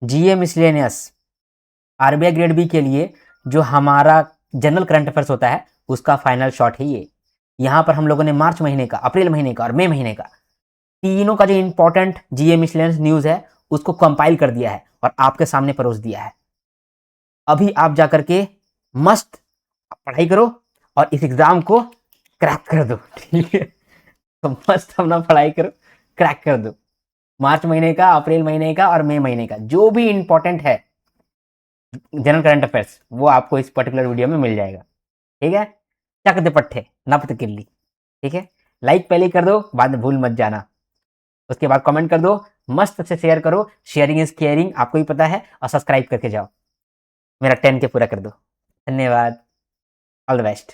जीए miscellaneous RBI grade B के लिए जो हमारा जनरल करंट अफेयर्स होता है उसका फाइनल शॉट है ये। यहाँ पर हम लोगों ने मार्च महीने का, अप्रैल महीने का और मई महीने का तीनों का जो इंपॉर्टेंट जीए मिसलेनियस न्यूज है उसको कंपाइल कर दिया है और आपके सामने परोस दिया है। अभी आप जाकर के मस्त पढ़ाई करो और इस एग्जाम को क्रैक कर दो, ठीक है। तो मस्त अपना पढ़ाई करो, क्रैक कर दो। मार्च महीने का, अप्रैल महीने का और मई महीने का जो भी इंपॉर्टेंट है जनरल करंट अफेयर्स वो आपको इस पर्टिकुलर वीडियो में मिल जाएगा, ठीक है। चक दे पट्टे नपत किल्ली, ठीक है। लाइक पहले कर दो, बाद में भूल मत जाना। उसके बाद कमेंट कर दो, मस्त से शेयर करो, शेयरिंग इज केयरिंग आपको ही पता है। और सब्सक्राइब करके जाओ, मेरा 10 के पूरा कर दो। धन्यवाद, ऑल द बेस्ट।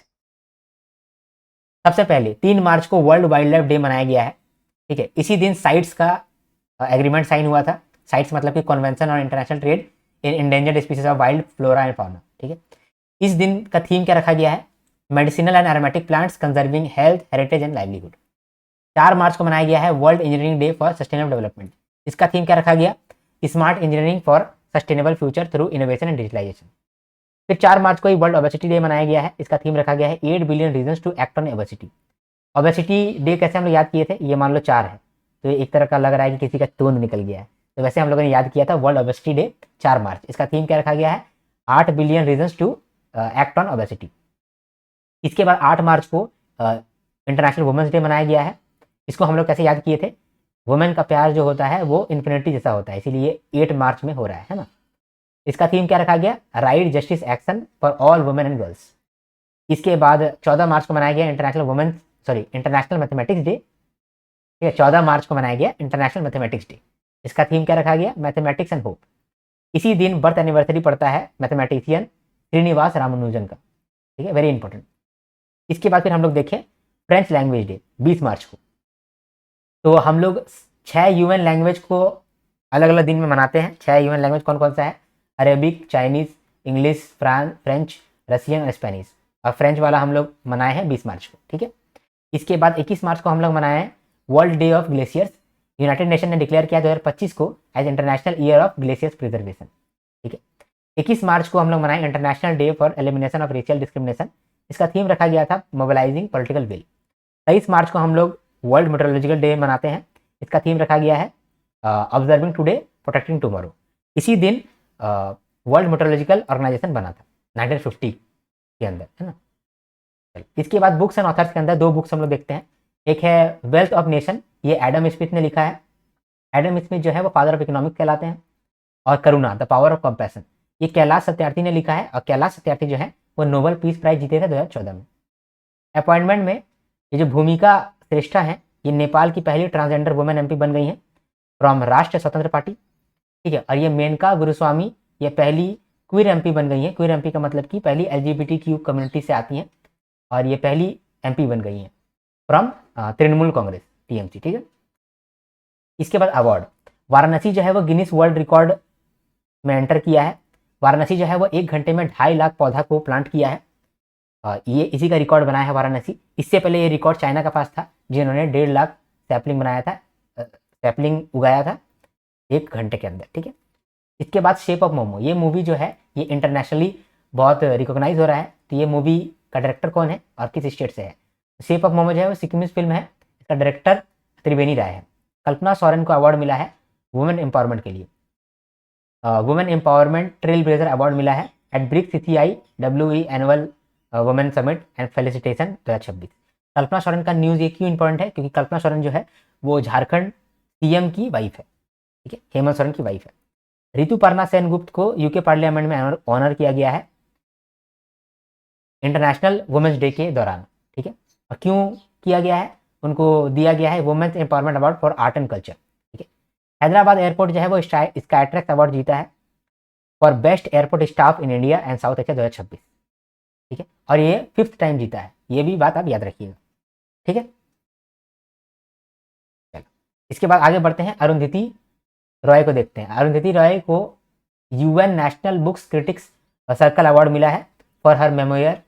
सबसे पहले 3 मार्च को वर्ल्ड वाइल्ड लाइफ डे मनाया गया है, ठीक है। इसी दिन साइट्स का एग्रीमेंट साइन हुआ था। साइट्स मतलब कि convention on international trade in endangered species of wild flora and fauna, ठीक है। इस दिन का थीम क्या रखा गया है? Medicinal and aromatic plants conserving health, heritage and livelihood. 4 मार्च को मनाया गया है world engineering day for sustainable development. इसका थीम क्या रखा गया? Smart engineering for sustainable future through innovation and digitalisation. फिर 4 मार्च को ही वर्ल्ड ओबेसिटी डे मनाया गया है। इसका थीम रखा गया है 8 billion reasons to act on obesity. Obesity day कैसे हम लोग याद किए थे? ये मान लो 4 है तो एक तरह का लग रहा है कि किसी का तोंद निकल गया है, तो वैसे हम लोगों ने याद किया था वर्ल्ड ओबेसिटी डे 4 मार्च। इसका थीम क्या रखा गया है? 8 billion reasons to act on obesity. इसके बाद 8 मार्च को इंटरनेशनल वुमेंस डे मनाया गया है। इसको हम लोग कैसे याद किए थे? वुमेन का प्यार जो होता है वो इन्फिनिटी जैसा होता है, इसीलिए 8 मार्च में हो रहा है ना। इसका थीम क्या रखा गया? Right, justice, action for all women and girls. इसके बाद 14 मार्च को मनाया गया इंटरनेशनल मैथमेटिक्स डे, ठीक है। 14 मार्च को मनाया गया इंटरनेशनल मैथमेटिक्स डे। इसका थीम क्या रखा गया? Mathematics and hope. इसी दिन बर्थ एनिवर्सरी पड़ता है मैथमेटिशियन श्रीनिवास रामानुजन का, ठीक है, वेरी इंपॉर्टेंट। इसके बाद फिर हम लोग देखें फ्रेंच लैंग्वेज डे 20 मार्च को। तो हम लोग 6 यूएन लैंग्वेज को अलग अलग दिन में मनाते हैं। 6 यूएन लैंग्वेज कौन कौन सा है? Arabic, Chinese, English, French, Russian और स्पेनिश। और फ्रेंच वाला हम लोग मनाए हैं 20 मार्च को, ठीक है। इसके बाद 21 मार्च को हम लोग मनाए हैं world day of glaciers. United nation ने डिक्लेयर किया 2025 को as international year of glaciers preservation, ठीक है। 21 मार्च को हम लोग मनाए international day for elimination of racial discrimination. इसका थीम रखा गया था मोबिलाइजिंग पॉलिटिकल विल। 23 मार्च को हम लोग वर्ल्ड मेट्रोलॉजिकल डे मनाते हैं। इसका थीम रखा गया है ऑब्जर्विंग टुडे प्रोटेक्टिंग टुमारो। इसी दिन वर्ल्ड मेट्रोलॉजिकल ऑर्गेनाइजेशन बना था 1950 के अंदर, है ना। इसके बाद बुक्स एंड ऑथर्स के अंदर 2 बुक्स हम लोग देखते हैं। एक है वेल्थ ऑफ नेशन, ये एडम स्मिथ ने लिखा है। एडम स्मिथ जो है वो फादर ऑफ इकोनॉमिक्स कहलाते हैं। और करुणा, द पावर ऑफ कंपैशन, ये कैलाश सत्यार्थी ने लिखा है। और कैलाश सत्यार्थी जो है वो नोबेल पीस प्राइज जीते थे 2014 में। अपॉइंटमेंट में ये जो भूमिका श्रेष्ठा है ये नेपाल की पहली ट्रांसजेंडर वुमेन एमपी बन गई हैं फ्रॉम राष्ट्र स्वतंत्र पार्टी, ठीक है। और ये मेनका गुरुस्वामी ये पहली क्वीर एमपी बन गई हैं। क्वीर एमपी का मतलब कि पहली एलजीबीटीक्यू कम्युनिटी से आती हैं और ये पहली एमपी बन गई हैं फ्रॉम तृणमूल कांग्रेस टीएमसी, ठीक है। इसके बाद अवार्ड, वाराणसी जो है वो गिनीज वर्ल्ड रिकॉर्ड में एंटर किया है। वाराणसी जो है वो 1 घंटे में 2.5 लाख पौधा को प्लांट किया है। ये इसी का रिकॉर्ड बनाया है वाराणसी। इससे पहले ये रिकॉर्ड चाइना का पास था जिन्होंने 1.5 लाख सैपलिंग बनाया था, सैपलिंग उगाया था 1 घंटे के अंदर, ठीक है। इसके बाद शेप ऑफ मोमो, ये मूवी जो है ये इंटरनेशनली बहुत रिकॉग्नाइज हो रहा है। तो ये मूवी का डायरेक्टर कौन है और किस स्टेट से है? शेप ऑफ मोमो जो है वो सिक्किमीज फिल्म है। इसका डायरेक्टर त्रिवेणी राय है। कल्पना सोरेन को अवार्ड मिला है वुमेन एम्पावरमेंट के लिए। Women empowerment trail blazer award मिला है at BRICS CCI WE annual women summit and felicitation 2026। Kalpana Soren का न्यूज़ ये क्यों इंपॉर्टेंट है? क्योंकि कल्पना सोरेन जो है वो झारखंड सीएम की वाइफ है, ठीक है, हेमंत सोरेन की वाइफ है। ऋतुपर्णा सेनगुप्त को यूके पार्लियामेंट में ऑनर किया गया है इंटरनेशनल वुमेन्स डे के दौरान, ठीक है। और क्यों किया गया है? उनको दिया गया है women's empowerment award for art and culture, ठीक है। हैदराबाद एयरपोर्ट जो है वो स्काईट्रैक्स अवार्ड जीता है for best airport staff in India and south Asia 2026, ठीक है। और ये 5th टाइम जीता है, ये भी बात आप याद रखिएगा, ठीक है। चलो इसके बाद आगे बढ़ते हैं, अरुंधति रॉय को देखते हैं। अरुंधति रॉय को UN national books critics circle award मिला है for her memoir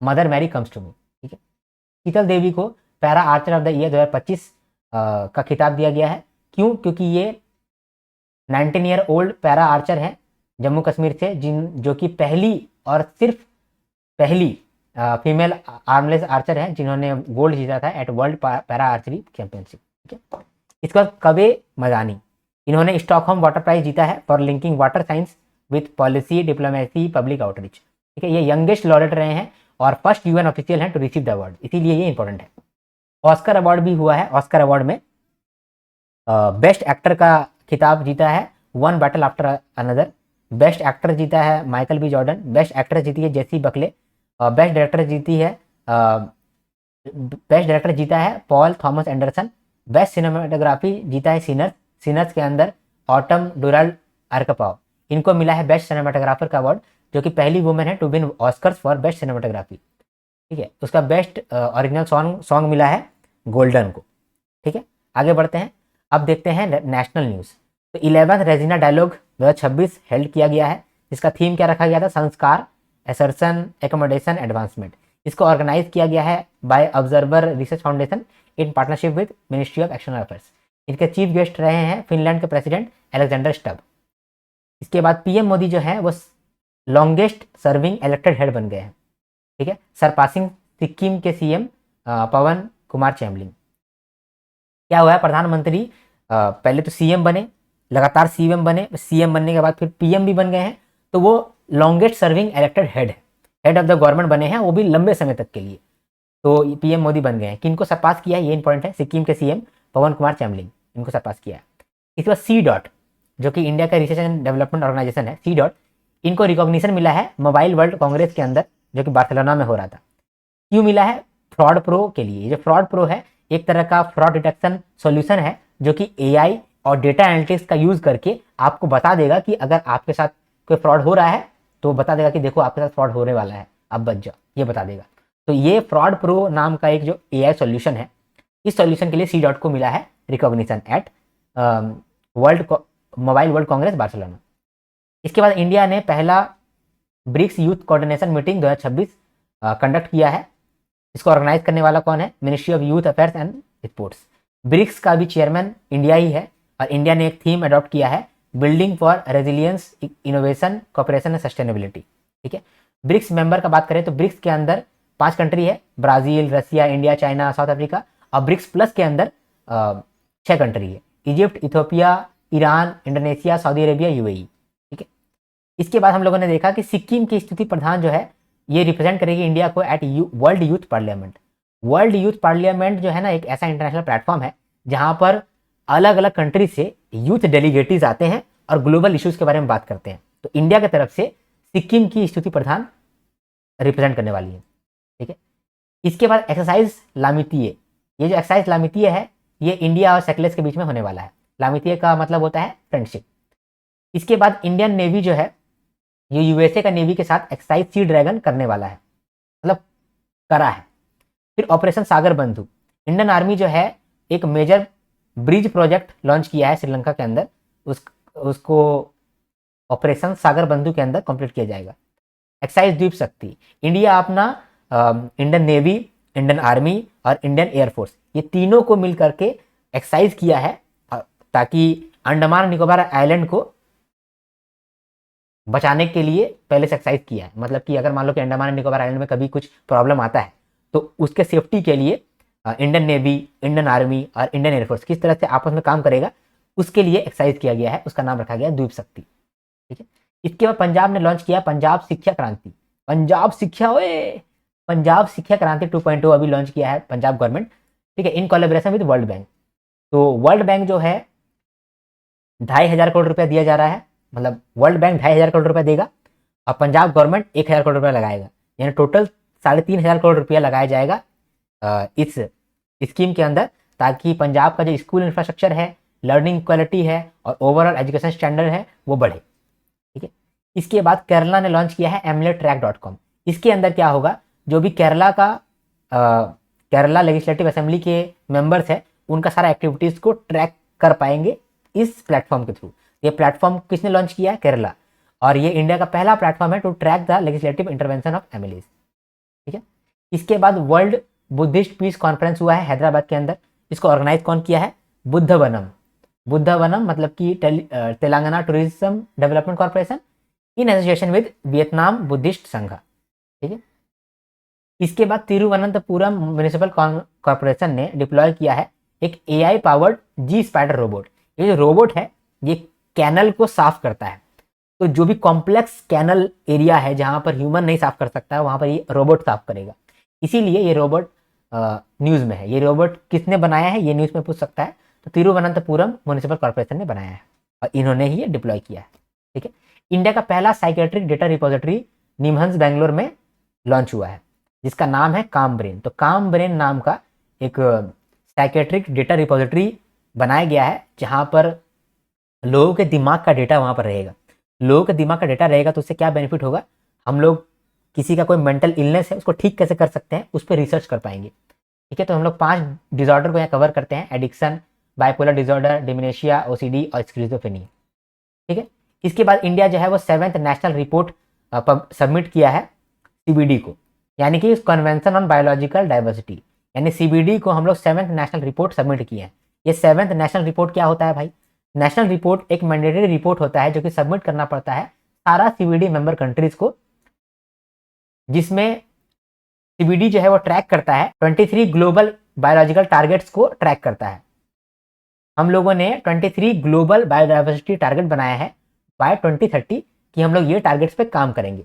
mother Mary comes to me, ठीक है। शीतल देवी को para archer of the year 2025 का खिताब दिया गया है। क्यों? क्योंकि ये 19 ईयर ओल्ड पैरा आर्चर हैं जम्मू कश्मीर से, जो कि पहली और सिर्फ पहली फीमेल आर्मलेस आर्चर है जिन्होंने गोल्ड जीता था at world para archery championship. ठीक है, इसका कबे मदानी, इन्होंने स्टॉकहोम वाटर प्राइज जीता है for linking water science with policy diplomacy public outreach. ठीक है, ये यंगेस्ट लॉरेट रहे हैं और फर्स्ट यूएन ऑफिशियल हैं टू रिसीव द अवार्ड, इसीलिए ये इंपॉर्टेंट है। ऑस्कर अवार्ड भी हुआ है, ऑस्कर अवार्ड में बेस्ट एक्टर का खिताब जीता है one battle after another, best actor जीता है Michael B Jordan, best actress जीती है जेसी बकले, बेस्ट डायरेक्टर जीती है बेस्ट डायरेक्टर जीता है Paul Thomas Anderson, best cinematography जीता है सिनर्स के अंदर ऑटम डुरल आर्कपाव, इनको मिला है बेस्ट सिनेमाटोग्राफर का अवार्ड, जो कि पहली वुमेन है to win Oscars for best cinematography. ठीक है, उसका बेस्ट ओरिजिनल सॉन्ग मिला है गोल्डन को। ठीक है, आगे बढ़ते हैं, अब देखते हैं नेशनल न्यूज़। तो 11th रेजिना डायलॉग 2026 हेल्ड किया गया है, जिसका थीम क्या रखा गया था, संस्कार असर्शन एकोमोडेशन एडवांसमेंट। इसको ऑर्गेनाइज किया गया है bye observer research foundation in partnership with ministry of external affairs. इनके चीफ गेस्ट रहे हैं फिनलैंड के प्रेसिडेंट अलेक्जेंडर स्टब। इसके बाद पीएम मोदी जो है वो लॉन्गेस्ट सर्विंग इलेक्टेड हेड बन गए हैं। ठीक है, सरपासिंग सिक्किम के सीएम पवन कुमार चैमलिंग। क्या हुआ है, प्रधानमंत्री पहले तो सीएम बने, लगातार सीएम बने, सीएम बनने के बाद फिर पीएम भी बन गए हैं, तो वो लॉन्गेस्ट सर्विंग इलेक्टेड हेड है, हेड ऑफ द गवर्नमेंट बने हैं, वो भी लंबे समय तक के लिए। तो पीएम मोदी बन गए हैं। किनको सरपास किया है ये इंपॉर्टेंट है, सिक्किम के सीएम पवन कुमार चैमलिंग, इनको सरपास किया है। इसके बाद सी डॉट, जो कि इंडिया का रिसर्च एंड डेवलपमेंट ऑर्गेनाइजेशन है, सी डॉट, इनको रिकॉग्निशन मिला है मोबाइल वर्ल्ड कांग्रेस के अंदर, जो कि बार्सिलोना में हो रहा था। क्यों मिला है, फ्रॉड प्रो के लिए। जो फ्रॉड प्रो है एक तरह का फ्रॉड डिटेक्शन सॉल्यूशन है, जो कि एआई और डेटा एनालिटिक्स का यूज करके आपको बता देगा कि अगर आपके साथ कोई फ्रॉड हो रहा है तो बता देगा कि देखो आपके साथ फ्रॉड होने वाला है, आप बच जाओ, ये बता देगा। तो ये फ्रॉड प्रो नाम का एक जो एआई सॉल्यूशन है, इस सॉल्यूशन के लिए सी डॉट को मिला है recognition at mobile world congress Barcelona. इसके बाद इंडिया ने पहला BRICS youth coordination meeting 2026 conduct किया है। इसको ऑर्गेनाइज करने वाला कौन है, ministry of youth affairs and sports. BRICS का भी चेयरमैन इंडिया ही है, और इंडिया ने एक थीम अडॉप्ट किया है, building for resilience innovation cooperation and sustainability. ठीक है, ब्रिक्स मेंबर का बात करें तो ब्रिक्स के अंदर 5 कंट्री है, ब्राजील, रसिया, इंडिया, चाइना, साउथ अफ्रीका, और ब्रिक्स प्लस के अंदर 6 कंट्री है, Egypt, Ethiopia, Iran, Indonesia, Saudi Arabia, UAE. ठीक है, इसके बाद हम लोगों ने देखा कि सिक्किम की स्तुति प्रधान जो है ये रिप्रेजेंट करेगी इंडिया को at world youth parliament. World youth parliament जो है ना, एक ऐसा इंटरनेशनल प्लेटफॉर्म है जहां पर अलग अलग कंट्री से यूथ डेलीगेटीज आते हैं और ग्लोबल इश्यूज के बारे में बात करते हैं। तो इंडिया की तरफ से सिक्किम की स्तुति प्रधान रिप्रेजेंट करने वाली है। ठीक है, इसके बाद एक्सरसाइज लामितीय। ये जो एक्सरसाइज लामितीय है ये इंडिया और सेकलेस के बीच में होने वाला है। लामितीय का मतलब होता है फ्रेंडशिप। इसके बाद इंडियन नेवी जो है ये यूएसए का नेवी के साथ एक्सरसाइज सी ड्रैगन करने वाला है, मतलब करा है। फिर ऑपरेशन सागर बंधु, इंडियन आर्मी जो है एक मेजर ब्रिज प्रोजेक्ट लॉन्च किया है श्रीलंका के अंदर, उसको ऑपरेशन सागर बंधु के अंदर कंप्लीट किया जाएगा। एक्सरसाइज द्वीप शक्ति, इंडिया अपना इंडियन नेवी, इंडियन आर्मी और इंडियन एयरफोर्स ये तीनों को मिल करके एक्सरसाइज किया है, ताकि अंडमान निकोबार आइलैंड को बचाने के लिए पहले से एक्सरसाइज किया है। मतलब कि अगर मान लो कि अंडमान निकोबार आइलैंड में कभी कुछ प्रॉब्लम आता है तो उसके सेफ्टी के लिए इंडियन नेवी, इंडियन आर्मी और इंडियन एयरफोर्स किस तरह से आपस में काम करेगा उसके लिए एक्सरसाइज किया गया है, उसका नाम रखा गया द्वीप शक्ति। ठीक है, इसके बाद पंजाब ने लॉन्च किया पंजाब शिक्षा क्रांति। पंजाब शिक्षा क्रांति 2.0 अभी लॉन्च किया है पंजाब गवर्नमेंट। ठीक है, in collaboration with world bank. तो वर्ल्ड बैंक जो है 2,500 करोड़ रुपया दिया जा रहा है, मतलब वर्ल्ड बैंक 2,500 करोड़ रुपया देगा और पंजाब गवर्नमेंट 1,000 करोड़ रुपया लगाएगा, यानी टोटल 3,500 करोड़ रुपया लगाया जाएगा इस स्कीम के अंदर, ताकि पंजाब का जो स्कूल इंफ्रास्ट्रक्चर है, लर्निंग क्वालिटी है और ओवरऑल एजुकेशन स्टैंडर्ड है वो बढ़े। ठीक है, इसके बाद केरला ने लॉन्च किया है amlettrack.com। इसके अंदर क्या होगा, जो भी केरला लेजिस्लेटिव असेंबली के मेंबर्स है उनका सारा एक्टिविटीज को ट्रैक कर पाएंगे इस प्लेटफॉर्म के थ्रू। ये प्लेटफॉर्म किसने लॉन्च किया है, केरला, और ये इंडिया का पहला प्लेटफॉर्म है to track the legislative intervention of MLAs. ठीक है, इसके बाद वर्ल्ड बुद्धिस्ट पीस कॉन्फ्रेंस हुआ है हैदराबाद के अंदर। इसको ऑर्गेनाइज कौन किया है, बुद्ध वनम। बुद्धवनम मतलब कि Telangana tourism development corporation in association with Vietnam Buddhist संघ, ठीक है। इसके बाद तिरुवनंतपुरम म्यूनिसिपल कॉर्पोरेशन ने डिप्लॉय किया है एक एआई पावर्ड जी स्पाइडर रोबोट। ये जो रोबोट है ये कैनल को साफ करता है। तो जो भी कॉम्प्लेक्स कैनल एरिया है जहां पर ह्यूमन नहीं साफ कर सकता है वहां पर ये रोबोट साफ करेगा। इसीलिए ये रोबोट न्यूज में है। ये रोबोट किसने बनाया है ये न्यूज में पूछ सकता है। तो तिरुवनंतपुरम म्यूनिसिपल कॉर्पोरेशन ने बनाया है और इन्होंने ही ये डिप्लॉय किया है, ठीक है। इंडिया का पहला psychiatric data repository NIMHANS Bangalore में लॉन्च हुआ है जिसका नाम है काम ब्रेन। तो काम ब्रेन नाम का एक साइकेट्रिक डेटा रिपोजिटरी बनाया गया है जहां पर लोगों के दिमाग का डेटा वहां पर रहेगा। लोगों के दिमाग का डेटा रहेगा तो उससे क्या बेनिफिट होगा, हम लोग किसी का कोई मेंटल इलनेस है उसको ठीक कैसे कर सकते हैं उस पर रिसर्च कर पाएंगे, ठीक है। तो हम लोग 5 डिसऑर्डर को यहाँ कवर करते हैं, addiction, bipolar disorder, dementia, OCD और स्किज़ोफ्रेनिया, ठीक है। इसके बाद इंडिया जो है वो 7th नेशनल रिपोर्ट सबमिट किया है सीबीडी को, यानी कि कन्वेंशन ऑन बायोलॉजिकल डाइवर्सिटी, यानी सीबीडी को हम लोग 7th नेशनल रिपोर्ट सबमिट किए हैं। ये 7th नेशनल रिपोर्ट क्या होता है भाई, नेशनल रिपोर्ट एक मैंडेटरी रिपोर्ट होता है जो कि सबमिट करना पड़ता है सारा सीबीडी मेंबर कंट्रीज को, जिसमें सीबीडी जो है वो ट्रैक करता है 23 ग्लोबल बायोलॉजिकल टारगेट्स को ट्रैक करता है। हम लोगों ने 23 ग्लोबल बायोडाइवर्सिटी टारगेट बनाया है बाय 2030 कि हम लोग ये टारगेट्स पे काम करेंगे।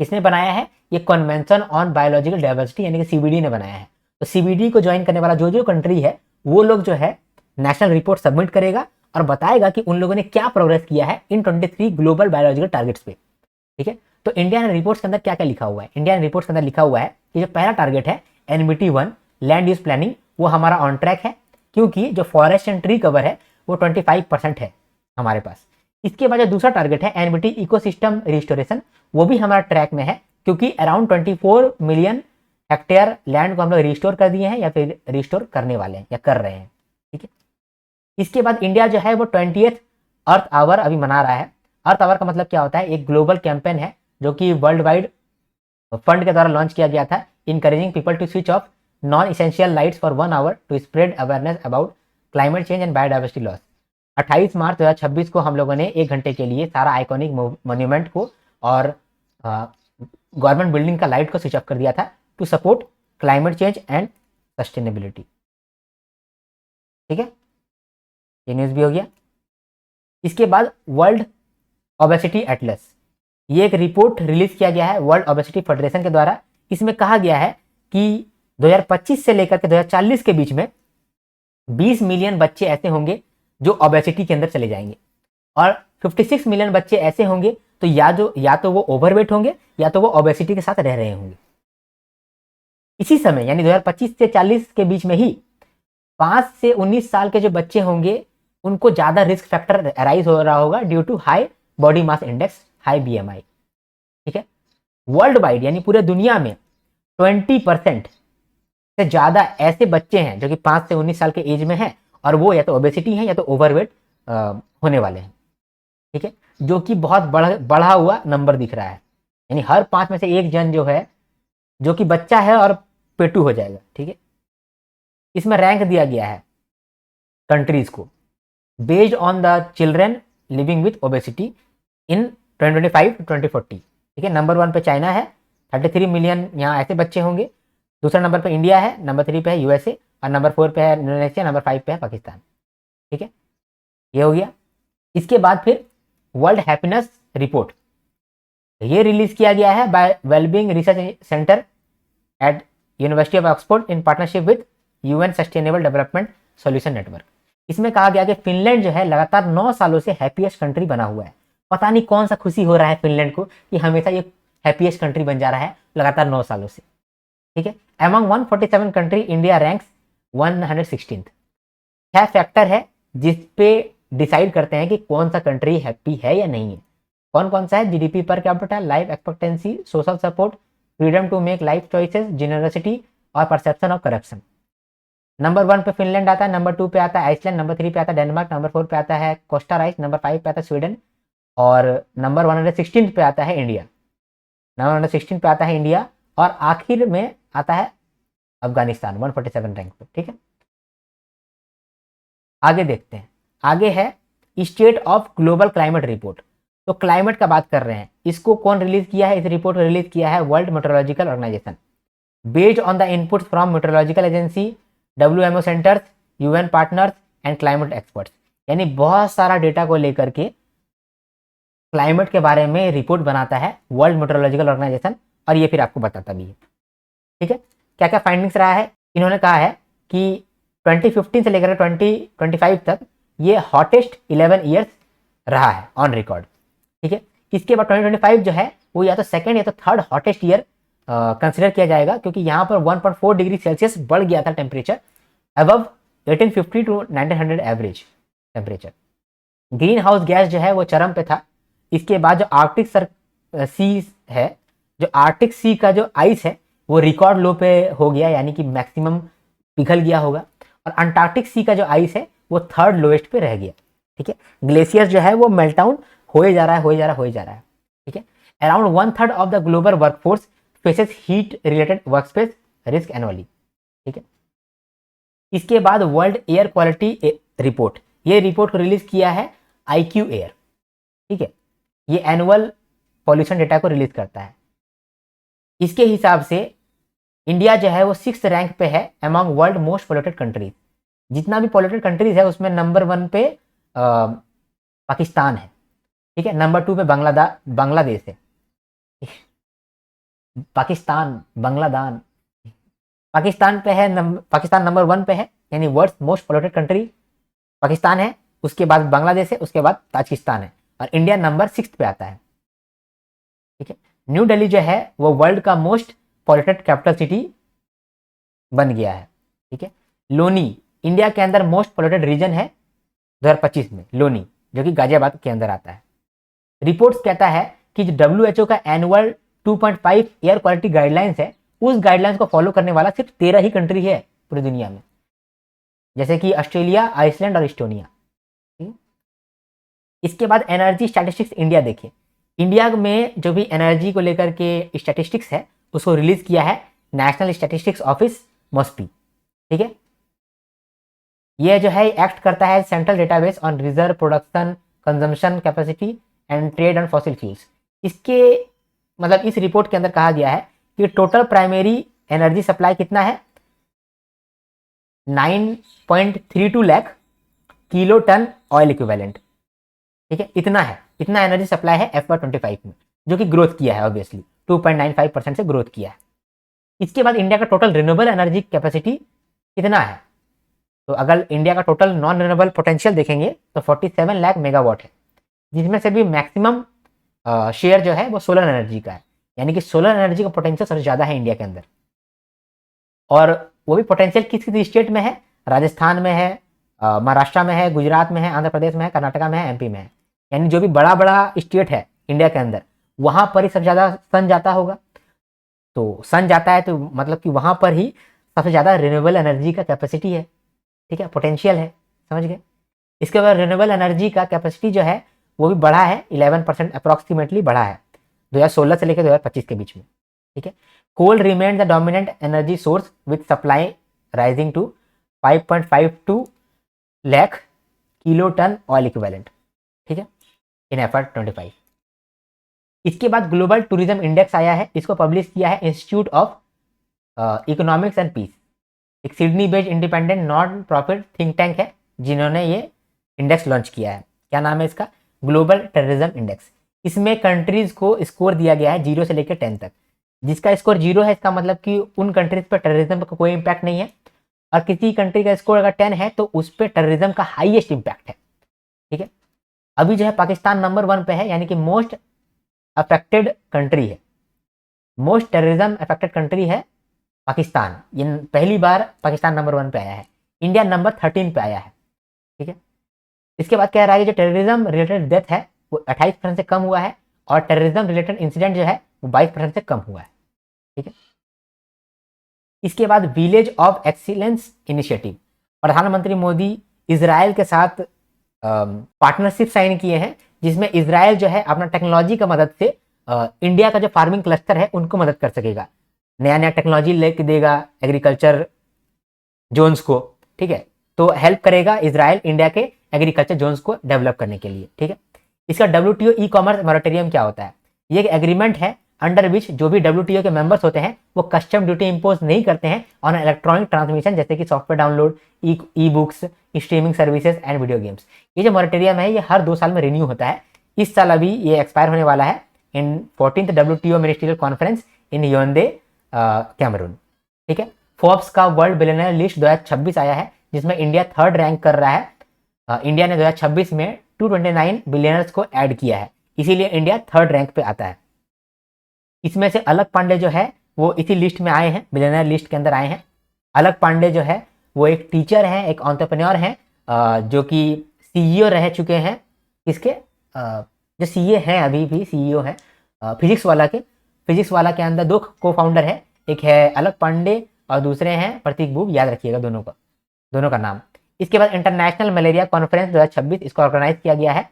किसने बनाया है, ये कन्वेंशन ऑन बायोलॉजिकल डाइवर्सिटी यानी कि सीबीडी ने बनाया है। तो सीबीडी को ज्वाइन करने वाला जो जो कंट्री है वो लोग जो है नेशनल रिपोर्ट सबमिट करेगा और बताएगा कि उन लोगों ने क्या प्रोग्रेस किया है इन 23 ग्लोबल बायोलॉजिकल टारगेट्स पे, ठीक है। तो इंडियन रिपोर्ट्स के अंदर क्या क्या लिखा हुआ है, इंडियन रिपोर्ट्स के अंदर लिखा हुआ है कि जो पहला टारगेट है एनबीटी 1 लैंड यूज प्लानिंग वो हमारा ऑन ट्रैक है, क्योंकि जो फॉरेस्ट एंड ट्री कवर है वो 25% है हमारे पास। इसके बाद जो दूसरा टारगेट है एनबीटी इकोसिस्टम रिस्टोरेशन वो भी हमारा ट्रैक में है, क्योंकि अराउंड 24 मिलियन हेक्टेयर लैंड को हम लोग रिस्टोर कर दिए हैं या फिर रिस्टोर करने वाले हैं या कर रहे हैं, ठीक है। इसके बाद इंडिया जो है वो 20th अर्थ आवर अभी मना रहा है। अर्थ आवर का मतलब क्या होता है, एक ग्लोबल कैंपेन है जो कि वर्ल्ड वाइड फंड के द्वारा लॉन्च किया गया था, encouraging people to switch off non essential lights for 1 hour to spread awareness about climate change and biodiversity loss. 28 मार्च 2026 को हम लोगों ने 1 घंटे के लिए सारा आइकॉनिक मोन्यूमेंट को और गवर्नमेंट बिल्डिंग का लाइट को स्विच ऑफ कर दिया था to support climate change and sustainability, ठीक है। ये न्यूज भी हो गया। इसके बाद वर्ल्ड ओबेसिटी एटलस, ये एक रिपोर्ट रिलीज किया गया है वर्ल्ड ओबेसिटी फेडरेशन के द्वारा। इसमें कहा गया है कि 2025 से लेकर के 2040 के बीच में 20 मिलियन बच्चे ऐसे होंगे जो ओबेसिटी के अंदर चले जाएंगे और 56 मिलियन बच्चे ऐसे होंगे तो या तो वो ओवरवेट होंगे या तो वो ओबेसिटी के साथ रह रहे होंगे। इसी समय यानी 2025 से 40 के बीच में ही 5 से 19 साल के जो बच्चे होंगे उनको ज्यादा रिस्क फैक्टर अराइज हो रहा होगा due to high body mass index, high BMI, ठीक है। वर्ल्ड वाइड यानी पूरे दुनिया में 20% से ज्यादा ऐसे बच्चे हैं जो कि 5 से 19 साल के एज में हैं और वो या तो ओबेसिटी है या तो ओवरवेट होने वाले हैं, ठीक है। जो कि बहुत बढ़ा हुआ नंबर दिख रहा है, यानी हर 5 में से एक जन जो है जो कि बच्चा है और पेटू हो जाएगा, ठीक है। इसमें रैंक दिया गया है कंट्रीज को based on the children living with obesity in 2025 to 2040, ठीक है। नंबर 1 पे चाइना है, 33 मिलियन यहाँ ऐसे बच्चे होंगे। दूसरा नंबर पे इंडिया है, नंबर 3 पे है यूएसए और नंबर 4 पे है इंडोनेशिया, नंबर 5 पे है पाकिस्तान, ठीक है। ये हो गया। इसके बाद फिर वर्ल्ड हैप्पीनेस रिपोर्ट ये रिलीज किया गया है by wellbeing research centre at university of Oxford in partnership with UN sustainable development solution network. इसमें कहा गया कि फिनलैंड जो है लगातार 9 सालों से हैप्पीएस्ट कंट्री बना हुआ है। पता नहीं कौन सा खुशी हो रहा है फिनलैंड को कि हमेशा ये हैप्पीएस्ट कंट्री बन जा रहा है लगातार 9 सालों से, ठीक है। Among 147 country India ranks 116th। 6 factor है जिसपे डिसाइड करते हैं कि कौन सा कंट्री हैप्पी है या नहीं है। कौन कौन सा है, GDP per capita, life expectancy, social support, freedom to make life choices, generosity और परसेप्शन ऑफ करप्शन। नंबर 1 पे फिनलैंड आता है, नंबर 2 पे आता है आइसलैंड, नंबर 3 पे आता है डेनमार्क, नंबर 4 पे आता है कोस्टा राइस, नंबर 5 पे आता है स्वीडन और नंबर 116 पे आता है इंडिया। नंबर 116 पे आता है इंडिया और आखिर में आता है अफगानिस्तान 147 रैंक पे, ठीक है। आगे देखते हैं आगे है state of global climate report. तो क्लाइमेट का बात कर रहे हैं, इसको कौन रिलीज किया है? इस रिपोर्ट को रिलीज किया है world meteorological organisation, based on the input from meteorological agency, WMO centres, UN partners and climate experts. यानी बहुत सारा डेटा को लेकर के क्लाइमेट के बारे में रिपोर्ट बनाता है वर्ल्ड मेट्रोलॉजिकल ऑर्गेनाइजेशन, और ये फिर आपको बताता भी है। ठीक है, क्या क्या फाइंडिंग्स रहा है? इन्होंने कहा है कि 2015 से लेकर 2025 तक ये हॉटेस्ट 11 ईयर्स रहा है ऑन रिकॉर्ड। ठीक है, इसके बाद 2025 जो है वो या तो सेकंड या तो थर्ड हॉटेस्ट ईयर कंसिडर किया जाएगा, क्योंकि यहाँ पर 1.4 डिग्री सेल्सियस बढ़ गया था temperature above 1850 to 1900 average temperature. Green house gas जो है वो चरम पे था। इसके बाद जो आर्कटिक सी है, जो आर्कटिक सी का जो आइस है वो रिकॉर्ड लो पे हो गया, यानी कि मैक्सिमम पिघल गया होगा। और अंटार्कटिक सी का जो आइस है वो थर्ड लोएस्ट पे रह गया। ठीक है, ग्लेशियर जो है वो मेल्ट डाउन हो जा रहा है। ठीक है, around 1/3 of the global workforce faces heat related workspace risk annually. ठीक है, इसके बाद वर्ल्ड एयर क्वालिटी रिपोर्ट, ये रिपोर्ट को रिलीज किया है IQ एयर। ठीक है, ये एनुअल पॉल्यूशन डेटा को रिलीज करता है। इसके हिसाब से इंडिया जो है वो 6th रैंक पे है among world most polluted countries. जितना भी पोल्यूटेड कंट्रीज है उसमें नंबर 1 पे पाकिस्तान है। ठीक है, नंबर 2 पे बांग्लादेश है। पाकिस्तान पे है, पाकिस्तान नंबर 1 पे है, यानी world most polluted country Pakistan है, उसके बाद बांग्लादेश है, उसके बाद ताजिकिस्तान है, और इंडिया नंबर 6 पे आता है। ठीक है, न्यू दिल्ली जो है वो वर्ल्ड का मोस्ट पोल्यूटेड कैपिटल सिटी बन गया है। ठीक है, लोनी इंडिया के अंदर मोस्ट पोल्यूटेड रीजन है 2025 में, लोनी, जो कि गाजियाबाद के अंदर आता है। रिपोर्ट्स कहता है कि जो WHO का एनुअल 2.5 एयर क्वालिटी गाइडलाइंस है, उस गाइडलाइंस को फॉलो करने वाला सिर्फ 13 ही कंट्री है पूरी दुनिया में, जैसे कि ऑस्ट्रेलिया, आइसलैंड और इस्टोनिया। इसके बाद एनर्जी स्टैटिस्टिक्स इंडिया देखिए, इंडिया में जो भी एनर्जी को लेकर के स्टैटिस्टिक्स है उसको रिलीज किया है नेशनल स्टैटिस्टिक्स ऑफिस मॉस्पी। ठीक है, यह जो है एक्ट करता है central database on reserve, production, consumption capacity and trade and fossil fuels. इसके मतलब इस रिपोर्ट के अंदर कहा गया है कि टोटल प्राइमरी एनर्जी सप्लाई कितना है, 9.32 lakh kilo tonne oil equivalent. ठीक है, इतना एनर्जी सप्लाई है FY25 में, जो कि ग्रोथ किया है ऑब्वियसली 2.95% से ग्रोथ किया है। इसके बाद इंडिया का टोटल रिन्यूएबल एनर्जी कैपेसिटी कितना है, तो अगर इंडिया का टोटल नॉन रिन्यूएबल पोटेंशियल देखेंगे तो 47 लाख मेगावाट है, जिसमें से भी मैक्सिमम शेयर जो है वो सोलर एनर्जी का है, यानी कि सोलर एनर्जी का पोटेंशियल सबसे ज़्यादा है इंडिया के अंदर। और वो भी पोटेंशियल किस किस स्टेट में है, राजस्थान में है, महाराष्ट्र में है, गुजरात में है, आंध्र प्रदेश में है, कर्नाटका में है, MP में है। यानी जो भी बड़ा बड़ा स्टेट है इंडिया के अंदर वहाँ पर ही सबसे ज़्यादा सन जाता होगा। तो सन जाता है तो मतलब कि वहाँ पर ही सबसे ज़्यादा रिन्यूएबल एनर्जी का कैपेसिटी है। ठीक है, पोटेंशियल है, समझ गए। इसके बाद रिन्यूएबल एनर्जी का कैपेसिटी जो है वो भी बढ़ा है, 11% अप्रॉक्सीमेटली बढ़ा है 2016 से लेकर 2025 के बीच में। ठीक है, coal remain the dominant energy source with supply rising to 5.52 lakh kilo tonne oil equivalent. ठीक है, इन FY25। इसके बाद ग्लोबल टूरिज्म इंडेक्स आया है, इसको पब्लिश किया है institute of economics and peace, एक Sydney based independent non profit think tank है जिन्होंने ये इंडेक्स लॉन्च किया है। क्या नाम है इसका, ग्लोबल टेररिज्म इंडेक्स। इसमें कंट्रीज को स्कोर दिया गया है 0 से लेकर 10 तक। जिसका स्कोर 0 है इसका मतलब कि उन कंट्रीज पर टेररिज्म का कोई इंपैक्ट नहीं है, और किसी कंट्री का स्कोर अगर 10 है तो उस पर टेररिज्म का हाईएस्ट इंपैक्ट है। ठीक है, अभी जो है पाकिस्तान नंबर 1 पे है, यानी कि मोस्ट अफेक्टेड कंट्री है, मोस्ट टेररिज्म अफेक्टेड कंट्री है पाकिस्तान। ये पहली बार पाकिस्तान नंबर 1 पे आया है, इंडिया नंबर 13 पे आया है। ठीक है, इसके बाद कह रहा है कि जो टेररिज्म रिलेटेड डेथ है वो 28% से कम हुआ है, और टेररिज्म रिलेटेड इंसिडेंट जो है वो 22% से कम हुआ है। ठीक है, इसके बाद विलेज ऑफ एक्सीलेंस इनिशिएटिव, प्रधानमंत्री मोदी इजराइल के साथ पार्टनरशिप साइन किए हैं, जिसमें इजराइल जो है अपना टेक्नोलॉजी का मदद से इंडिया का जो फार्मिंग क्लस्टर है उनको मदद कर सकेगा, नया नया टेक्नोलॉजी लेके देगा एग्रीकल्चर जोन्स को। ठीक है, तो हेल्प करेगा इजराइल इंडिया के एग्रीकल्चर जोन्स को डेवलप करने के लिए। ठीक है, इसका WTO ई कॉमर्स मॉरेटोरियम क्या होता है? ये एक एग्रीमेंट है अंडर विच जो भी WTO के मेंबर्स होते हैं वो कस्टम ड्यूटी इंपोज नहीं करते हैं ऑन इलेक्ट्रॉनिक ट्रांसमिशन, जैसे कि software download, e books, streaming services and video games. ये जो मॉरेटोरियम है ये हर 2 साल में रिन्यू होता है। इस साल अभी ये एक्सपायर होने वाला है in 14th WTO ministerial conference in Yaounde, Cameroon. ठीक है, फोर्ब्स का वर्ल्ड बिलियनर लिस्ट 2026 आया है जिसमें इंडिया 3rd रैंक कर रहा है। इंडिया ने 2026 में 229 बिलियनर्स को ऐड किया है, इसीलिए इंडिया 3rd रैंक पे आता है। इसमें से अलक पांडे जो है वो इसी लिस्ट में आए हैं, बिलियनर लिस्ट के अंदर आए हैं। अलक पांडे जो है वो एक टीचर हैं, एक एंटरप्रेन्योर हैं, जो कि CEO रह चुके हैं। इसके जो CA हैं, अभी भी CEO हैं फिजिक्स वाला के। फिजिक्स वाला के अंदर 2 को फाउंडर है, एक है अलक पांडे और दूसरे हैं प्रतीक बुब, याद रखिएगा दोनों का नाम। इसके बाद इंटरनेशनल मलेरिया कॉन्फ्रेंस 2026 इसको ऑर्गेनाइज किया गया है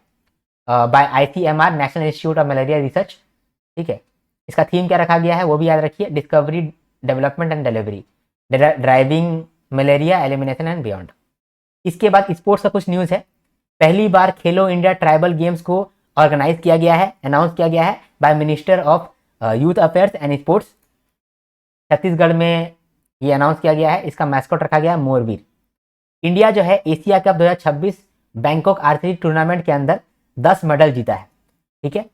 by ICMR, national institute of malaria research. ठीक है, इसका थीम क्या रखा गया है वो भी याद रखिए, discovery, development and delivery, driving malaria elimination and beyond. इसके बाद स्पोर्ट्स का कुछ न्यूज़ है। पहली बार खेलो इंडिया ट्राइबल गेम्स को ऑर्गेनाइज किया गया है, अनाउंस किया गया है by minister of youth affairs and sports. Chhattisgarh में ये अनाउंस किया गया है। इसका मैस्कॉट रखा गया है मोरवीर। इंडिया जो है Asia cup 2026 Bangkok archery tournament के अंदर 10 मेडल जीता है। ठीक है,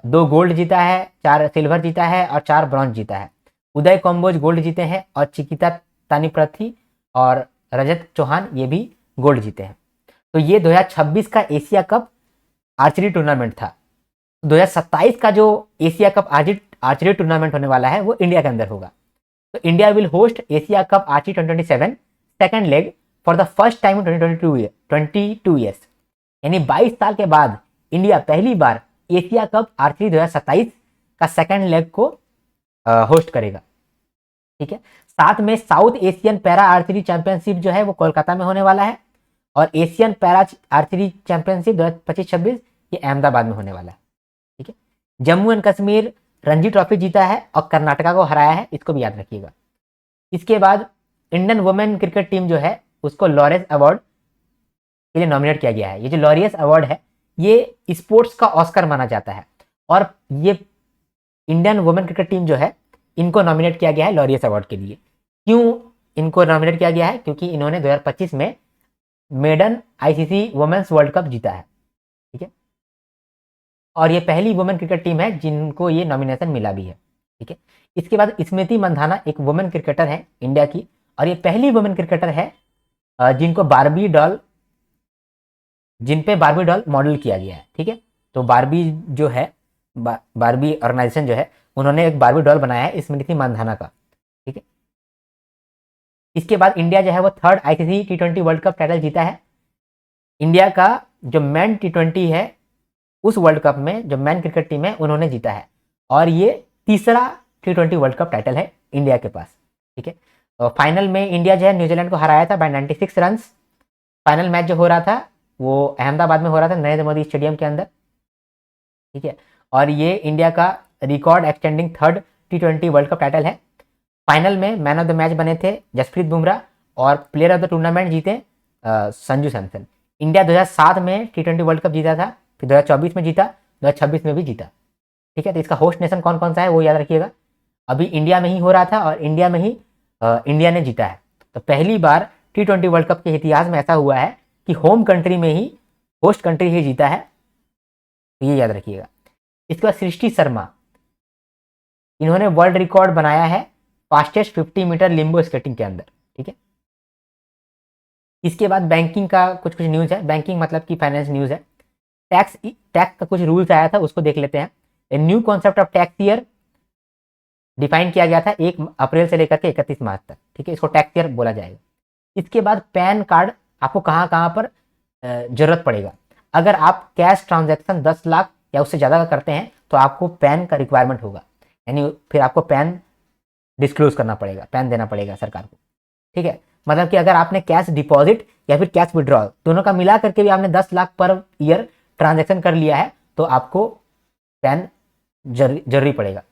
2 गोल्ड जीता है, 4 सिल्वर जीता है और 4 ब्रॉन्ज जीता है। उदय कॉम्बोज गोल्ड जीते हैं और चिकिता तानीप्रथी और रजत चौहान ये भी गोल्ड जीते हैं। तो ये 2026 का एशिया कप आर्चरी टूर्नामेंट था। 2027 का जो एशिया कप आर्चरी टूर्नामेंट होने वाला है वो इंडिया के अंदर होगा। तो India will host Asia cup archery 2027 second leg for the first time in 22 years, यानी 22 साल के बाद इंडिया पहली बार एशिया कप आर्चरी 2027 का सेकेंड लेग को होस्ट करेगा। ठीक है, साथ में south Asian para archery championship जो है वो कोलकाता में होने वाला है और एशियन पैरा आर्चरी चैंपियनशिप 2025-26 ये अहमदाबाद में होने वाला है। ठीक है, जम्मू एंड कश्मीर रणजी ट्रॉफी जीता है और कर्नाटका को हराया है, इसको भी याद रखिएगा। इसके बाद इंडियन वुमेन क्रिकेट टीम जो है उसको लॉरेंस अवार्ड के लिए नॉमिनेट किया गया है। ये जो लॉरियस अवार्ड है ये स्पोर्ट्स का ऑस्कर माना जाता है और ये इंडियन वुमेन क्रिकेट टीम जो है इनको नॉमिनेट किया गया है लॉरियस अवार्ड के लिए। क्यों इनको नॉमिनेट किया गया है? क्योंकि इन्होंने 2025 में maiden ICC women's world cup जीता है। ठीक है, और ये पहली वुमेन क्रिकेट टीम है जिनको ये नॉमिनेशन मिला भी है। ठीक है, इसके बाद स्मृति मंधाना एक वुमेन क्रिकेटर है इंडिया की और ये पहली वुमेन क्रिकेटर है जिन पे बारबी डॉल मॉडल किया गया है। ठीक है, तो बारबी जो है बारबी ऑर्गेनाइजेशन जो है उन्होंने एक बारबी डॉल बनाया है स्मृति मंधाना का। ठीक है, इसके बाद इंडिया जो है वो 3rd ICC T20 world cup title जीता है। इंडिया का जो मैन T20 है उस वर्ल्ड कप में जो मैन क्रिकेट टीम है उन्होंने जीता है और ये तीसरा T20 वर्ल्ड कप टाइटल है इंडिया के पास। ठीक है, तो फाइनल में इंडिया जो है न्यूजीलैंड को हराया था बाय 96 रन। फाइनल मैच जो हो रहा था वो अहमदाबाद में हो रहा था नरेंद्र मोदी स्टेडियम के अंदर। ठीक है, और ये इंडिया का record extending 3rd T20 world cup title है। फाइनल में मैन ऑफ द मैच बने थे जसप्रीत बुमराह और प्लेयर ऑफ द टूर्नामेंट जीते संजू सैमसन। इंडिया 2007 में T20 वर्ल्ड कप जीता था, फिर 2024 में जीता, 2026 में भी जीता। ठीक है, तो इसका होस्ट नेशन कौन कौन सा है वो याद रखिएगा। अभी इंडिया में ही हो रहा था और इंडिया में ही इंडिया ने जीता है। तो पहली बार T20 वर्ल्ड कप के इतिहास में ऐसा हुआ है कि होम कंट्री में ही होस्ट कंट्री ही जीता है, तो ये याद रखिएगा। इसके बाद सृष्टि शर्मा, इन्होंने वर्ल्ड रिकॉर्ड बनाया है फास्टेस्ट 50 मीटर लिम्बो स्केटिंग के अंदर। ठीक है, इसके बाद बैंकिंग का कुछ न्यूज़ है। बैंकिंग मतलब कि फाइनेंस न्यूज़ है। टैक्स का कुछ रूल्स आया था उसको देख लेते हैं। A new concept of tax year define किया गया था 1 अप्रैल से लेकर के 31 मार्च तक। ठीक है, इसको टैक्स ईयर बोला जाएगा। इसके बाद पैन कार्ड आपको कहाँ कहाँ पर जरूरत पड़ेगा। अगर आप कैश ट्रांजैक्शन 10 लाख या उससे ज़्यादा का करते हैं तो आपको पैन का रिक्वायरमेंट होगा, यानी फिर आपको पैन डिस्क्लोज करना पड़ेगा, पैन देना पड़ेगा सरकार को। ठीक है, मतलब कि अगर आपने कैश डिपॉजिट या फिर कैश विड्रॉल दोनों का मिला करके भी आपने 10 लाख पर ईयर ट्रांजैक्शन कर लिया है तो आपको पैन जरूरी पड़ेगा।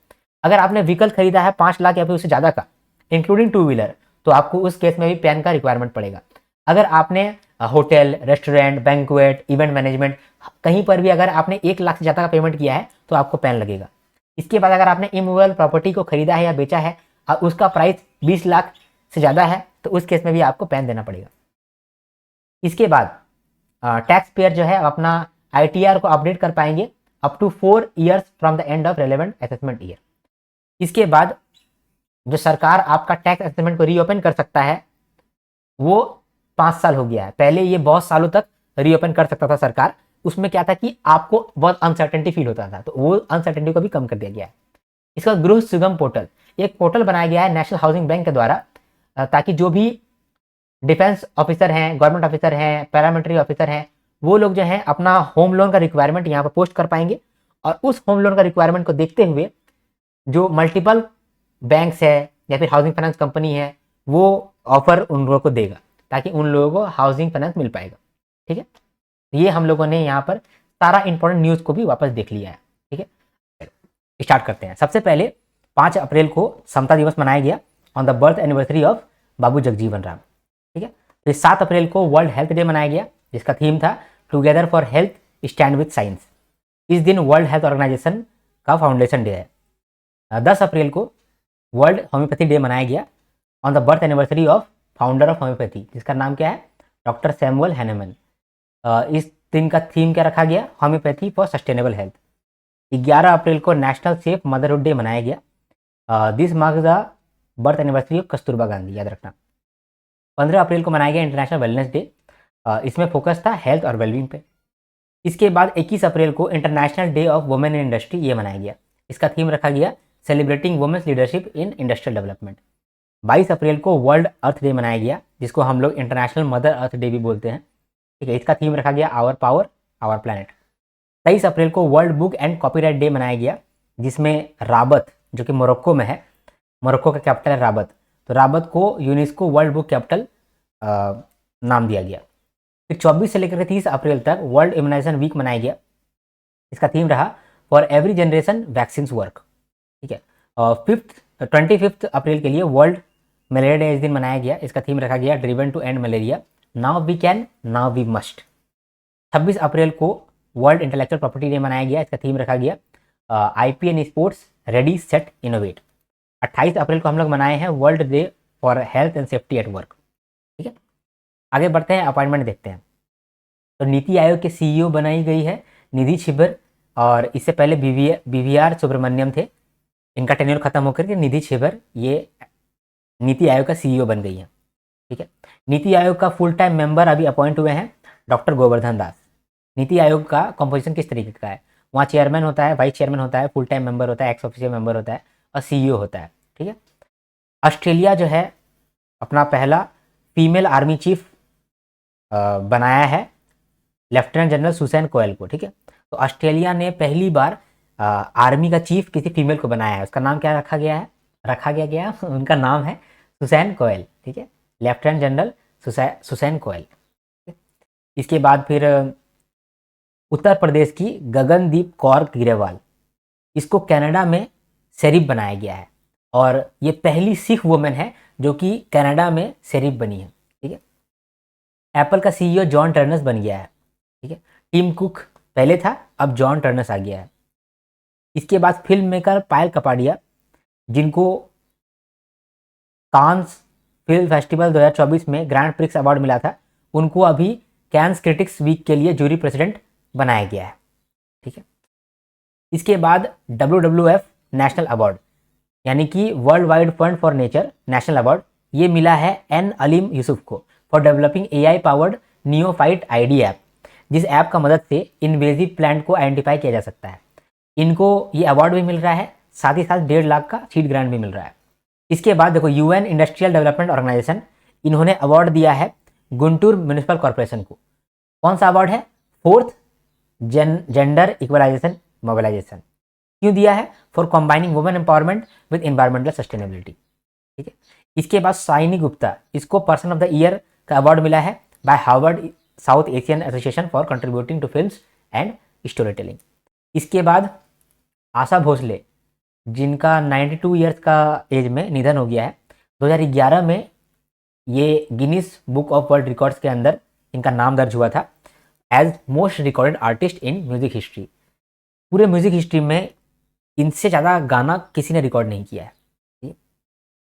अगर आपने व्हीकल खरीदा है 5 लाख या फिर उससे ज़्यादा का इंक्लूडिंग 2 व्हीलर तो आपको उस केस में भी पैन का रिक्वायरमेंट पड़ेगा। अगर आपने hotel, restaurant, banquet, event management कहीं पर भी अगर आपने 1 लाख से ज़्यादा का पेमेंट किया है तो आपको पैन लगेगा। इसके बाद अगर आपने इमूवेबल प्रॉपर्टी को खरीदा है या बेचा है और उसका प्राइस 20 लाख से ज़्यादा है तो उस केस में भी आपको पैन देना पड़ेगा। इसके बाद टैक्स पेयर जो है अपना ITR को अपडेट कर पाएंगे up to 4 years from the end of relevant assessment year. इसके बाद जो सरकार आपका टैक्स असेसमेंट को रीओपन कर सकता है वो 5 साल हो गया है। पहले ये बहुत सालों तक रीओपन कर सकता था सरकार, उसमें क्या था कि आपको बहुत अनसर्टेनिटी फील होता था, तो वो अनसर्टेनिटी को भी कम कर दिया गया है। इसका गृह सुगम पोर्टल, एक पोर्टल बनाया गया है नेशनल हाउसिंग बैंक के द्वारा, ताकि जो भी डिफेंस ऑफिसर हैं, गवर्नमेंट ऑफिसर हैं, पैरामिलिट्री ऑफिसर हैं, वो लोग जो है अपना होम लोन का रिक्वायरमेंट यहाँ पर पोस्ट कर पाएंगे और उस होम लोन का रिक्वायरमेंट को देखते हुए जो मल्टीपल बैंक्स है या फिर हाउसिंग फाइनेंस कंपनी है वो ऑफर उन लोगों को देगा ताकि उन लोगों को हाउसिंग फाइनेंस मिल पाएगा। ठीक है, ये हम लोगों ने यहाँ पर सारा इंपॉर्टेंट न्यूज़ को भी वापस देख लिया है। ठीक है, स्टार्ट करते हैं। सबसे पहले 5 अप्रैल को समता दिवस मनाया गया on the birth anniversary of Babu Jagjivan Ram. ठीक है, फिर 7 अप्रैल को वर्ल्ड हेल्थ डे मनाया गया जिसका थीम था together for health stand with science. इस दिन वर्ल्ड हेल्थ ऑर्गेनाइजेशन का फाउंडेशन डे है। 10 अप्रैल को वर्ल्ड होम्योपैथी डे मनाया गया on the birth anniversary of founder of homeopathy जिसका नाम क्या है, डॉक्टर सैमुअल हैनेमन। इस दिन का थीम क्या रखा गया, होम्योपैथी फॉर सस्टेनेबल हेल्थ। 11 अप्रैल को नेशनल सेफ मदरहुड डे मनाया गया। This marks the birth anniversary of Kasturba Gandhi, याद रखना। 15 अप्रैल को मनाया गया इंटरनेशनल वेलनेस डे। इसमें फोकस था हेल्थ और वेलबींग पे। इसके बाद 21 अप्रैल को international day of women in industry ये मनाया गया। इसका थीम रखा गया celebrating women's leadership in industrial development. 22 अप्रैल को वर्ल्ड अर्थ डे मनाया गया जिसको हम लोग इंटरनेशनल मदर अर्थ डे भी बोलते हैं। ठीक है, इसका थीम रखा गया आवर पावर आवर प्लैनेट। 23 अप्रैल को world book and copyright day मनाया गया जिसमें राबत जो कि मोरक्को में है, मोरक्को का कैपिटल है राबत, तो राबत को यूनेस्को वर्ल्ड बुक कैपिटल नाम दिया गया। फिर 24 से लेकर 30 अप्रैल तक वर्ल्ड इम्यूनाइजेशन वीक मनाया गया। इसका थीम रहा for every generation vaccine work. ठीक है, और 25 अप्रैल के लिए वर्ल्ड मलेरिया डे इस दिन मनाया गया। इसका थीम रखा गया driven to end malaria, now we can now we must. 26 अप्रैल को वर्ल्ड इंटेलेक्चुअल प्रॉपर्टी डे मनाया गया। इसका थीम रखा गया IPN sports ready set innovate. 28 अप्रैल को हम लोग मनाए हैं world day for health and safety at work. ठीक है, आगे बढ़ते हैं, अपॉइंटमेंट देखते हैं। तो नीति आयोग के CEO बनाई गई है निधि छिबर, और इससे पहले BVR सुब्रमण्यम थे। इनका टेन्योर खत्म होकर के निधि छिबर ये नीति आयोग का CEO बन गई है। ठीक है, नीति आयोग का फुल टाइम मेंबर अभी अपॉइंट हुए हैं डॉक्टर गोवर्धन दास। नीति आयोग का कंपोजिशन किस तरीके का है, वहाँ चेयरमैन होता है, वाइस चेयरमैन होता है, फुल टाइम मेंबर होता है, एक्स ऑफिशियल मेंबर होता है और CEO होता है। ठीक है, ऑस्ट्रेलिया जो है अपना पहला फीमेल आर्मी चीफ बनाया है लेफ्टिनेंट जनरल सुसैन कोयल को। ठीक है, तो ऑस्ट्रेलिया ने पहली बार आर्मी का चीफ किसी फीमेल को बनाया है। उसका नाम क्या रखा गया उनका नाम है सुसैन कोयल। ठीक है, लेफ्टिनेंट जनरल सुसैन कोयल। इसके बाद फिर उत्तर प्रदेश की गगनदीप कौर ग्रेवाल, इसको कनाडा में शेरिफ बनाया गया है और ये पहली सिख वुमेन है जो कि कनाडा में शेरिफ बनी है। ठीक है, एप्पल का CEO जॉन टर्नस बन गया है। ठीक है, टिम कुक पहले था, अब जॉन टर्नस आ गया है। इसके बाद फिल्म मेकर पायल कपाडिया, जिनको कांस फिल्म फेस्टिवल 2024 में ग्रैंड प्रिक्स अवार्ड मिला था, उनको अभी कैंस क्रिटिक्स वीक के लिए जूरी प्रेसिडेंट बनाया गया है। ठीक है, इसके बाद WWF नेशनल अवार्ड यानी कि world wide fund for nature national award, ये मिला है N अलीम यूसुफ को for developing AI powered neophyte ID app, जिस ऐप का मदद से इन्वेजिव प्लांट को आइडेंटिफाई किया जा सकता है। इनको ये अवार्ड भी मिल रहा है, साथ ही साथ 1.5 लाख का सीड ग्रांट भी मिल रहा है। इसके बाद देखो UN इंडस्ट्रियल डेवलपमेंट ऑर्गेनाइजेशन, इन्होंने अवार्ड दिया है गुंटूर म्यूनिसिपल कॉर्पोरेशन को। कौन सा अवार्ड है, 4th जेंडर इक्वलाइजेशन मोबिलाइजेशन। क्यों दिया है, for combining women empowerment with environmental sustainability. ठीक है, इसके बाद साइनी गुप्ता, इसको पर्सन ऑफ द ईयर का अवार्ड मिला है by Harvard South Asian association for contributing to films and story telling. इसके बाद आशा भोसले, जिनका 92 ईयर्स का एज में निधन हो गया है, 2011 में ये Guinness book of world records के अंदर इनका नाम दर्ज हुआ था as most recorded artist in music history. पूरे म्यूजिक हिस्ट्री में इनसे ज़्यादा गाना किसी ने रिकॉर्ड नहीं किया है।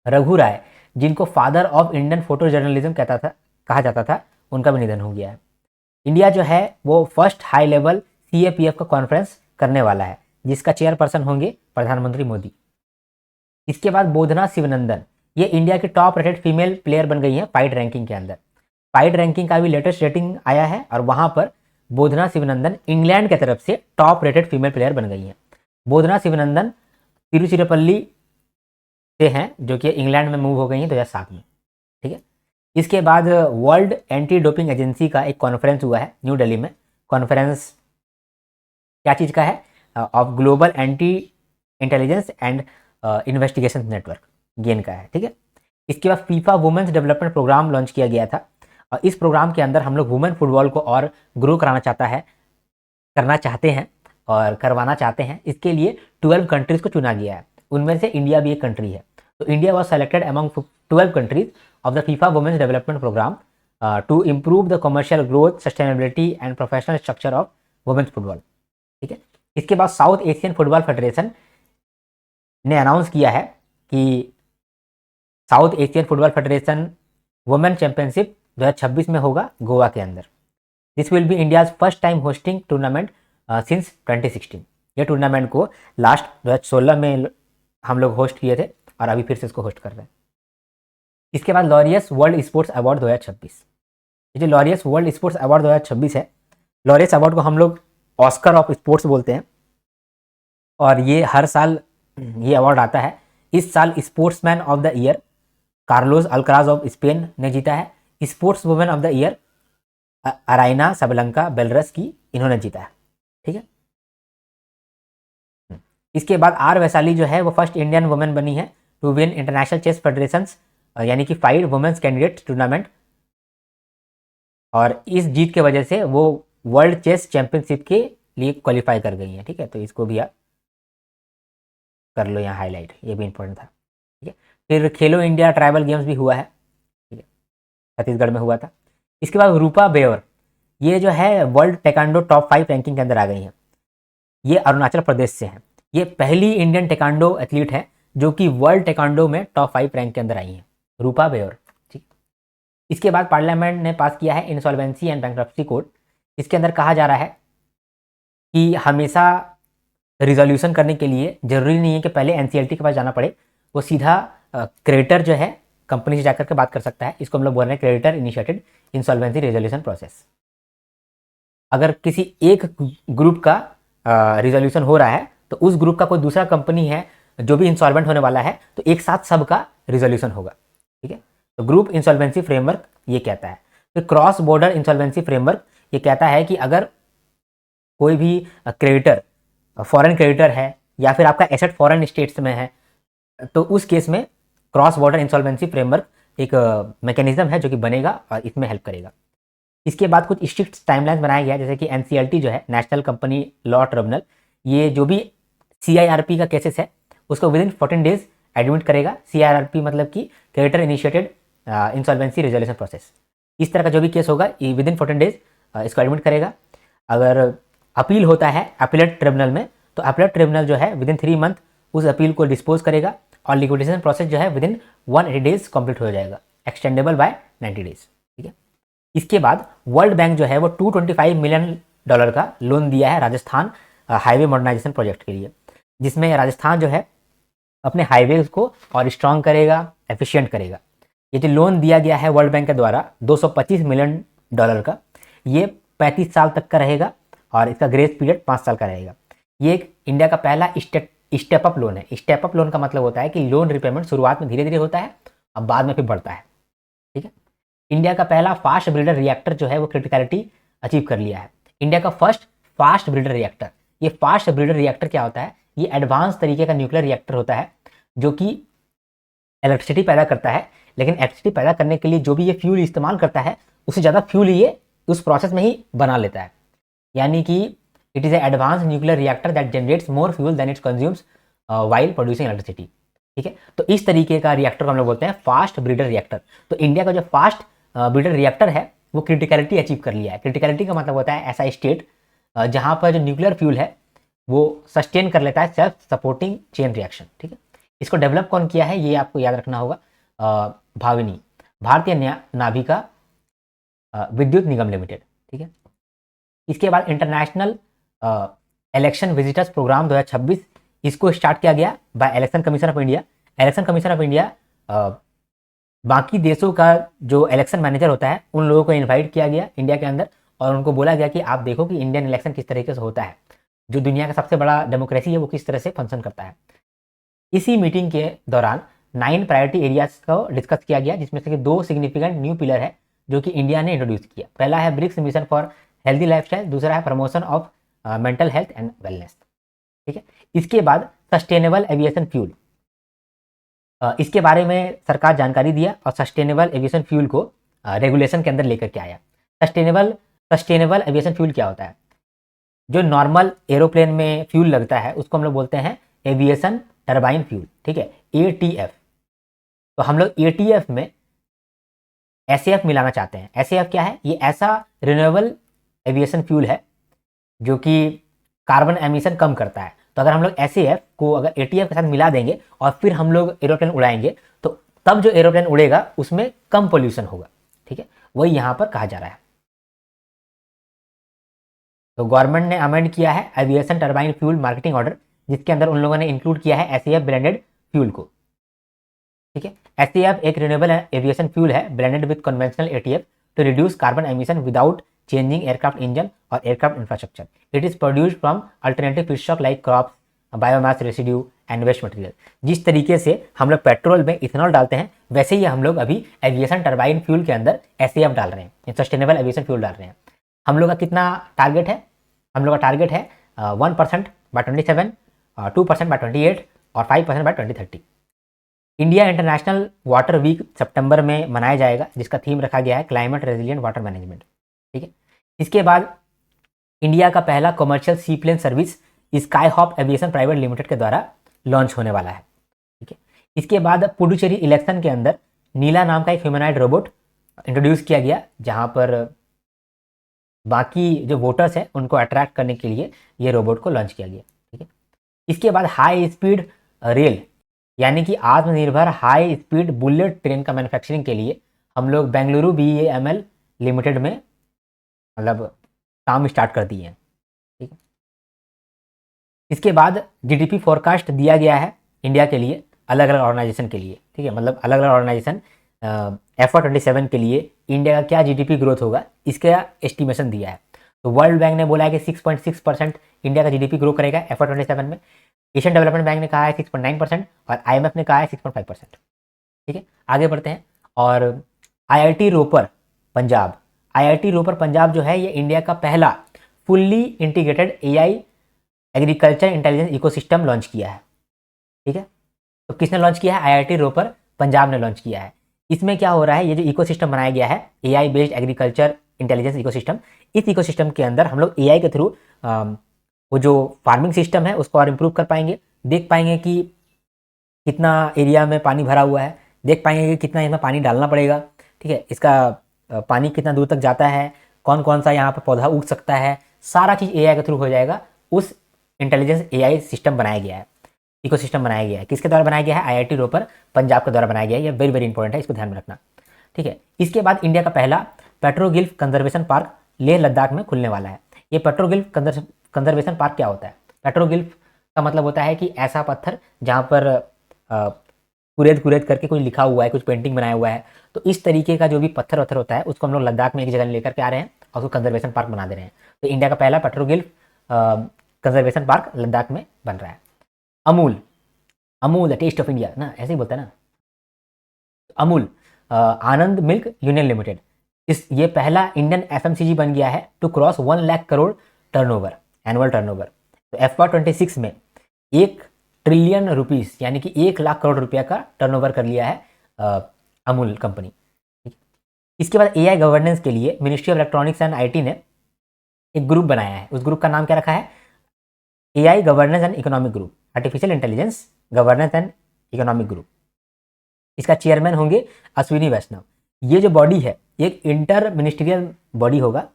रघु राय, जिनको father of Indian photo journalism कहा जाता था, उनका भी निधन हो गया है। इंडिया जो है वो फर्स्ट हाई लेवल CAPF का कॉन्फ्रेंस करने वाला है, जिसका चेयरपर्सन होंगे प्रधानमंत्री मोदी। इसके बाद बोधना शिवनंदन, ये इंडिया की टॉप रेटेड फीमेल प्लेयर बन गई है पाइड रैंकिंग के अंदर। पाइड रैंकिंग का भी लेटेस्ट रेटिंग आया है और वहां पर बोधना शिवनंदन इंग्लैंड की तरफ से टॉप रेटेड फीमेल प्लेयर बन गई है। बोधना शिवनंदन तिरुचिरापल्ली से हैं, जो कि इंग्लैंड में मूव हो गई हैं 2007 में। ठीक है। इसके बाद वर्ल्ड एंटी डोपिंग एजेंसी का एक कॉन्फ्रेंस हुआ है न्यू दिल्ली में। कॉन्फ्रेंस क्या चीज़ का है? Of global anti intelligence and investigation network, gain का है। ठीक है। इसके बाद FIFA women's development programme launch किया गया था और इस प्रोग्राम के अंदर हम लोग वुमेन फुटबॉल को और ग्रो करना चाहते हैं और करवाना चाहते हैं। इसके लिए 12 कंट्रीज़ को चुना गया है, उनमें से इंडिया भी एक कंट्री है। तो India was selected among 12 countries of the FIFA women's development programme to improve the commercial growth, sustainability and professional structure of women's football. ठीक है। इसके बाद साउथ एशियन फुटबॉल फेडरेशन ने अनाउंस किया है कि South Asian football federation women championship 2026 में होगा गोवा के अंदर। This will be India's first time hosting tournament since 2016। ये टूर्नामेंट को लास्ट 2016 में हम लोग होस्ट किए थे और अभी फिर से इसको होस्ट कर रहे हैं। इसके बाद लॉरियस वर्ल्ड स्पोर्ट्स अवार्ड 2026। ये जो लॉरियस वर्ल्ड स्पोर्ट्स अवार्ड 2026 है, लॉरियस अवार्ड को हम लोग ऑस्कर ऑफ स्पोर्ट्स बोलते हैं और ये हर साल ये अवार्ड आता है। इस साल sportsman of the year Carlos Alcaraz of Spain ने जीता है। Sports women of the year Aryna Sabalenka Belarus की इन्होंने जीता है। ठीक है। इसके बाद आर वैशाली जो है वो फर्स्ट इंडियन वुमेन बनी है to win international chess federation यानी कि 5 वुमेन्स कैंडिडेट टूर्नामेंट, और इस जीत के वजह से वो वर्ल्ड चेस चैंपियनशिप के लिए क्वालिफाई कर गई हैं। ठीक है। तो इसको भी आप कर लो यहाँ हाईलाइट, ये भी इंपॉर्टेंट था। ठीक है। फिर खेलो इंडिया ट्राइबल गेम्स भी हुआ है। ठीक है। छत्तीसगढ़ में हुआ था। इसके बाद रूपा बेयर, ये जो है वर्ल्ड टेकांडो टॉप 5 रैंकिंग के अंदर आ गई हैं। ये अरुणाचल प्रदेश से हैं। ये पहली इंडियन टेकांडो एथलीट है जो कि वर्ल्ड टेकांडो में टॉप 5 रैंक के अंदर आई हैं, रूपा बेयर। ठीक। इसके बाद पार्लियामेंट ने पास किया है इंसॉल्वेंसी एंड बैंक्रप्सी कोड। इसके अंदर कहा जा रहा है कि हमेशा रिजोल्यूशन करने के लिए जरूरी नहीं है कि पहले NCLT के पास जाना पड़े, वो सीधा क्रेडिटर जो है कंपनी से जाकर के बात कर सकता है। इसको हम लोग बोल रहे हैं creditor initiated insolvency resolution process. अगर किसी एक ग्रुप का रिजोल्यूशन हो रहा है तो उस ग्रुप का कोई दूसरा कंपनी है जो भी इंसॉल्वेंट होने वाला है, तो एक साथ सबका रिजोल्यूशन होगा। ठीक है। तो ग्रुप इंसॉल्वेंसी फ्रेमवर्क ये कहता है। फिर क्रॉस बॉर्डर इंसॉल्वेंसी फ्रेमवर्क ये कहता है कि अगर कोई भी क्रेडिटर फॉरेन क्रेडिटर है या फिर आपका एसेट फॉरेन स्टेट्स में है, तो उस केस में क्रॉस बॉर्डर इंसॉल्वेंसी फ्रेमवर्क एक मैकेनिज्म है जो कि बनेगा और इसमें हेल्प करेगा। इसके बाद कुछ स्ट्रिक्ट टाइमलाइन बनाया गया है, जैसे कि NCLT जो है नेशनल कंपनी लॉ ट्रिब्यूनल, ये जो भी CIRP का केसेस है उसको विद इन 14 डेज एडमिट करेगा। CIRP मतलब कि creditor initiated insolvency resolution process. इस तरह का जो भी केस होगा ये विद इन 14 डेज इसको एडमिट करेगा। अगर अपील होता है अपीलेट ट्रिब्यूनल में, तो अपीलेट ट्रिब्यूनल जो है विद इन 3 मंथ उस अपील को डिस्पोज करेगा और लिक्विडेशन प्रोसेस जो है विद इन 180 डेज कंप्लीट हो जाएगा, एक्सटेंडेबल बाय 90 डेज। ठीक है। इसके बाद वर्ल्ड बैंक जो है वो $225 मिलियन का लोन दिया है राजस्थान हाईवे मॉडर्नाइजेशन प्रोजेक्ट के लिए, जिसमें राजस्थान जो है अपने हाईवेज को और स्ट्रॉन्ग करेगा, एफिशिएंट करेगा। ये जो लोन दिया गया है वर्ल्ड बैंक के द्वारा $225 मिलियन का, ये 35 साल तक का रहेगा और इसका ग्रेस पीरियड 5 साल का रहेगा। ये एक इंडिया का पहला स्टेप अप लोन है। स्टेप अप लोन का मतलब होता है कि लोन रिपेमेंट शुरुआत में धीरे धीरे होता है और बाद में फिर बढ़ता है। ठीक है। इंडिया का पहला फास्ट ब्रीडर रिएक्टर जो है वो क्रिटिकलिटी अचीव कर लिया है। इंडिया का फर्स्ट फास्ट ब्रीडर रिएक्टर। ये फास्ट ब्रीडर रिएक्टर क्या होता है? ये एडवांस तरीके का न्यूक्लियर रिएक्टर होता है जो कि इलेक्ट्रिसिटी पैदा करता है, लेकिन इलेक्ट्रिसिटी पैदा करने के लिए जो भी ये फ्यूल इस्तेमाल करता है उससे ज़्यादा फ्यूल ये उस प्रोसेस में ही बना लेता है। यानी कि it is advance nuclear reactor that generates more fuel than its consumes while producing electricity. ठीक है। तो इस तरीके का रिएक्टर को हम लोग बोलते हैं फास्ट ब्रीडर रिएक्टर। तो इंडिया का जो फास्ट ब्रीडर रिएक्टर है वो क्रिटिकलिटी अचीव कर लिया है। क्रिटिकलिटी का मतलब होता है ऐसा स्टेट जहां पर जो न्यूक्लियर फ्यूल है वो सस्टेन कर लेता है सेल्फ सपोर्टिंग चेन रिएक्शन। ठीक है। इसको डेवलप कौन किया है ये आपको याद रखना होगा, भाविनी, भारतीय नाभिका विद्युत निगम लिमिटेड। ठीक है। इसके बाद इंटरनेशनल इलेक्शन विजिटर्स प्रोग्राम 2026 इसको स्टार्ट किया गया by election commission of India. Election commission of India बाकी देशों का जो इलेक्शन मैनेजर होता है उन लोगों को इनवाइट किया गया इंडिया के अंदर और उनको बोला गया कि आप देखो कि इंडियन इलेक्शन किस तरीके से होता है, जो दुनिया का सबसे बड़ा डेमोक्रेसी है वो किस तरह से फंक्शन करता है। इसी मीटिंग के दौरान 9 प्रायोरिटी एरियाज को डिस्कस किया गया जिसमें से कि 2 सिग्निफिकेंट न्यू पिलर है जो कि इंडिया ने इंट्रोड्यूस किया। पहला है BRICS mission for healthy lifestyle, दूसरा है promotion of mental health and wellness. ठीक है। इसके बाद सस्टेनेबल एविएशन फ्यूल, इसके बारे में सरकार जानकारी दिया और सस्टेनेबल एविएशन फ्यूल को रेगुलेशन के अंदर लेकर के आया। सस्टेनेबल एविएशन फ्यूल क्या होता है? जो नॉर्मल एरोप्लेन में फ्यूल लगता है उसको हम लोग बोलते हैं एविएशन टरबाइन फ्यूल। ठीक है, ATF। तो हम लोग ATF में SAF मिलाना चाहते हैं। SAF क्या है? ये ऐसा रिन्यूएबल एविएशन फ्यूल है जो कि कार्बन एमिशन कम करता है। तो अगर हम लोग SAF को अगर ATF के साथ मिला देंगे और फिर हम लोग एरोप्लेन उड़ाएंगे तो तब जो एरोप्लेन उड़ेगा उसमें कम पोल्यूशन होगा। ठीक है, वही यहाँ पर कहा जा रहा है। तो गवर्नमेंट ने अमेंड किया है aviation turbine fuel marketing order जिसके अंदर उन लोगों ने इंक्लूड किया है SAF ब्लेंडेड फ्यूल को। ठीक है, SAF एक रिन्यूएबल एविएशन फ्यूल है blended with conventional ATF to reduce carbon emission without changing aircraft engine और aircraft infrastructure. It is produced from alternative feedstock like crops, biomass residue and waste material. जिस तरीके से हम लोग petrol में ethanol डालते हैं वैसे ही हम लोग अभी एविएशन टरबाइन फ्यूल के अंदर SAF डाल रहे हैं, सस्टेनेबल एविएशन फ्यूल डाल रहे हैं। हम लोग का कितना टारगेट है? हम लोग का टारगेट है 1% बाय 27, 2% बाय 28 और 5% by 2030। India international water week सितंबर में मनाया जाएगा जिसका थीम रखा गया है क्लाइमेट रेजिलिएंट वाटर मैनेजमेंट। ठीक है। इसके बाद इंडिया का पहला commercial sea plane service Sky Hop aviation private limited के द्वारा लॉन्च होने वाला है। ठीक है। इसके बाद पुडुचेरी इलेक्शन के अंदर नीला नाम का एक ह्यूमनॉइड रोबोट इंट्रोड्यूस किया गया जहां पर बाकी जो वोटर्स हैं उनको अट्रैक्ट करने के लिए ये रोबोट को लॉन्च किया गया। ठीक है। इसके बाद हाई स्पीड रेल यानी कि आत्मनिर्भर हाई स्पीड बुलेट ट्रेन का मैन्युफैक्चरिंग के लिए हम लोग बेंगलुरु BEML लिमिटेड में मतलब काम स्टार्ट कर दिए हैं। ठीक है। इसके बाद GDP फोरकास्ट दिया गया है इंडिया के लिए अलग अलग ऑर्गेनाइजेशन के लिए। ठीक है, मतलब अलग अलग ऑर्गेनाइजेशन FY27 के लिए इंडिया का क्या GDP ग्रोथ होगा इसका एस्टिमेशन दिया है। तो वर्ल्ड बैंक ने बोला है कि 6.6% इंडिया का GDP ग्रो करेगा FY27 में। एशियन डेवलपमेंट बैंक ने कहा है 6.9% और IMF ने कहा है 6.5%। ठीक है, आगे बढ़ते हैं। और IIT रोपर पंजाब जो है ये इंडिया का पहला fully integrated AI agriculture intelligence ecosystem launch किया है। ठीक है, तो किसने लॉन्च किया है? IIT रोपर पंजाब ने लॉन्च किया है। इसमें क्या हो रहा है, ये जो इकोसिस्टम बनाया गया है AI based agriculture intelligence ecosystem, इस इकोसिस्टम के अंदर हम लोग AI के थ्रू वो जो फार्मिंग सिस्टम है उसको और इम्प्रूव कर पाएंगे, देख पाएंगे कि कितना एरिया में पानी भरा हुआ है, देख पाएंगे कि कितना इसमें पानी डालना पड़ेगा। ठीक है, इसका पानी कितना दूर तक जाता है, कौन कौन सा यहाँ पर पौधा उग सकता है, सारा चीज़ AI के थ्रू हो जाएगा। उस इंटेलिजेंस AI सिस्टम बनाया गया है, इकोसिस्टम बनाया गया है। किसके द्वारा बनाया गया है? IIT रोपर पंजाब के द्वारा बनाया गया है। ये वेरी वेरी इंपॉर्टेंट है, इसको ध्यान में रखना। ठीक है। इसके बाद इंडिया का पहला पेट्रोगिल्फ कंजर्वेशन पार्क लेह लद्दाख में खुलने वाला है। ये पेट्रोगिल्फ कंजर्वेशन पार्क क्या होता है? पेट्रोगिल्फ का मतलब होता है कि ऐसा पत्थर जहाँ पर कुरेद करके कुछ लिखा हुआ है, कुछ पेंटिंग बनाया हुआ है। तो इस तरीके का जो भी पत्थर वत्थर होता है उसको हम लोग लद्दाख में एक जगह लेकर के आ रहे हैं और उसको कंजर्वेशन पार्क बना दे रहे हैं। तो इंडिया का पहला पेट्रोगिल्फ कंजर्वेशन पार्क लद्दाख में बन रहा है। Amul the taste of India ना, ऐसे ही बोलता है ना। Amul Anand milk union limited, ये पहला इंडियन FMCG बन गया है to cross 1 lakh crore turnover, annual turnover. तो FY26 में 1 ट्रिलियन रुपीस यानी कि 1 लाख करोड़ रुपया का टर्नओवर कर लिया है अमूल कंपनी। इसके बाद AI गवर्नेंस के लिए ministry of electronics and IT ने एक ग्रुप बनाया है। उस ग्रुप का नाम क्या रखा है? AI governance and economic group, artificial intelligence governance and economic group. इसका चेयरमैन होंगे अश्विनी वैष्णव। ये जो बॉडी है एक इंटर मिनिस्ट्रियल बॉडी होगा।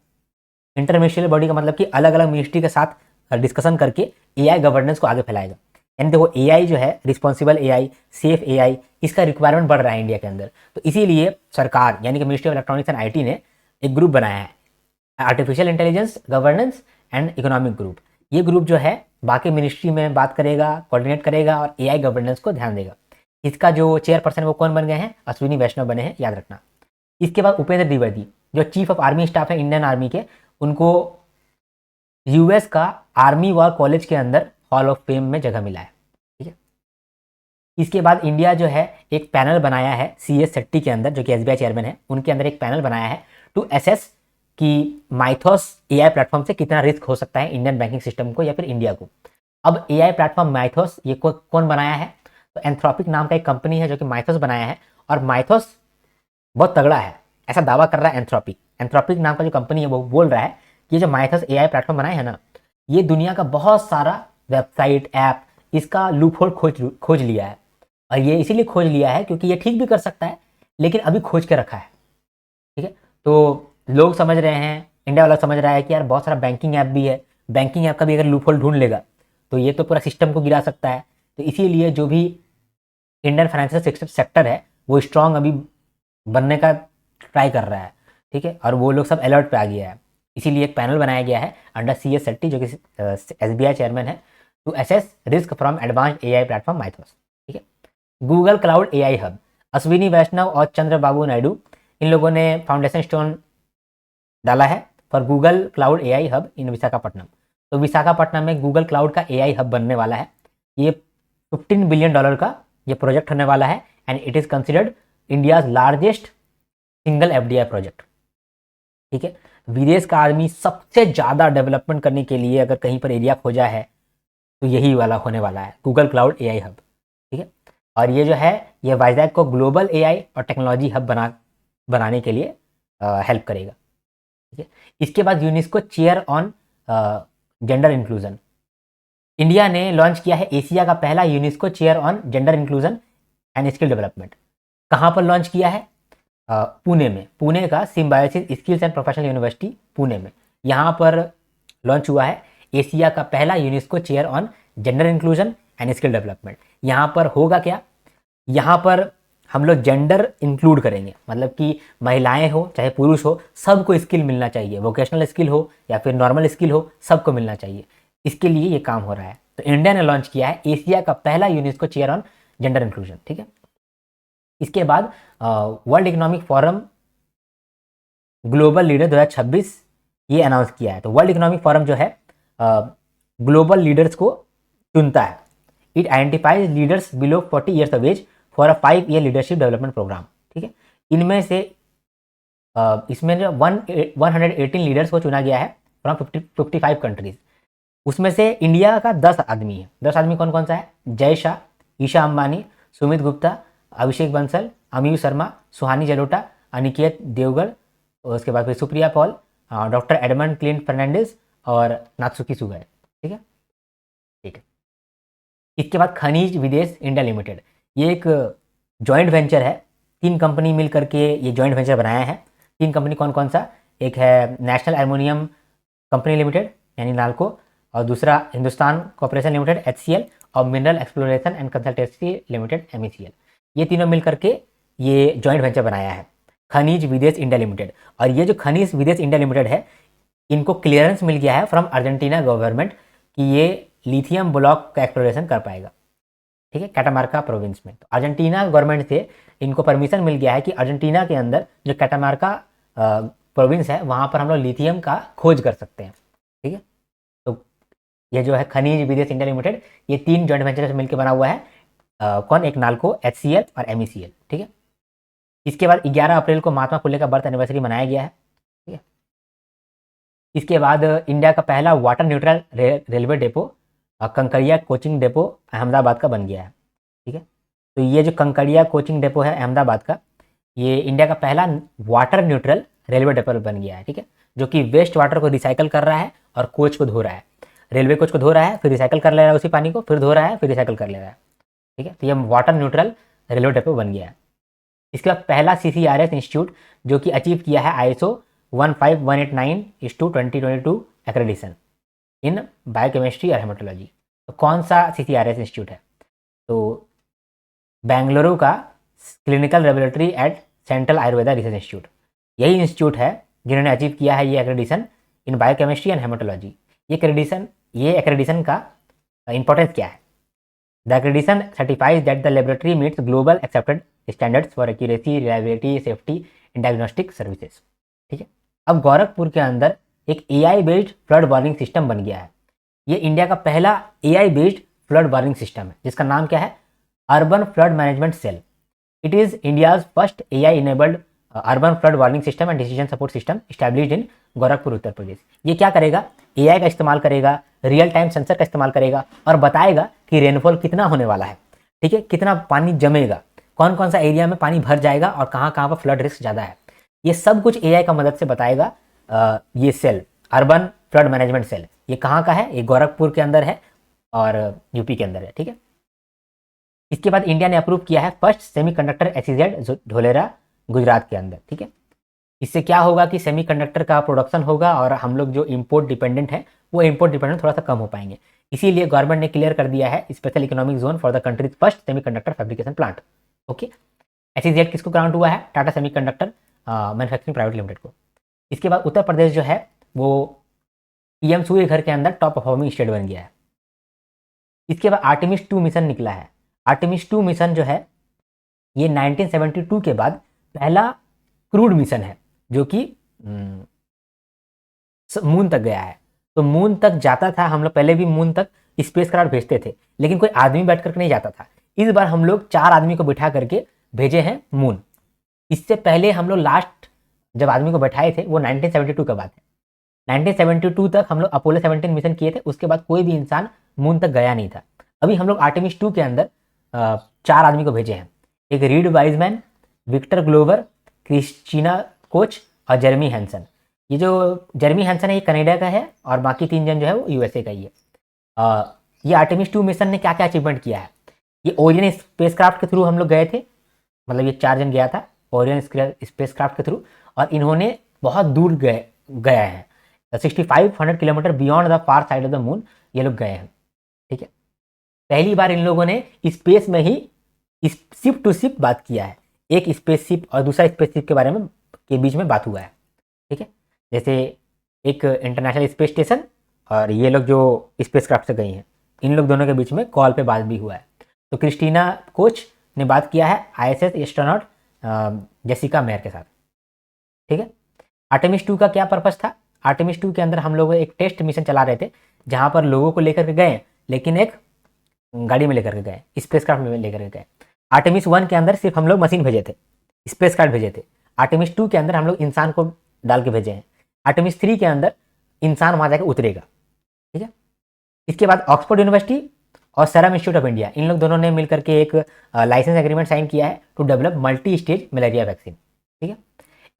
इंटर मिनिस्ट्रियल बॉडी का मतलब कि अलग अलग मिनिस्ट्री के साथ डिस्कशन करके एआई गवर्नेंस को आगे फैलाएगा। यानी देखो एआई जो है रिस्पॉन्सिबल एआई, सेफ एआई, इसका रिक्वायरमेंट बढ़ रहा है इंडिया के अंदर। तो इसीलिए सरकार यानी कि ministry of electronics and IT ने एक ग्रुप बनाया है, artificial intelligence governance and economic group. ये ग्रुप जो है बाकी मिनिस्ट्री में बात करेगा, कोऑर्डिनेट करेगा और एआई गवर्नेंस को ध्यान देगा। इसका जो चेयरपर्सन वो कौन बन गए हैं? अश्विनी वैष्णव बने हैं, याद रखना। इसके बाद उपेंद्र द्विवेदी जो चीफ ऑफ आर्मी स्टाफ है इंडियन आर्मी के, उनको यूएस का आर्मी वॉर कॉलेज के अंदर हॉल ऑफ फेम में जगह मिला है। ठीक है। इसके बाद इंडिया जो है एक पैनल बनाया है CS शेट्टी के अंदर, जो कि SBI चेयरमैन है, उनके अंदर एक पैनल बनाया है टू एसेस कि माइथोस एआई प्लेटफॉर्म से कितना रिस्क हो सकता है इंडियन बैंकिंग सिस्टम को या फिर इंडिया को। अब एआई प्लेटफॉर्म माइथोस ये कौन बनाया है? तो एंथ्रोपिक नाम का एक कंपनी है जो कि माइथोस बनाया है, और माइथोस बहुत तगड़ा है ऐसा दावा कर रहा है एंथ्रोपिक। एंथ्रोपिक नाम का जो कंपनी है वो बोल रहा है कि ये जो माइथोस एआई प्लेटफॉर्म बनाए है ना, ये दुनिया का बहुत सारा वेबसाइट ऐप इसका लूप होल खोज लिया है। और ये इसीलिए खोज लिया है क्योंकि ये ठीक भी कर सकता है, लेकिन अभी खोज के रखा है। ठीक है। तो लोग समझ रहे हैं, इंडिया वाला समझ रहा है कि यार बहुत सारा बैंकिंग ऐप भी है, बैंकिंग ऐप का भी अगर लूप होल ढूंढ लेगा तो ये तो पूरा सिस्टम को गिरा सकता है। तो इसीलिए जो भी इंडियन फाइनेंशियल सेक्टर है वो स्ट्रांग अभी बनने का ट्राई कर रहा है। ठीक है। और वो लोग सब अलर्ट पे आ गया है। इसीलिए एक पैनल बनाया गया है अंडर CS शेट्टी जो कि SBI चेयरमैन है, to assess risk from advanced AI platform Mythos. ठीक है। Google cloud AI hub, Ashwini Vaishnaw और चंद्रबाबू नायडू इन लोगों ने फाउंडेशन स्टोन डाला है for Google cloud AI hub इन विशाखापट्टनम। तो विशाखापट्टनम में गूगल क्लाउड का एआई हब बनने वाला है। ये $15 बिलियन का ये प्रोजेक्ट होने वाला है and it is considered India's largest single FDI project. ठीक है। विदेश का आदमी सबसे ज़्यादा डेवलपमेंट करने के लिए अगर कहीं पर एरिया खोजा है तो यही वाला होने वाला है, गूगल क्लाउड एआई हब। ठीक है। और ये जो है ये वाइजैक को ग्लोबल एआई और टेक्नोलॉजी हब बनाने के लिए हेल्प करेगा। ठीक है। इसके बाद UNESCO chair on gender inclusion, India ने लॉन्च किया है एशिया का पहला UNESCO chair on gender inclusion and skill development. कहाँ पर लॉन्च किया है? पुणे में, पुणे का symbiosis skills and professional university Pune में, यहाँ पर लॉन्च हुआ है एशिया का पहला UNESCO chair on gender inclusion and skill development. यहाँ पर होगा क्या? यहाँ पर हम लोग जेंडर इंक्लूड करेंगे, मतलब कि महिलाएं हो चाहे पुरुष हो सबको स्किल मिलना चाहिए, वोकेशनल स्किल हो या फिर नॉर्मल स्किल हो सबको मिलना चाहिए। इसके लिए ये काम हो रहा है। तो इंडिया ने लॉन्च किया है एशिया का पहला UNESCO chair on gender inclusion. ठीक है। इसके बाद world economic forum global leader 2026 ये अनाउंस किया है। तो वर्ल्ड इकोनॉमिक फोरम जो है ग्लोबल लीडर्स को चुनता है। It identifies leaders below 40 years of age for a 5-year leadership development programme. ठीक है। इनमें से इसमें जो 118 लीडर्स को चुना गया है फ्रॉम 55 कंट्रीज। उसमें से इंडिया का 10 आदमी है। 10 आदमी कौन कौन सा है? जय शाह, ईशा अंबानी, सुमित गुप्ता, अभिषेक बंसल, अमीय शर्मा, सुहानी जलोटा, अनिकेत देवगढ़, उसके बाद फिर Supriya Paul, doctor Edmund Clint Fernandes और नात्सुकी सुगाई। ठीक है। ठीक है। इसके बाद खनिज विदेश इंडिया लिमिटेड, ये एक जॉइंट वेंचर है। 3 कंपनी मिल करके ये जॉइंट वेंचर बनाया है। 3 कंपनी कौन कौन सा? एक है नेशनल एल्युमिनियम कंपनी लिमिटेड यानी नाल्को, और दूसरा हिंदुस्तान कॉर्पोरेशन लिमिटेड HCL, और mineral exploration and consultancy limited MECL। ये तीनों मिल करके ये जॉइंट वेंचर बनाया है खनिज विदेश इंडिया लिमिटेड। और ये जो खनिज विदेश इंडिया लिमिटेड है इनको क्लियरेंस मिल गया है फ्रॉम अर्जेंटीना गवर्नमेंट कि ये लिथियम ब्लॉक का एक्सप्लोरेशन कर पाएगा। ठीक है। कैटामार्का प्रोविंस में। तो अर्जेंटीना गवर्नमेंट से इनको परमिशन मिल गया है कि अर्जेंटीना के अंदर जो कैटामार्का प्रोविंस है वहाँ पर हम लोग लिथियम का खोज कर सकते हैं। ठीक है। तो ये जो है खनिज विदेश इंडिया लिमिटेड ये 3 जॉइंट वेंचर से मिलकर बना हुआ है। कौन? एक नाल्को, HCL और MECL। ठीक है। इसके बाद 11 अप्रैल को महात्मा फुले का बर्थ एनिवर्सरी मनाया गया है। ठीक है। इसके बाद इंडिया का पहला water neutral railway depot Kankaria coaching depot Ahmedabad का बन गया है। ठीक है। तो ये जो कंकड़िया कोचिंग डेपो है अहमदाबाद का, ये इंडिया का पहला वाटर न्यूट्रल रेलवे डेपो बन गया है। ठीक है। जो कि वेस्ट वाटर को रिसाइकल कर रहा है और कोच को धो रहा है। रेलवे कोच को धो रहा है, फिर रिसाइकल कर ले रहा है उसी पानी को, फिर धो रहा है, फिर रिसाइकल कर ले रहा है। ठीक है, तो ये वाटर न्यूट्रल रेलवे डेपो बन गया है। इसके बाद पहला CCRS इंस्टीट्यूट जो कि अचीव किया है ISO 15189/2022 एक्रेडिशन इन बायोकेमिस्ट्री और हेमेटोलॉजी। तो कौन सा CCRS इंस्टीट्यूट है? तो बेंगलुरु का clinical laboratory at central Ayurveda research institute, यही इंस्टीट्यूट है जिन्होंने अचीव किया है ये accreditation in biochemistry and haematology. ये एक्रेडिशन का इंपॉर्टेंस क्या है? The accreditation certifies that the laboratory meets global accepted standards for accuracy, reliability, safety in diagnostic services. ठीक है, अब गोरखपुर के अंदर एक AI based flood warning system बन गया है। ये इंडिया का पहला AI based flood warning system है जिसका नाम क्या है? Urban flood management cell. It is India's first AI enabled urban flood warning system and decision support system established in Gorakhpur, Uttar Pradesh. ये क्या करेगा? AI का इस्तेमाल करेगा, रियल टाइम सेंसर का इस्तेमाल करेगा और बताएगा कि रेनफॉल कितना होने वाला है, ठीक है, कितना पानी जमेगा, कौन कौन सा एरिया में पानी भर जाएगा और कहाँ कहाँ पर फ्लड रिस्क ज़्यादा है। ये सब कुछ AI का मदद से बताएगा। ये cell urban flood management cell ये कहाँ का है? ये गोरखपुर के अंदर है और यूपी के अंदर है। ठीक है, इसके बाद इंडिया ने अप्रूव किया है first semiconductor SEZ Dholera, Gujarat के अंदर। ठीक है, इससे क्या होगा कि सेमीकंडक्टर का प्रोडक्शन होगा और हम लोग जो इंपोर्ट डिपेंडेंट है वो इंपोर्ट डिपेंडेंट थोड़ा सा कम हो पाएंगे। इसीलिए गवर्नमेंट ने क्लियर कर दिया है special economic zone for the countries first semiconductor fabrication plant. Okay, SEZ किसको ग्रांट हुआ है? Tata semiconductor manufacturing private limited को। इसके बाद उत्तर प्रदेश जो है वो PM सूर्य घर के अंदर टॉप परफॉर्मिंग स्टेट बन गया है। इसके बाद आर्टेमिस 2 मिशन निकला है। आर्टेमिस 2 मिशन जो है ये 1972 के बाद पहला क्रूड मिशन है जो कि मून तक गया है। तो मून तक जाता था, हम लोग पहले भी मून तक स्पेस क्राफ्ट भेजते थे लेकिन कोई आदमी बैठ करके नहीं जाता था। इस बार हम लोग 4 आदमी को बिठा करके भेजे हैं मून। इससे पहले हम लोग लास्ट जब आदमी को बैठाए थे वो 1972 का बात है। 1972 तक हम लोग अपोलो 17 मिशन किए थे, उसके बाद कोई भी इंसान मून तक गया नहीं था। अभी हम लोग आर्टेमिस 2 के अंदर 4 आदमी को भेजे हैं, एक Reid Wiseman, Victor Glover, Christina Koch और जेरेमी हैंसन। ये जो जेरेमी हैंसन है ये कनाडा का है और बाकी 3 जन जो है वो USA का ही है। ये आर्टेमिस 2 मिशन ने क्या क्या अचीवमेंट किया है? ये ओरियन स्पेसक्राफ्ट के थ्रू हम लोग गए थे, मतलब ये 4 जन गया था ओरियन स्पेसक्राफ्ट के थ्रू और इन्होंने बहुत दूर गए हैं 6500 kilometre beyond the far side of the moon ये लोग गए हैं। ठीक है, पहली बार इन लोगों ने स्पेस में ही शिप टू शिप बात किया है, एक स्पेस शिप और दूसरा स्पेस शिप के बारे में के बीच में बात हुआ है। ठीक है, जैसे एक इंटरनेशनल स्पेस स्टेशन और ये लोग जो स्पेस क्राफ्ट से गई हैं इन लोग दोनों के बीच में कॉल पे बात भी हुआ है। तो क्रिस्टीना कोच ने बात किया है ISS एस्ट्रोनॉट जेसिका मेयर के साथ। ठीक है, आर्टेमिस 2 का क्या पर्पस था? आर्टेमिस 2 के अंदर हम लोग एक टेस्ट मिशन चला रहे थे जहां पर लोगों को लेकर के गए लेकिन एक गाड़ी में लेकर के गए, स्पेस क्राफ्ट में लेकर के गए। आर्टेमिस 1 के अंदर सिर्फ हम लोग मशीन भेजे थे, स्पेस क्राफ्ट भेजे थे। आर्टेमिस 2 के अंदर हम लोग इंसान को डाल के भेजे हैं। आर्टेमिस 3 के अंदर इंसान वहां जाकर उतरेगा। ठीक है, इसके बाद ऑक्सफोर्ड यूनिवर्सिटी और serum institute of India in लोग दोनों ने मिलकर के एक लाइसेंस एग्रीमेंट साइन किया है to develop multi stage malaria vaccine. ठीक है,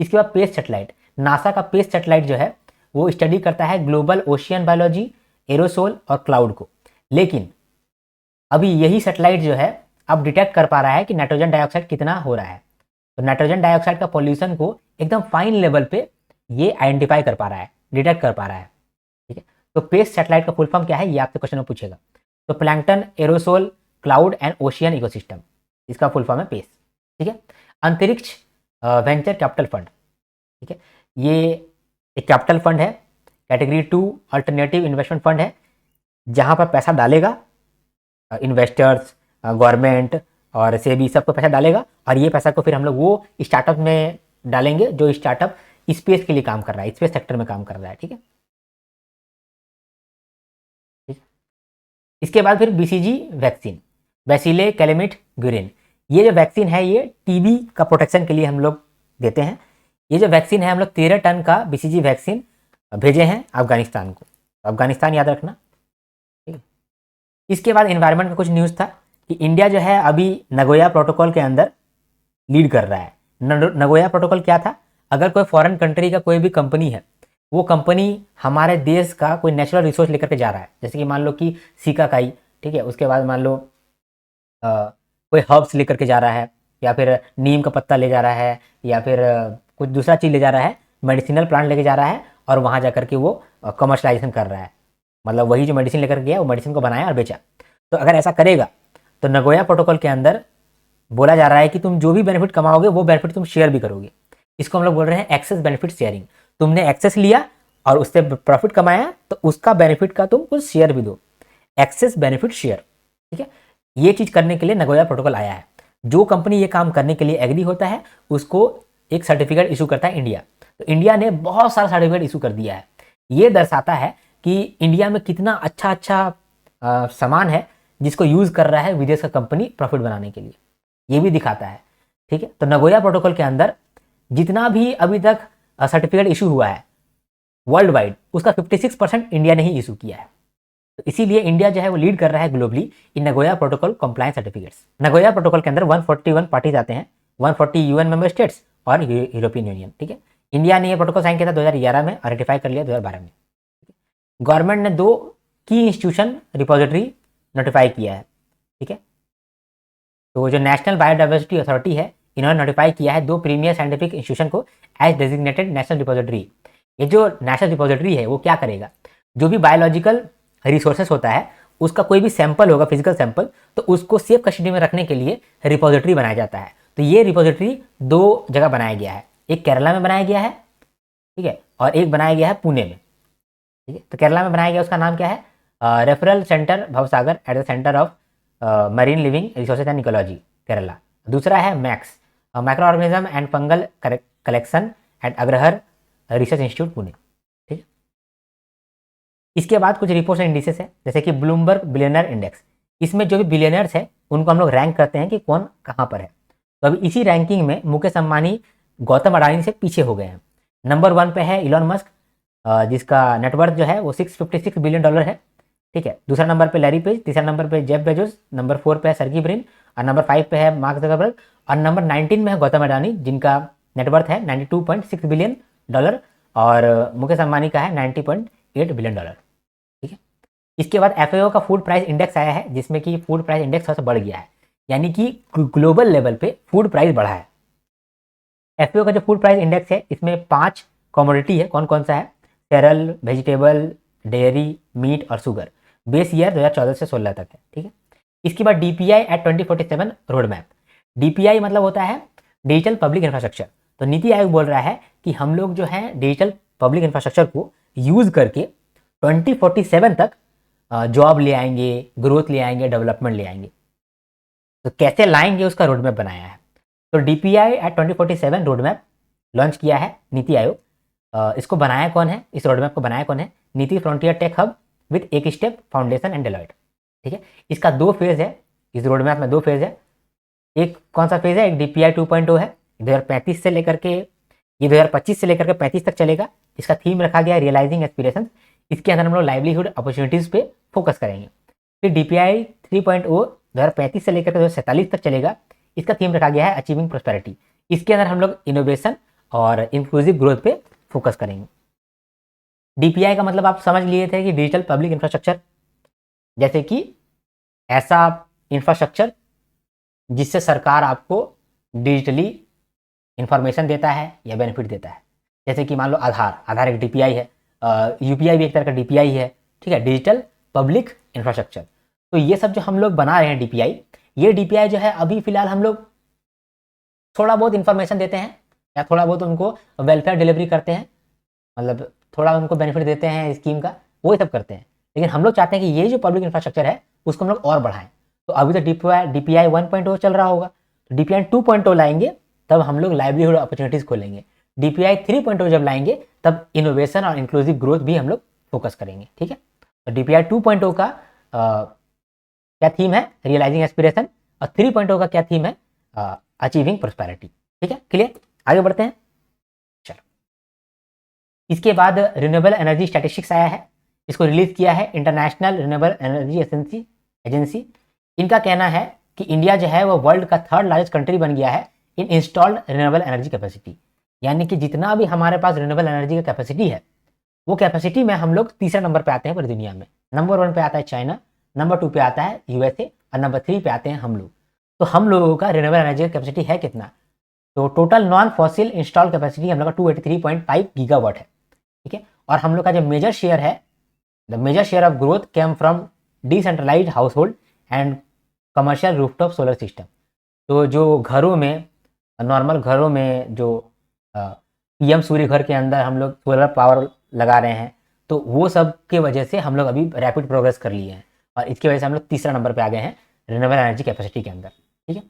इसके बाद पेस सैटेलाइट, नासा का पेस सैटेलाइट जो है वो स्टडी करता है ग्लोबल ओशियन बायोलॉजी, एरोसोल और क्लाउड को। लेकिन अभी यही सैटेलाइट जो है अब डिटेक्ट कर पा रहा है कि नाइट्रोजन डाइऑक्साइड कितना हो रहा है। तो नाइट्रोजन डाइऑक्साइड का पॉल्यूशन को एकदम फाइन लेवल पे ये आइडेंटिफाई कर पा रहा है, डिटेक्ट कर पा रहा है। ठीक है, तो पेस सैटेलाइट का फुल फॉर्म क्या है ये आपसे क्वेश्चन में पूछेगा। तो plankton, aerosol, cloud and ocean ecosystem, इसका फुल फॉर्म है पेस। ठीक है, अंतरिक्ष वेंचर कैपिटल फंड। ठीक है, ये एक कैपिटल फंड है, कैटेगरी 2 अल्टरनेटिव इन्वेस्टमेंट फंड है जहां पर पैसा डालेगा इन्वेस्टर्स, गवर्नमेंट और सेबी सबको पैसा डालेगा और ये पैसा को फिर हम लोग वो स्टार्टअप में डालेंगे जो स्टार्टअप स्पेस के लिए काम कर रहा है, स्पेस सेक्टर में काम कर रहा है। ठीक है, इसके बाद फिर BCG वैक्सीन, बैसिले कैलेमिट ग्यूरिन। ये जो वैक्सीन है ये TB का प्रोटेक्शन के लिए हम लोग देते हैं। ये जो वैक्सीन है हम लोग 13 टन का BCG वैक्सीन भेजे हैं अफगानिस्तान को, अफगानिस्तान याद रखना। ठीक है, इसके बाद एनवायरनमेंट का कुछ न्यूज़ था कि इंडिया जो है अभी नगोया प्रोटोकॉल के अंदर लीड कर रहा है। नगोया प्रोटोकॉल क्या था? अगर कोई फॉरेन कंट्री का कोई भी कंपनी है, वो कंपनी हमारे देश का कोई नेचुरल रिसोर्स लेकर के जा रहा है, जैसे कि मान लो कि सिकाकाई, ठीक है, उसके बाद मान लो कोई हर्ब्स लेकर के जा रहा है, या फिर नीम का पत्ता ले जा रहा है, या फिर कुछ दूसरा चीज़ ले जा रहा है, मेडिसिनल प्लांट लेके जा रहा है, और वहाँ जा कर के वो कमर्शलाइजेशन कर रहा है, मतलब वही जो मेडिसिन लेकर गया वो मेडिसिन को बनाया और बेचा। तो अगर ऐसा करेगा तो नगोया प्रोटोकॉल के अंदर बोला जा रहा है कि तुम जो भी बेनिफिट कमाओगे वो बेनिफिट तुम शेयर भी करोगे। इसको हम लोग बोल रहे हैं एक्सेस बेनिफिट शेयरिंग। तुमने एक्सेस लिया और उससे प्रॉफिट कमाया तो उसका बेनिफिट का तुम कुछ शेयर भी दो, एक्सेस बेनिफिट शेयर। ठीक है, ये चीज़ करने के लिए नगोया प्रोटोकॉल आया है। जो कंपनी ये काम करने के लिए एग्री होता है उसको एक सर्टिफिकेट इशू करता है इंडिया। तो इंडिया ने बहुत सारा सर्टिफिकेट इशू कर दिया है। ये दर्शाता है कि इंडिया में कितना अच्छा अच्छा सामान है जिसको यूज़ कर रहा है विदेश का कंपनी प्रॉफिट बनाने के लिए, ये भी दिखाता है। ठीक है, तो नगोया प्रोटोकॉल के अंदर जितना भी अभी तक सर्टिफिकेट इशू हुआ है वर्ल्ड वाइड, उसका 56% इंडिया ने ही इशू किया है। तो इसीलिए इंडिया जो है वो लीड कर रहा है ग्लोबली इन Nagoya protocol compliance certificates. Nagoya protocol के अंदर 141 पार्टीज आते हैं, 140 यूएन मेंबर स्टेट्स और यूरोपियन यूनियन। ठीक है, इंडिया ने ये प्रोटोकॉल साइन किया था 2011 में और रेटिफाई कर लिया 2012 में। गवर्नमेंट ने 2 की इंस्टीट्यूशन रिपोजिटरी नोटिफाई किया है। ठीक है, तो जो नेशनल बायोडाइवर्सिटी अथॉरिटी है इन्होंने नोटिफाई किया है 2 प्रीमियर साइंटिफिक इंस्टीट्यूशन को एज डेजिग्नेटेड नेशनल रिपोजिटरी। ये जो नेशनल रिपोजिटरी है वो क्या करेगा, जो भी बायोलॉजिकल रिसोर्सेस होता है उसका कोई भी सैंपल होगा, फिजिकल सैंपल, तो उसको सेफ कस्टडी में रखने के लिए रिपोजिटरी बनाया जाता है। तो ये रिपोजिटरी 2 जगह बनाया गया है, एक केरला में बनाया गया है, ठीक है, और एक बनाया गया है पुणे में। ठीक है, तो केरला में बनाया गया उसका नाम क्या है, referral centre Bhavsagar at the centre of marine living resources and ecology Kerala. दूसरा है max micro organism and fungal collection at Agharkar research institute Pune. ठीक है, इसके बाद कुछ रिपोर्ट्स एंड इंडिसेस है, जैसे कि ब्लूमबर्ग बिलियनर इंडेक्स। इसमें जो भी बिलियनर्स है उनको हम लोग रैंक करते हैं कि कौन कहाँ पर है। तो अभी इसी रैंकिंग में मुकेश अंबानी गौतम अडानी से पीछे हो गए हैं। नंबर 1 पे है इलॉन मस्क, जिसका नेटवर्थ जो है वो $656 बिलियन है। ठीक है, दूसरा नंबर पे लैरी पेज, तीसरा नंबर पे जेफ बेजोस, नंबर 4 पे है सर्गी ब्रिन, और नंबर 5 पे है मार्क ज़करबर्ग, और नंबर 19 में है गौतम अडानी जिनका नेटवर्थ है $92.6 बिलियन, और मुकेश अंबानी का है $90.8 बिलियन। ठीक है, इसके बाद FAO का फूड प्राइस इंडेक्स आया है जिसमें कि फूड प्राइस इंडेक्स थोड़ा सा बढ़ गया है, यानी कि ग्लोबल लेवल पे फूड प्राइस बढ़ा है। FAO का जो फूड प्राइस इंडेक्स है इसमें 5 कमोडिटी है, कौन कौन सा है, सेरल, वेजिटेबल, डेयरी, मीट और शुगर। बेस ईयर 2014 से 16 तक है। ठीक है, इसके बाद DPI at 2047 road map. DPI मतलब होता है डिजिटल पब्लिक इंफ्रास्ट्रक्चर। तो नीति आयोग बोल रहा है कि हम लोग जो है डिजिटल पब्लिक इंफ्रास्ट्रक्चर को यूज करके 2047 तक जॉब ले आएंगे, ग्रोथ ले आएंगे, डेवलपमेंट ले आएंगे। तो कैसे लाएंगे उसका रोड मैप बनाया है। तो DPI at 2047 road map launch किया है नीति आयोग। इसको बनाया कौन है, इस रोड मैप को बनाया कौन है, नीति फ्रंटियर टेक हब विद एक स्टेप फाउंडेशन एंड डेलॉयट। ठीक है, इसका 2 फेज है, इस रोड मैप में 2 फेज है। एक कौन सा फेज है, एक DPI 2.0 है, 2035 से लेकर के ये 2025 से लेकर के 35 तक चलेगा। इसका थीम रखा गया है रियलाइजिंग एस्पिरेशंस। इसके अंदर हम लोग लाइवलीहुड अपॉर्चुनिटीज पे फोकस करेंगे। फिर DPI 3.0 2035 से लेकर के 2047 तक चलेगा। इसका थीम रखा गया है अचीविंग प्रोस्पेरिटी। इसके अंदर हम लोग इनोवेशन और इंक्लूसिव ग्रोथ पे फोकस करेंगे। DPI का मतलब आप समझ लिए थे कि डिजिटल पब्लिक इंफ्रास्ट्रक्चर, जैसे कि ऐसा इंफ्रास्ट्रक्चर जिससे सरकार आपको डिजिटली इंफॉर्मेशन देता है या बेनिफिट देता है। जैसे कि मान लो आधार एक DPI है, UPI भी एक तरह का DPI है। ठीक है, डिजिटल पब्लिक इंफ्रास्ट्रक्चर। तो ये सब जो हम लोग बना रहे हैं DPI, ये DPI जो है अभी फिलहाल हम लोग थोड़ा बहुत इंफॉर्मेशन देते हैं या थोड़ा बहुत उनको वेलफेयर डिलीवरी करते हैं, मतलब थोड़ा उनको बेनिफिट देते हैं स्कीम का, वो ही सब करते हैं। लेकिन हम लोग चाहते हैं कि ये जो पब्लिक इंफ्रास्ट्रक्चर है उसको हम लोग और बढ़ाएं। तो अभी तो DPI 1.0 चल रहा होगा, तो DPI 2.0 लाएंगे तब हम लोग लाइवलीहुड अपॉर्चुनिटीज़ खोलेंगे। DPI 3.0 जब लाएंगे तब इनोवेशन और इंक्लूसिव ग्रोथ भी हम लोग फोकस करेंगे। ठीक है, तो DPI 2.0 का क्या थीम है, रियलाइजिंग एस्पिरेशन, और 3.0 का क्या थीम है, अचीविंग प्रोस्पेरिटी। ठीक है, क्लियर, आगे बढ़ते हैं। चलो, इसके बाद रिन्यूएबल एनर्जी स्टैटिस्टिक्स आया है, इसको रिलीज किया है इंटरनेशनल रिन्यूएबल एनर्जी एजेंसी। इनका कहना है कि इंडिया जो है वो वर्ल्ड का 3rd लार्जेस्ट कंट्री बन गया है इन इंस्टॉल्ड रिन्यूएबल एनर्जी कैपेसिटी। यानी कि जितना भी हमारे पास रिन्यूएबल एनर्जी का कैपेसिटी है वो कैपेसिटी में हम लोग तीसरे नंबर पे आते हैं पूरी दुनिया में। नंबर 1 पे आता है चाइना, नंबर 2 पे आता है USA, और नंबर 3 पे आते हैं हम लोग। तो हम लोगों का रिन्यूएबल एनर्जी का कैपेसिटी है कितना? तो total non fossil install capacity हम लोग का 283.5 गीगावाट है, ठीक है। और हम लोग का जो मेजर शेयर है, the major share of growth came from decentralised house hold and commercial rooftop solar system. तो जो घरों में, नॉर्मल घरों में जो पीएम सूर्य घर के अंदर हम लोग सोलर पावर लगा रहे हैं, तो वो सब के वजह से हम लोग अभी रैपिड प्रोग्रेस कर लिए हैं, और इसकी वजह से हम लोग तीसरा नंबर पे आ गए हैं रिन्यूएबल एनर्जी कैपेसिटी के अंदर, ठीक है।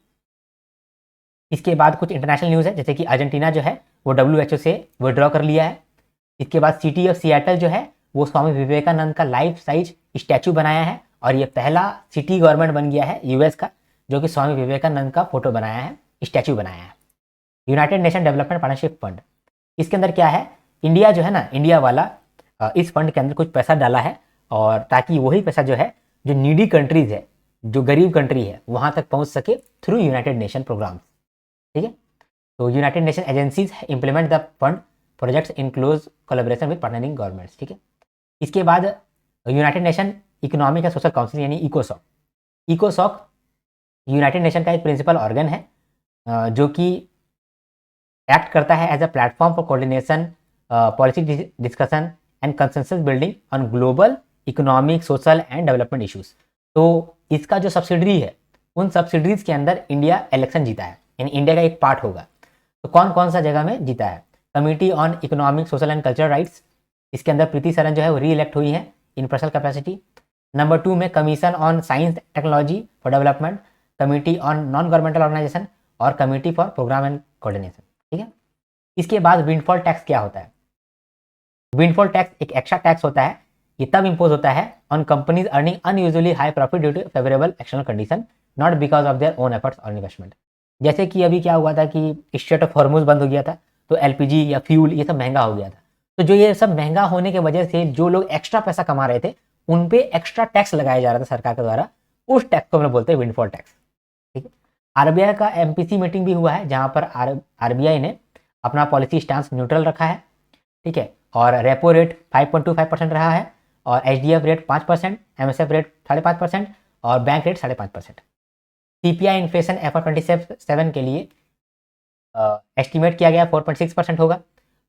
इसके बाद कुछ इंटरनेशनल न्यूज़ है, जैसे कि अर्जेंटीना जो है वो WHO से विड्रॉ कर लिया है। इसके बाद सिटी ऑफ सिएटल जो है वो स्वामी विवेकानंद का लाइफ साइज स्टैचू बनाया है, और ये पहला सिटी गवर्नमेंट बन गया है यूएस का जो कि स्वामी विवेकानंद का फोटो बनाया है, स्टैचू बनाया है। United nation development partnership fund, इसके अंदर क्या है, इंडिया जो है ना, इंडिया वाला इस फंड के अंदर कुछ पैसा डाला है, और ताकि वही पैसा जो है जो नीडी कंट्रीज है, जो गरीब कंट्री है, वहाँ तक पहुँच सके थ्रू यूनाइटेड नेशन प्रोग्राम्स, ठीक है। तो United nation agencies implement the fund projects in close collaboration with partnering governments, ठीक है। इसके बाद United nation economic and social council यानी इकोसॉक यूनाइटेड नेशन का एक प्रिंसिपल ऑर्गन है जो कि एक्ट करता है as a platform for coordination, policy discussion and consensus building on global economic, social and development issues. तो इसका जो सब्सिडरी है, उन सब्सिडरीज के अंदर इंडिया इलेक्शन जीता है, यानी इंडिया का एक पार्ट होगा। तो कौन कौन सा जगह में जीता है? Committee on economic, social and cultural rights, इसके अंदर प्रीति सरन जो है वो री इलेक्ट हुई है इन पर्सनल कैपेसिटी। नंबर 2 में commission on science technology for development, committee on non governmental organisation और committee for programme and coordination, ठीक है। इसके बाद विंडफॉल टैक्स क्या होता है? विंडफॉल टैक्स एक एक्स्ट्रा टैक्स होता है, ये तब इम्पोज होता है on companies earning unusually high profit due to favourable external condition, not because of their own efforts और इन्वेस्टमेंट। जैसे कि अभी क्या हुआ था कि स्ट्रेट ऑफ हॉर्मुज बंद हो गया था, तो एलपीजी या फ्यूल ये सब महंगा हो गया था। तो जो ये सब महंगा होने की वजह से जो लोग एक्स्ट्रा पैसा कमा रहे थे, उन पे एक्स्ट्रा टैक्स लगाया जा रहा था सरकार के द्वारा, उस टैक्स को हम लोग बोलते हैं विंडफॉल टैक्स, ठीक है। आरबीआई का एमपीसी मीटिंग भी हुआ है, जहां पर आरबीआई ने अपना पॉलिसी स्टांस न्यूट्रल रखा है, ठीक है। और रेपो रेट 5.25% रहा है, और एचडीएफ रेट 5%, एमएसएफ रेट 5.5% और bank rate 5.5%। CPI inflation FY27 के लिए एस्टिमेट किया गया 4.6% होगा,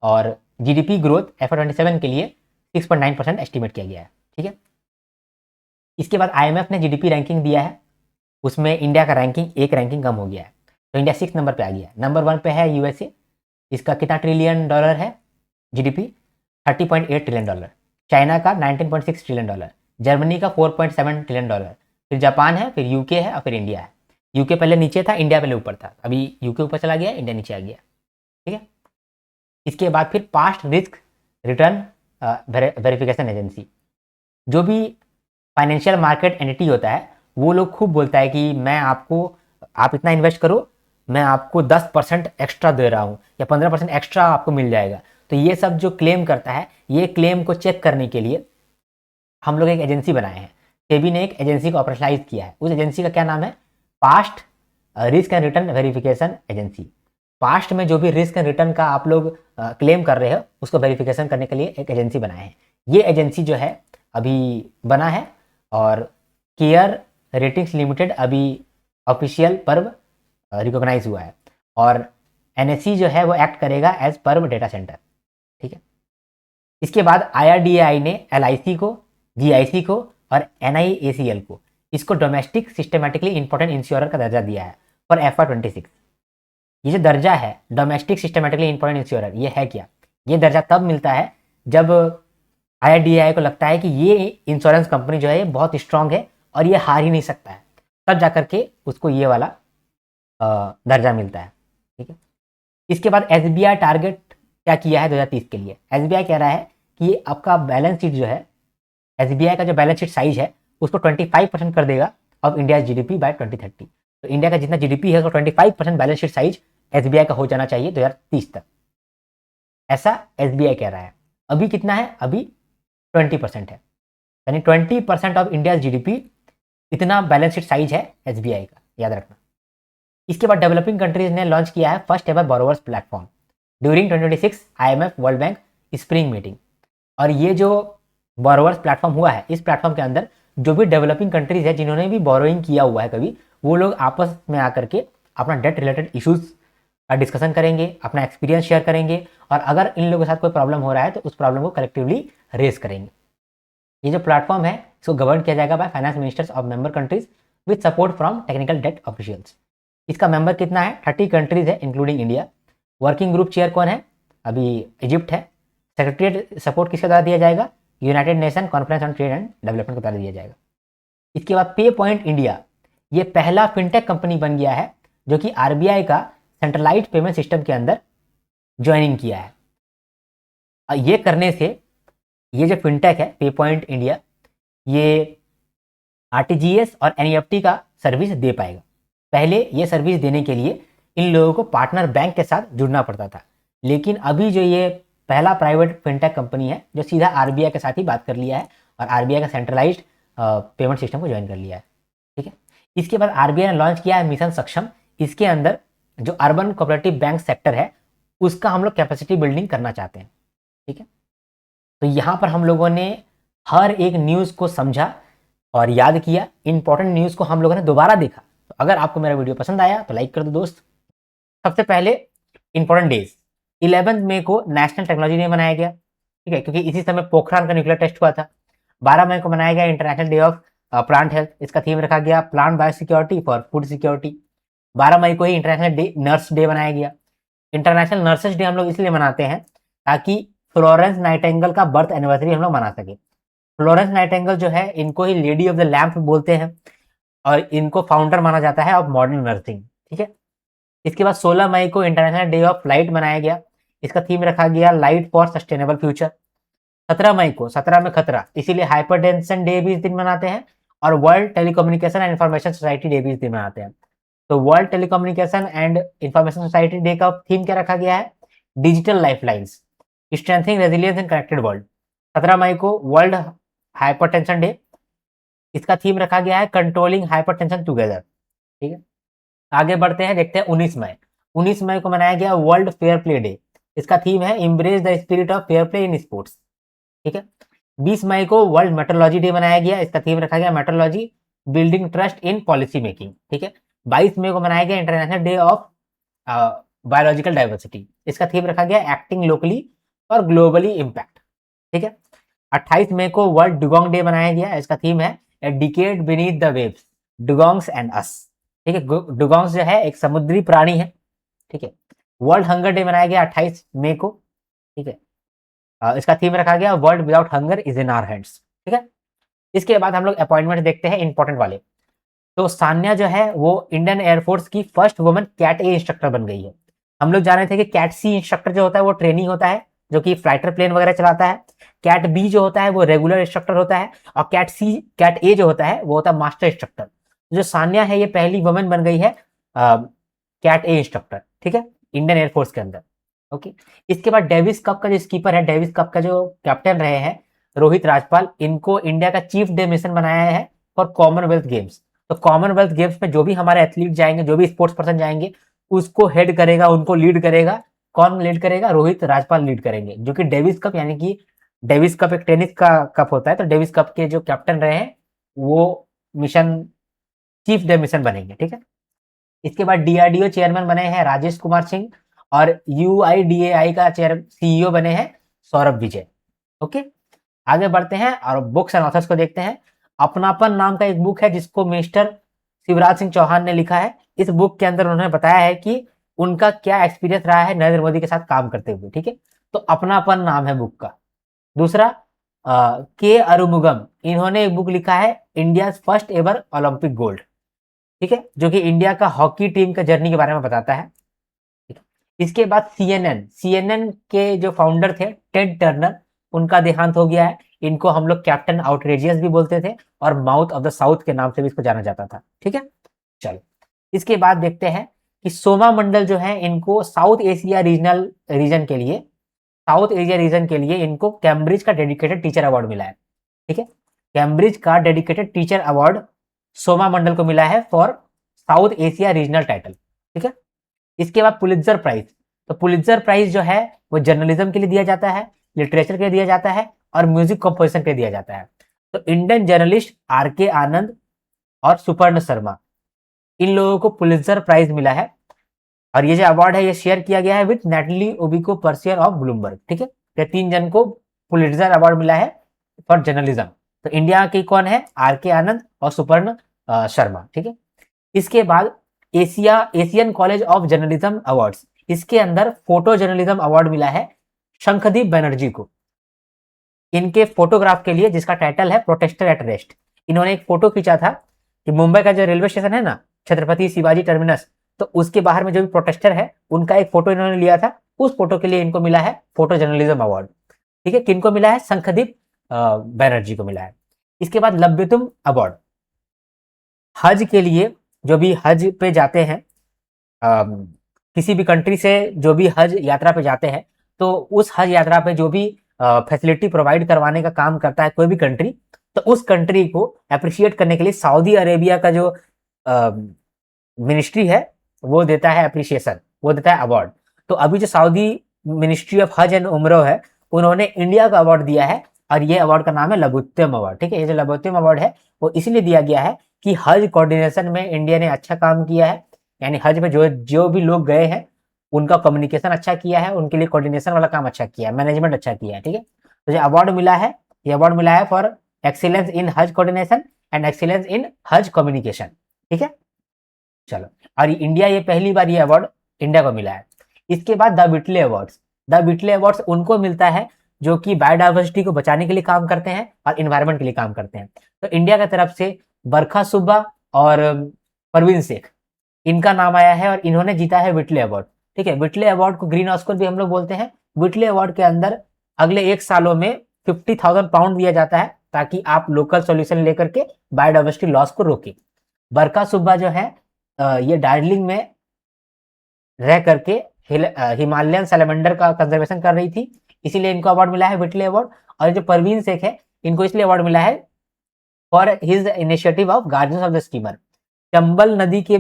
और जीडीपी ग्रोथ FY27 के लिए 6.9% एस्टिमेट किया गया है, ठीक है। इसके बाद आईएमएफ ने जीडीपी रैंकिंग दिया है, उसमें इंडिया का रैंकिंग एक रैंकिंग कम हो गया है, तो इंडिया 6 नंबर पे आ गया है। नंबर 1 पे है यूएसए, इसका कितना ट्रिलियन डॉलर है जीडीपी? $30.8 ट्रिलियन। चाइना का $19.6 ट्रिलियन, जर्मनी का $4.7 ट्रिलियन, फिर जापान है, फिर यूके है और फिर इंडिया है। यूके पहले नीचे था, इंडिया पहले ऊपर था, अभी यूके ऊपर चला गया, इंडिया नीचे आ गया, ठीक है। इसके बाद फिर past risk return verification agency, जो भी फाइनेंशियल मार्केट एंटिटी होता है, वो लोग खूब बोलता है कि मैं आपको, आप इतना इन्वेस्ट करो, मैं आपको 10% एक्स्ट्रा दे रहा हूँ या 15% एक्स्ट्रा आपको मिल जाएगा। तो ये सब जो क्लेम करता है, ये क्लेम को चेक करने के लिए हम लोग एक एजेंसी बनाए हैं। सेबी ने एक एजेंसी को ऑपरेशनलाइज किया है, उस एजेंसी का क्या नाम है? Past risk and return verification agency. Past में जो भी रिस्क एंड रिटर्न का आप लोग क्लेम कर रहे हो, उसको वेरिफिकेशन करने के लिए एक एजेंसी बनाए हैं। ये एजेंसी जो है अभी बना है, और केयर रेटिंग्स लिमिटेड अभी ऑफिशियल पर्व रिकॉग्नाइज हुआ है, और एनएससी जो है वो एक्ट करेगा एज पर्व डेटा सेंटर, ठीक है। इसके बाद IRDAI ने LIC को, GIC को और NIACL को, इसको डोमेस्टिक सिस्टमेटिकली इंपॉर्टेंट इंश्योरर का दर्जा दिया है फॉर FY26। ये जो दर्जा है डोमेस्टिक सिस्टमेटिकली इंपॉर्टेंट इंश्योरर, ये है क्या? ये दर्जा तब मिलता है जब IRDAI को लगता है कि ये इंश्योरेंस कंपनी जो है ये बहुत स्ट्रांग है और ये हार ही नहीं सकता है, तब जाकर के उसको ये वाला दर्जा मिलता है, ठीक है। इसके बाद SBI टारगेट क्या किया है 2030 के लिए? SBI कह रहा है कि आपका बैलेंस शीट जो है, SBI का जो बैलेंस शीट साइज है, उसको 25% कर देगा ऑफ इंडिया GDP बाय 2030। तो इंडिया का जितना GDP है उसको 25% बैलेंस शीट साइज SBI का हो जाना चाहिए 2030 तक, ऐसा SBI कह रहा है। अभी कितना है? अभी 20% है, यानी 20% ऑफ इंडिया GDP इतना बैलेंस शीट साइज है SBI का, याद रखना। इसके बाद डेवलपिंग कंट्रीज ने लॉन्च किया है first ever borrowers platform during 2026 IMF world bank spring meeting. और ये जो बोरोवर्स प्लेटफॉर्म हुआ है, इस प्लेटफॉर्म के अंदर जो भी डेवलपिंग कंट्रीज है जिन्होंने भी बोरोइंग किया हुआ है कभी, वो लोग आपस में आकर के अपना डेट रिलेटेड इश्यूज का डिस्कशन करेंगे, अपना एक्सपीरियंस शेयर करेंगे, और अगर इन लोगों के साथ कोई प्रॉब्लम हो रहा है तो उस प्रॉब्लम को कलेक्टिवली रेस करेंगे। ये जो प्लेटफॉर्म है इसको गवर्न किया जाएगा by finance ministers of member countries with support from technical debt officials. इसका मेंबर कितना है? 30 कंट्रीज है including India. Working group chair कौन है? अभी इजिप्ट है। सेक्रेटरीट सपोर्ट किसके द्वारा दिया जाएगा? United nation conference on trade and development के द्वारा दिया जाएगा। इसके बाद पे पॉइंट इंडिया, ये पहला फिनटेक कंपनी बन गया है जो कि आरबीआई का सेंट्रलाइज्ड पेमेंट सिस्टम के अंदर ज्वाइनिंग किया है। ये करने से ये जो फिनटेक है पे पॉइंट इंडिया, ये आरटीजीएस और एनईएफटी का सर्विस दे पाएगा। पहले ये सर्विस देने के लिए इन लोगों को पार्टनर बैंक के साथ जुड़ना पड़ता था, लेकिन अभी जो ये पहला प्राइवेट फिनटेक कंपनी है जो सीधा आरबीआई के साथ ही बात कर लिया है और आरबीआई का सेंट्रलाइज्ड पेमेंट सिस्टम को ज्वाइन कर लिया है। ठीक है। इसके बाद आरबीआई ने लॉन्च किया है मिशन सक्षम। इसके अंदर जो अर्बन कोऑपरेटिव बैंक सेक्टर है उसका हम लोग कैपेसिटी बिल्डिंग करना चाहते हैं। ठीक है। तो यहाँ पर हम लोगों ने हर एक न्यूज़ को समझा और याद किया। इंपॉर्टेंट न्यूज़ को हम लोगों ने दोबारा देखा। तो अगर आपको मेरा वीडियो पसंद आया तो लाइक कर दो दोस्त। सबसे पहले इंपॉर्टेंट डेज, 11 मई को नेशनल टेक्नोलॉजी डे मनाया गया। ठीक है, क्योंकि इसी समय पोखरान का न्यूक्लियर टेस्ट हुआ था। 12 मई को मनाया गया international day of plant health. इसका थीम रखा गया plant biosecurity for food security. 12 मई को ही इंटरनेशनल डे नर्स डे मनाया गया। इंटरनेशनल नर्सेज डे हम लोग इसलिए मनाते हैं ताकि फ्लोरेंस नाइटिंगेल का बर्थ एनिवर्सरी हम लोग मना सके। फ्लोरेंस नाइटिंगेल जो है इनको ही लेडी ऑफ द लैम्प बोलते हैं और इनको फाउंडर माना जाता है ऑफ मॉडर्न नर्सिंग। ठीक है। इसके बाद 16 मई को इंटरनेशनल डे ऑफ लाइट मनाया गया। इसका थीम रखा गया लाइट फॉर सस्टेनेबल फ्यूचर। 17 मई को 17 में खतरा, इसीलिए हाइपरटेंशन डे भी इस दिन मनाते हैं और world telecommunication and information society day भी इस दिन मनाते हैं। तो world telecommunication and information society day का थीम क्या रखा गया है? डिजिटल लाइफलाइंस, स्ट्रेंथनिंग रेजिलियंस इन कनेक्टेड वर्ल्ड। 17 मई को वर्ल्ड हाइपरटेंशन डे, इसका थीम रखा गया है कंट्रोलिंग हाइपरटेंशन टुगेदर। ठीक है। आगे बढ़ते हैं, देखते हैं 19 मई। 19 मई को मनाया गया वर्ल्ड फेयर प्ले डे। इसका थीम है embrace the spirit of fair play in sports. ठीक है। 20 मई को वर्ल्ड मेट्रोलॉजी डे मनाया गया। इसका थीम रखा गया metrology building trust in policy making. ठीक है। 22 मई को मनाया गया international day of biological diversity. इसका थीम रखा गया एक्टिंग लोकली और ग्लोबली इम्पैक्ट। ठीक है। 28 मई को वर्ल्ड डुगोंग डे मनाया गया। इसका थीम है a decade beneath the waves, dugongs and us. ठीक है। डुगोंग्स जो है एक समुद्री प्राणी है। ठीक है। वर्ल्ड हंगर डे मनाया गया 28 मई को। ठीक है। इसका थीम रखा गया world without hunger is in our hands. ठीक है। इसके बाद हम लोग अपॉइंटमेंट देखते हैं इंपॉर्टेंट वाले। तो सान्या जो है वो इंडियन एयरफोर्स की first woman cat A instructor बन गई है। हम लोग जान रहे थे कि कैट सी इंस्ट्रक्टर जो होता है वो ट्रेनिंग होता है जो कि फ्लाइटर प्लेन वगैरह चलाता है। कैट बी जो होता है वो रेगुलर इंस्ट्रक्टर होता है और कैट ए जो होता है वो होता है मास्टर इंस्ट्रक्टर। जो सान्या है ये पहली वुमन बन गई है कैट ए इंस्ट्रक्टर। ठीक है, इंडियन एयरफोर्स के अंदर। ओके। इसके बाद डेविस कप का जो स्कीपर है, डेविस कप का जो कैप्टन रहे हैं रोहित राजपाल, इनको इंडिया का चीफ डे मिशन बनाया है फॉर कॉमनवेल्थ गेम्स। तो कॉमनवेल्थ गेम्स में जो भी हमारे एथलीट जाएंगे, जो भी स्पोर्ट्स पर्सन जाएंगे, उसको हेड करेगा, उनको लीड करेगा। कौन लीड करेगा? रोहित राजपाल लीड करेंगे। जो कि डेविस कप, यानी कि डेविस कप एक टेनिस का कप होता है, तो डेविस कप के जो कैप्टन रहे हैं वो मिशन चीफ डे मिशन बनेंगे। ठीक है। इसके बाद डीआरडीओ चेयरमैन बने हैं राजेश कुमार सिंह और यूआईडीएआई का सीईओ बने हैं सौरभ विजय। ओके। आगे बढ़ते हैं और बुक्स एंड ऑथर्स को देखते हैं। अपनापन नाम का एक बुक है जिसको मिस्टर शिवराज सिंह चौहान ने लिखा है। इस बुक के अंदर उन्होंने बताया है कि उनका क्या एक्सपीरियंस रहा है नरेंद्र मोदी के साथ काम करते हुए। ठीक है। तो अपनापन नाम है बुक का। दूसरा के अरुमुगम, इन्होंने एक बुक लिखा है India first ever Olympic gold. ठीक है, जो कि इंडिया का हॉकी टीम का जर्नी के बारे में बताता है। ठीक है। इसके बाद सीएनएन के जो फाउंडर थे टेड टर्नर, उनका देहांत हो गया है। इनको हम लोग कैप्टन आउटरेजियस भी बोलते थे और माउथ ऑफ द साउथ के नाम से भी इसको जाना जाता था। ठीक है। चलो, इसके बाद देखते हैं कि सोमा मंडल जो है इनको साउथ एशिया रीजन के लिए इनको कैम्ब्रिज का डेडिकेटेड टीचर अवार्ड मिला है। ठीक है। कैम्ब्रिज का डेडिकेटेड टीचर अवार्ड सोमा मंडल को मिला है for south Asia regional title. ठीक है। इसके बाद पुलित्जर प्राइज। तो पुलित्जर प्राइज जो है वो जर्नलिज्म के लिए दिया जाता है, लिटरेचर के लिए दिया जाता है और म्यूजिक कंपोजिशन के लिए दिया जाता है। तो इंडियन जर्नलिस्ट आर.के. आनंद और सुपर्ण शर्मा, इन लोगों को पुलित्जर प्राइज मिला है। और ये जो अवार्ड है ये शेयर किया गया है विथ नेटली ओबिको पर्सियर ऑफ ब्लूमबर्ग। ठीक है, ये 3 जन को पुलित्जर अवार्ड मिला है फॉर जर्नलिज्म। तो इंडिया की कौन है? आर.के. आनंद और सुपर्ण शर्मा। ठीक है, इसके बाद Asian college of journalism awards, इसके अंदर फोटो जर्नलिज्म अवार्ड मिला है शंखदीप बनर्जी को, इनके फोटोग्राफ के लिए, जिसका टाइटल है प्रोटेस्टर एट रेस्ट। इन्होंने एक फोटो खींचा था कि मुंबई का जो रेलवे स्टेशन है ना, छत्रपति शिवाजी टर्मिनस, तो उसके बाहर में जो भी प्रोटेस्टर है उनका एक फोटो इन्होंने लिया था, उस फोटो के लिए इनको मिला है फोटो जर्नलिज्म अवार्ड। ठीक है, किनको मिला है? शंखदीप बनर्जी को मिला है। इसके बाद लब्यतुम अवार्ड, हज के लिए जो भी हज पे जाते हैं, किसी भी कंट्री से जो भी हज यात्रा पे जाते हैं, तो उस हज यात्रा पे जो भी फैसिलिटी प्रोवाइड करवाने का काम करता है कोई भी कंट्री, तो उस कंट्री को अप्रिशिएट करने के लिए सऊदी अरेबिया का जो मिनिस्ट्री है वो देता है अप्रिशिएशन, वो देता है अवार्ड। तो अभी जो सऊदी मिनिस्ट्री ऑफ हज एंड उम्रा है, उन्होंने इंडिया का अवार्ड दिया है, और ये अवार्ड का नाम है लबुत्तम अवार्ड। ठीक है, ये जो लबुत्तम अवार्ड है वो इसलिए दिया गया है कि हज कोऑर्डिनेशन में इंडिया ने अच्छा काम किया है, यानी हज में जो जो भी लोग गए हैं उनका कम्युनिकेशन अच्छा किया है, उनके लिए कोऑर्डिनेशन वाला काम अच्छा किया है, मैनेजमेंट अच्छा किया है। ठीक है, तो जो अवार्ड मिला है, ये अवार्ड मिला है फॉर एक्सीलेंस इन हज कोऑर्डिनेशन एंड एक्सीलेंस इन हज कम्युनिकेशन। ठीक है, चलो, और इंडिया ये पहली बार ये अवार्ड इंडिया को मिला है। इसके बाद द विटले अवार्ड्स, द विटले अवार्ड्स उनको मिलता है जो कि बायोडाइवर्सिटी को बचाने के लिए काम करते हैं और इन्वायरमेंट के लिए काम करते हैं। तो इंडिया की तरफ से बरखा सुब्बा और परवीन शेख, इनका नाम आया है और इन्होंने जीता है विटले अवार्ड। ठीक है, विटले अवार्ड को ग्रीन ऑस्कर भी हम लोग बोलते हैं। विटले अवार्ड के अंदर अगले 1 सालों में 50,000 पाउंड दिया जाता है ताकि आप लोकल सोल्यूशन लेकर के बायोडाइवर्सिटी लॉस को रोके। बरखा सुब्बा जो है ये दार्जिलिंग में रह करके हिमालयन सैलेमेंडर का कंजर्वेशन कर रही थी, इसीलिए इनको अवार्ड मिला है विटले अवार्ड। और जो परवीन शेख है, इनको इसलिए अवार्ड मिला है for his initiative of guardians of the schemer. Chambal नदी के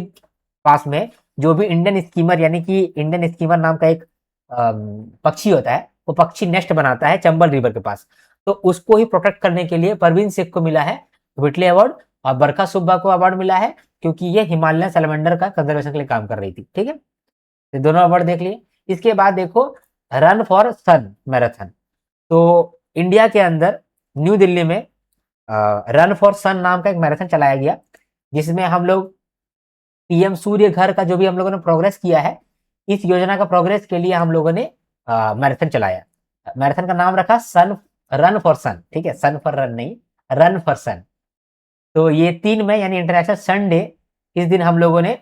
पास में जो भी इंडियन स्कीमर, यानी कि इंडियन स्कीमर नाम का एक पक्षी होता है, वो पक्षी नेस्ट बनाता है चंबल रिवर के पास, तो उसको ही प्रोटेक्ट करने के लिए परवीन शेख को मिला है विटले अवार्ड, और बरखा सुब्बा को अवार्ड मिला है क्योंकि ये हिमालयन सैलेमेंडर का कंजर्वेशन के लिए काम कर रही थी। ठीक है, ये दोनों अवार्ड देख लिए। इसके बाद देखो रन फॉर सन मैराथन, तो इंडिया के अंदर न्यू दिल्ली में रन फॉर सन नाम का एक मैराथन चलाया गया, जिसमें हम लोग पीएम सूर्य घर का जो भी हम लोगों ने प्रोग्रेस किया है, इस योजना का प्रोग्रेस के लिए हम लोगों ने मैराथन चलाया। मैराथन का नाम रखा सन, रन फॉर सन। ठीक है, सन फॉर रन नहीं, रन फॉर सन। तो ये 3 मई यानी इंटरनेशनल सन डे, इस दिन हम लोगों ने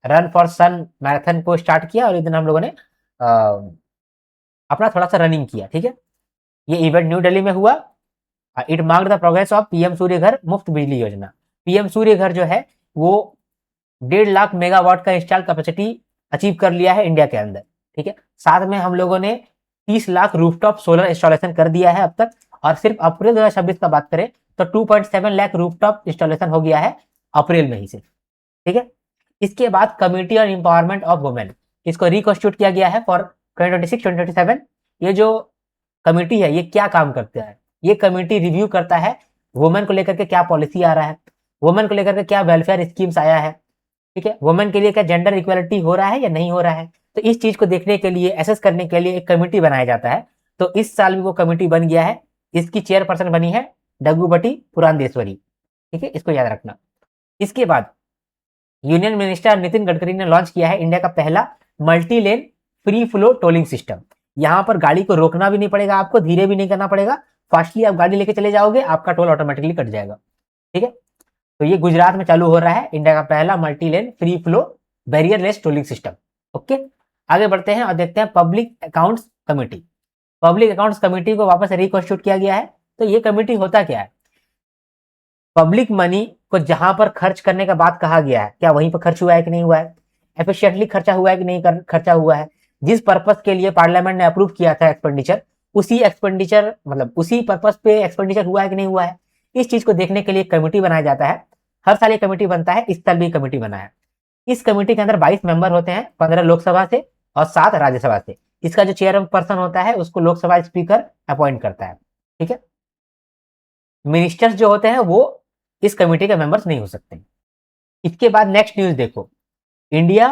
रन फॉर सन मैराथन को स्टार्ट किया और इस दिन हम लोगों ने अपना थोड़ा सा रनिंग किया। ठीक है, ये इवेंट न्यू दिल्ली में हुआ। It mark the progress of PM Surya Ghar Muft बिजली योजना। पीएम सूर्य घर जो है वो 1.5 लाख मेगावाट का इंस्टॉल कैपेसिटी अचीव कर लिया है इंडिया के अंदर। ठीक है, साथ में हम लोगों ने 30 लाख रूफटॉप सोलर इंस्टॉलेशन कर दिया है अब तक, और सिर्फ अप्रैल 2026 का बात करें तो 2.7 लाख रूफटॉप इंस्टॉलेशन हो गया है अप्रैल में ही से। ठीक है, इसके बाद committee on empowerment of women, इसको रिकॉन्स्टिट्यूट किया गया है फॉर 2026-2027। ये जो कमिटी है ये क्या काम करता है? ये कमिटी रिव्यू करता है वुमेन को लेकर के क्या पॉलिसी आ रहा है, वुमेन को लेकर के क्या वेलफेयर स्कीम्स आया है। ठीक है, वुमेन के लिए क्या जेंडर इक्वालिटी हो रहा है या नहीं हो रहा है, तो इस चीज को देखने के लिए, एसेस करने के लिए एक कमिटी बनाया जाता है। तो इस साल भी वो कमिटी बन गया है, इसकी चेयरपर्सन बनी है डग्गूबटी पुरांदेश्वरी। ठीक है, इसको याद रखना। इसके बाद यूनियन मिनिस्टर नितिन गडकरी ने लॉन्च किया है इंडिया का पहला multi lane free flow tolling system. यहाँ पर गाड़ी को रोकना भी नहीं पड़ेगा, आपको धीरे भी नहीं करना पड़ेगा, फास्टली आप गाड़ी लेके चले जाओगे, आपका टोल ऑटोमेटिकली कट जाएगा। ठीक है, तो ये गुजरात में चालू हो रहा है इंडिया का पहला multi lane free flow barrierless tolling system. Okay, आगे बढ़ते हैं और देखते हैं public accounts committee. Public accounts committee को वापस रिकॉन्स्टिट्यूट किया गया है। तो ये कमेटी होता क्या है? पब्लिक मनी को जहां पर खर्च करने का बात कहा गया है, क्या वहीं पर खर्च हुआ है कि नहीं हुआ है, एफिशिएंटली खर्चा हुआ है कि नहीं खर्चा हुआ है, जिस पर्पस के लिए पार्लियामेंट ने अप्रूव किया था एक्सपेंडिचर, उसी एक्सपेंडिचर मतलब उसी पर्पस पे एक्सपेंडिचर हुआ है कि नहीं हुआ है, इस चीज को देखने के लिए कमेटी बनाया जाता है। हर साल ये कमेटी बनता है, इस साल भी कमेटी बना है। इस कमेटी के अंदर 22 मेंबर होते हैं, 15 लोकसभा से और 7 राज्यसभा से। इसका जो चेयर पर्सन होता है उसको लोकसभा स्पीकर अपॉइंट करता है। ठीक है, मिनिस्टर्स जो होते हैं वो इस कमेटी के मेंबर्स नहीं हो सकते। इसके बाद नेक्स्ट न्यूज देखो, इंडिया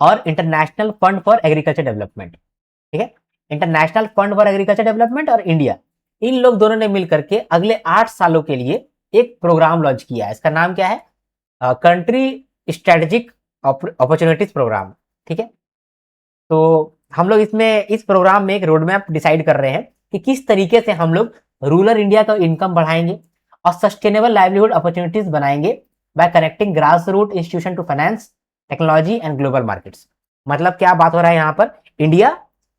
और international fund for agriculture development, ठीक है, international fund for agriculture development और इंडिया, इन लोग दोनों ने मिलकर के अगले 8 सालों के लिए एक प्रोग्राम लॉन्च किया है। इसका नाम क्या है? कंट्री स्ट्रेटेजिक अपॉर्चुनिटीज प्रोग्राम, ठीक है। तो हम लोग इसमें इस प्रोग्राम में एक रोड मैप डिसाइड कर रहे हैं कि किस तरीके से हम लोग रूरल इंडिया का इनकम बढ़ाएंगे और सस्टेनेबल लाइवलीहुड अपॉर्चुनिटीज बनाएंगे by connecting grass root institution to finance, technology and global markets. मतलब क्या बात हो रहा है यहाँ पर, इंडिया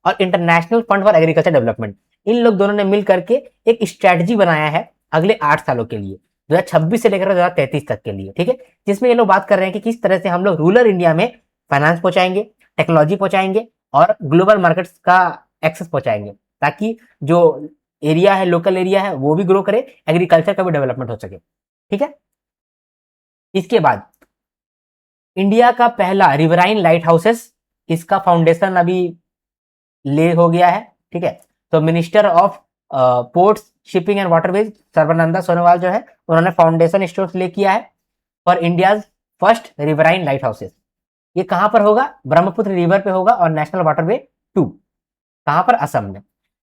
और international fund for agriculture development, इन लोग दोनों ने मिल करके एक स्ट्रेटजी बनाया है अगले 8 सालों के लिए, 2026 से लेकर 2033 तक के लिए, ठीक है, जिसमें ये लोग बात कर रहे हैं कि किस तरह से हम लोग रूरल इंडिया में फाइनेंस पहुंचाएंगे, टेक्नोलॉजी पहुंचाएंगे और ग्लोबल मार्केट्स का एक्सेस पहुंचाएंगे, ताकि जो एरिया है, लोकल एरिया है, वो भी ग्रो करे, एग्रीकल्चर का भी डेवलपमेंट हो सके, ठीक है। इसके बाद इंडिया का पहला रिवराइन लाइट हाउसेस, इसका फाउंडेशन अभी ले हो गया है, ठीक है। तो minister of ports, shipping and waterways Sarbananda Sonowal जो है, उन्होंने फाउंडेशन स्टोन ले किया है for India's first riverine light houses. ये कहां पर होगा? ब्रह्मपुत्र रिवर पे होगा और नेशनल वाटरवे 2, कहां पर? असम में।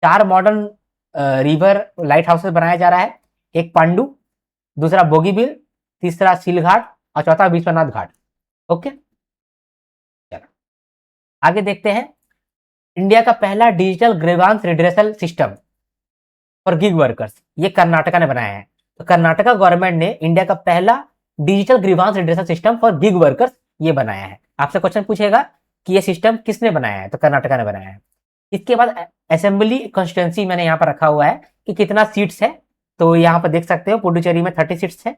4 मॉडर्न रिवर लाइट हाउसेस बनाया जा रहा है, एक पांडु, दूसरा बोगीबिल, तीसरा सीलघाट और चौथा विश्वनाथ घाट। ओके, चलो आगे देखते हैं। इंडिया का पहला digital grievance redressal system for gig workers, ये कर्नाटका ने बनाया है। तो कर्नाटका गवर्नमेंट ने इंडिया का पहला digital grievance redressal system for gig workers ये बनाया है। आपसे क्वेश्चन पूछेगा कि ये सिस्टम किसने बनाया है, तो कर्नाटका ने बनाया है। इसके बाद असेंबली कॉन्स्टिट्यूंसी मैंने यहाँ पर रखा हुआ है कि कितना सीट्स है, तो यहाँ पर देख सकते हो पुडुचेरी में 30 सीट्स है,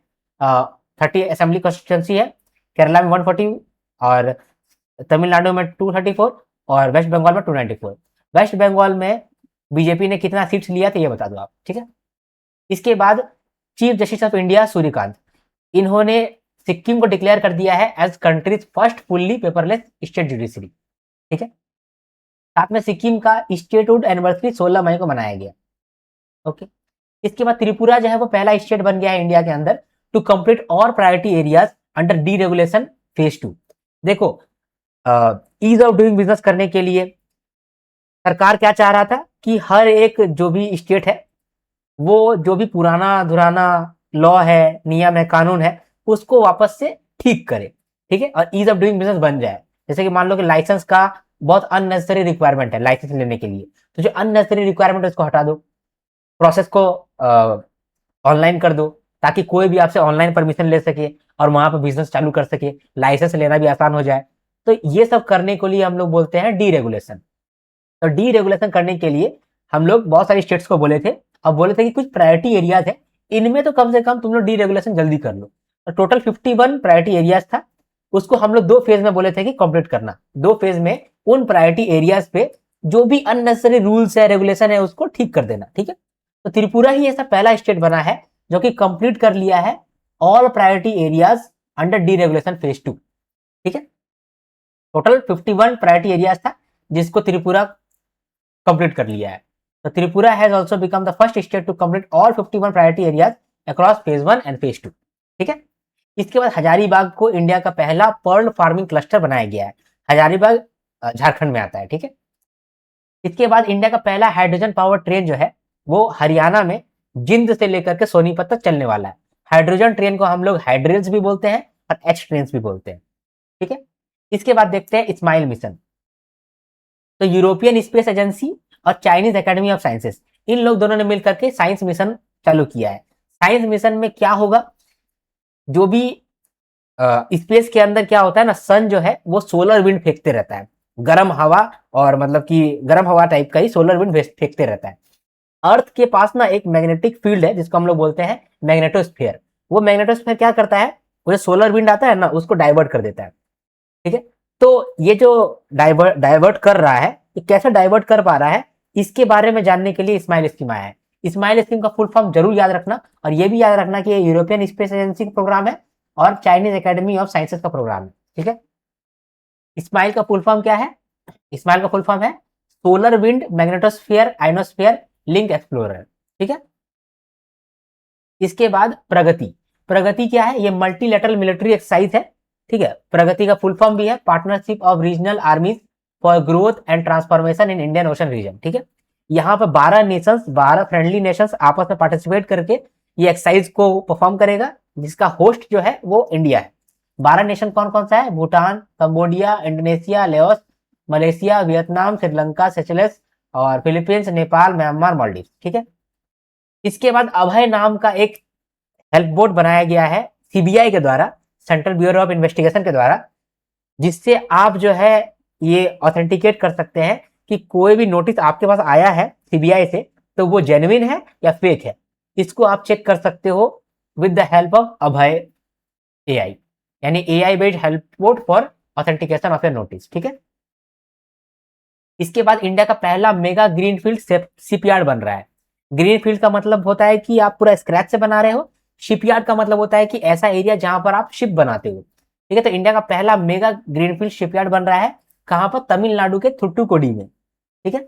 30 असेंबली कॉन्स्टिट्यूंसी है, केरला में 140 और तमिलनाडु में 234 और वेस्ट बंगाल में 294। वेस्ट बंगाल में बीजेपी ने कितना सीट्स लिया था ये बता दो आप, ठीक है। इसके बाद chief justice of India Suryakant, इन्होंने सिक्किम को डिक्लेयर कर दिया है as country's first fully paperless state judiciary, ठीक है। साथ में सिक्किम का स्टेटहुड एनिवर्सरी 16 मई को मनाया गया। ओके, इसके बाद त्रिपुरा जो है वो पहला स्टेट बन गया है इंडिया के अंदर to complete all priority areas under the regulation phase 2। देखो, ईज ऑफ डूइंग बिजनेस करने के लिए सरकार क्या चाह रहा था कि हर एक जो भी स्टेट है वो जो भी पुराना धुराना लॉ है, नियम है, कानून है, उसको वापस से ठीक करे, ठीक है, और ईज ऑफ डूइंग बिजनेस बन जाए। जैसे कि मान लो कि लाइसेंस का बहुत अननेसेसरी रिक्वायरमेंट है लाइसेंस लेने के लिए, तो जो अननेसेसरी रिक्वायरमेंट है उसको हटा दो, प्रोसेस को ऑनलाइन कर दो, ताकि कोई भी आपसे ऑनलाइन परमिशन ले सके और वहां पर बिजनेस चालू कर सके, लाइसेंस लेना भी आसान हो जाए। तो ये सब करने के लिए हम लोग बोलते हैं डी रेगुलेशन। तो डी रेगुलेशन करने के लिए हम लोग बहुत सारी स्टेट्स को बोले थे, अब बोले थे कि कुछ प्रायोरिटी एरियाज है, इनमें तो कम से कम तुम लोग डी रेगुलेशन जल्दी कर लो। तो टोटल 51 प्रायोरिटी एरियाज था, उसको हम लोग 2 फेज में बोले थे कि कंप्लीट करना। 2 फेज में उन प्रायोरिटी एरियाज पे जो भी अननेसेसरी रूल्स है, रेगुलेशन है, उसको ठीक कर देना, ठीक है। तो त्रिपुरा ही ऐसा पहला स्टेट बना है जो कि कंप्लीट कर लिया है all priority areas under the regulation phase 2, ठीक है। टोटल 51 प्रायोरिटी एरियाज था जिसको त्रिपुरा कंप्लीट कर लिया है। तो Tripura has also become the first state to complete all 51 priority areas across phase 1 and phase 2, ठीक है। इसके बाद हजारीबाग को इंडिया का पहला पर्ल फार्मिंग क्लस्टर बनाया गया है। हजारीबाग झारखंड में आता है, ठीक है। इसके बाद इंडिया का पहला हाइड्रोजन पावर ट्रेन जो है वो हरियाणा में जिंद से लेकर के सोनीपत तक चलने वाला है। हाइड्रोजन ट्रेन को हम लोग हाइड्रेल्स भी बोलते हैं और एच ट्रेन भी बोलते हैं, ठीक है। इसके बाद देखते हैं स्माइल मिशन। तो यूरोपियन स्पेस एजेंसी और चाइनीज एकेडमी ऑफ साइंसेस, इन लोग दोनों ने मिलकर के साइंस मिशन चालू किया है। साइंस मिशन में क्या होगा, जो भी स्पेस के अंदर क्या होता है ना, सन जो है वो सोलर विंड फेंकते रहता है, गर्म हवा, और मतलब कि गर्म हवा टाइप का ही सोलर विंड फेंकते रहता है। अर्थ के पास ना एक मैग्नेटिक फील्ड है जिसको हम लोग बोलते हैं मैग्नेटोस्फीयर। वो मैग्नेटोस्फीयर क्या करता है, वो जो सोलर विंड आता है ना उसको डाइवर्ट कर देता है, ठीक है। तो ये जो डाइवर्ट कर रहा है, ये कैसे डाइवर्ट कर पा रहा है, इसके बारे में जानने के लिए स्माइल स्कीम आया है। स्माइल स्कीम का फुल फॉर्म जरूर याद रखना, और ये भी याद रखना कि ये यूरोपियन स्पेस एजेंसी का प्रोग्राम है और चाइनीज एकेडमी ऑफ साइंसेस का प्रोग्राम है, ठीक है। स्माइल का फुल फॉर्म क्या है? स्माइल का फुल फॉर्म है solar wind magnetosphere ionosphere link explorer, ठीक है। इसके बाद प्रगति। प्रगति क्या है? ये मल्टीलेटरल मिलिट्री एक्सरसाइज है, ठीक है। प्रगति का फुल फॉर्म भी है partnership of regional armies for growth and transformation in Indian ocean region, ठीक है। यहाँ पर 12 नेशंस, 12 फ्रेंडली नेशंस आपस में पार्टिसिपेट करके ये एक्सरसाइज को परफॉर्म करेगा, जिसका होस्ट जो है वो इंडिया है। 12 नेशन कौन कौन सा है? Bhutan, Cambodia, Indonesia, Laos, Malaysia, Vietnam, Sri Lanka, Seychelles और फिलीपींस, नेपाल, म्यांमार, मालदीव, ठीक है। इसके बाद अभय नाम का एक हेल्प बोर्ड बनाया गया है सीबीआई के द्वारा, सेंट्रल ब्यूरो ऑफ इन्वेस्टिगेशन के द्वारा, जिससे आप जो है ये ऑथेंटिकेट कर सकते हैं कि कोई भी नोटिस आपके पास आया है सीबीआई से तो वो जेन्युइन है या फेक है। इसको आप चेक कर सकते हो with the help of Abhay AI, यानी AI based help board for authentication of a notice, ठीक है। इसके बाद इंडिया का पहला मेगा ग्रीनफील्ड शिपयार्ड बन रहा है। ग्रीनफील्ड का मतलब होता है कि आप पूरा स्क्रैच से बना रहे हो, शिपयार्ड का मतलब होता है कि ऐसा एरिया जहां पर आप शिप बनाते हो, ठीक है। तो इंडिया का पहला मेगा ग्रीनफील्ड शिपयार्ड बन रहा है, कहां पर? तमिलनाडु के थुट्टुकोडी में, ठीक है।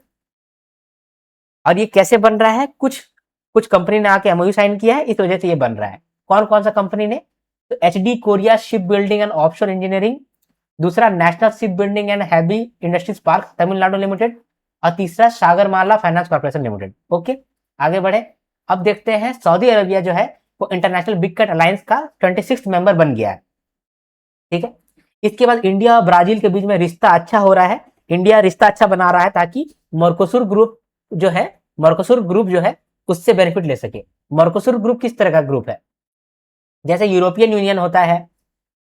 और ये कैसे बन रहा है? कुछ कंपनी ने आके एमओयू साइन किया है, इस वजह से ये बन रहा है। कौन कौन सा कंपनी ने? तो HD Korea ship building and offshore engineering, दूसरा national ship building and heavy industries park Tamil Nadu limited, और तीसरा Sagarmala finance corporation limited. Okay, आगे बढ़े। अब देखते हैं सऊदी अरबिया जो है वो इंटरनेशनल बिग कैट अलायंस का 26th मेंबर बन गया है, ठीक है। इसके बाद इंडिया और ब्राजील के बीच में रिश्ता अच्छा हो रहा है। इंडिया रिश्ता अच्छा बना रहा है ताकि मर्कोसुर ग्रुप जो है उससे बेनिफिट ले सके। मर्कोसुर ग्रुप किस तरह का ग्रुप है? जैसे यूरोपियन यूनियन होता है,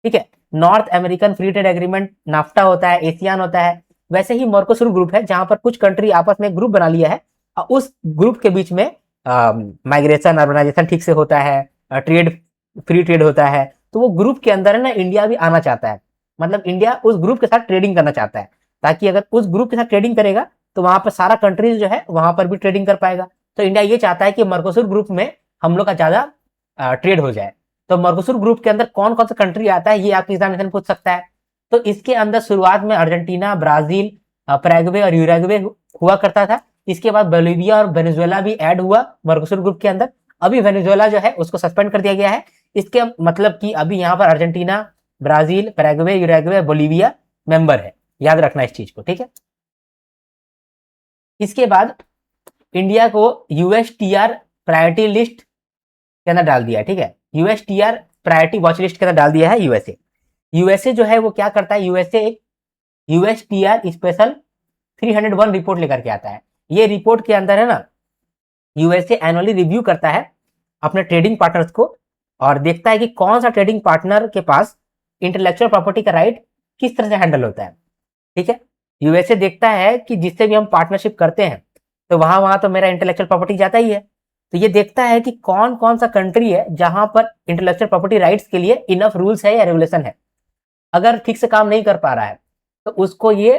ठीक है, north American free trade agreement NAFTA होता है, एशियान होता है, वैसे ही मर्कोसुर ग्रुप है जहां पर कुछ कंट्री आपस में ग्रुप बना लिया है और उस ग्रुप के बीच में माइग्रेशन अर्बनाइजेशन ठीक से होता है, ट्रेड फ्री ट्रेड होता है। तो वो ग्रुप के अंदर है ना, इंडिया भी आना चाहता है, मतलब इंडिया उस ग्रुप के साथ ट्रेडिंग करना चाहता है, ताकि अगर उस ग्रुप के साथ ट्रेडिंग करेगा तो वहां पर सारा कंट्रीज जो है वहां पर भी ट्रेडिंग कर पाएगा। तो इंडिया ये चाहता है कि मर्कोसुर ग्रुप में हम लोग का ज्यादा ट्रेड हो जाए। तो मर्कोसुर ग्रुप के अंदर कौन कौन सा कंट्री आता है, ये आपके एग्जामिनेशन पूछ सकता है। तो इसके अंदर शुरुआत में अर्जेंटीना, ब्राजील, पैराग्वे और यूरुग्वे हुआ करता था। इसके बाद बोलिविया और वेनेजुएला भी ऐड हुआ मर्कोसुर ग्रुप के अंदर। अभी वेनेजुएला जो है उसको सस्पेंड कर दिया गया है। इसके मतलब कि अभी यहाँ पर Argentina, Brazil, Paraguay, Uruguay, Bolivia member है, याद रखना इस चीज को, ठीक है। इसके बाद इंडिया को यूएसटीआर प्रायोरिटी लिस्ट के अंदर डाल दिया, ठीक है। यूएसटीआर प्रायोरिटी वॉच लिस्ट के अंदर डाल दिया है यूएसए। यूएसए जो है वो क्या करता है? यूएसए एक यूएसटीआर स्पेशल 301 रिपोर्ट लेकर के आता है। ये रिपोर्ट के अंदर है ना, यूएसए एनुअली रिव्यू करता है अपने ट्रेडिंग पार्टनर्स को और देखता है कि कौन सा ट्रेडिंग पार्टनर के पास इंटेलेक्चुअल प्रॉपर्टी का राइट किस तरह से हैंडल होता है, ठीक है। यूएसए देखता है कि जिससे भी हम पार्टनरशिप करते हैं तो वहां तो मेरा इंटेलेक्चुअल प्रॉपर्टी जाता ही है। तो ये देखता है कि कौन कौन सा कंट्री है जहां पर इंटेलेक्चुअल प्रॉपर्टी राइट्स के लिए इनफ रूल्स है या रेगुलेशन है। अगर ठीक से काम नहीं कर पा रहा है तो उसको ये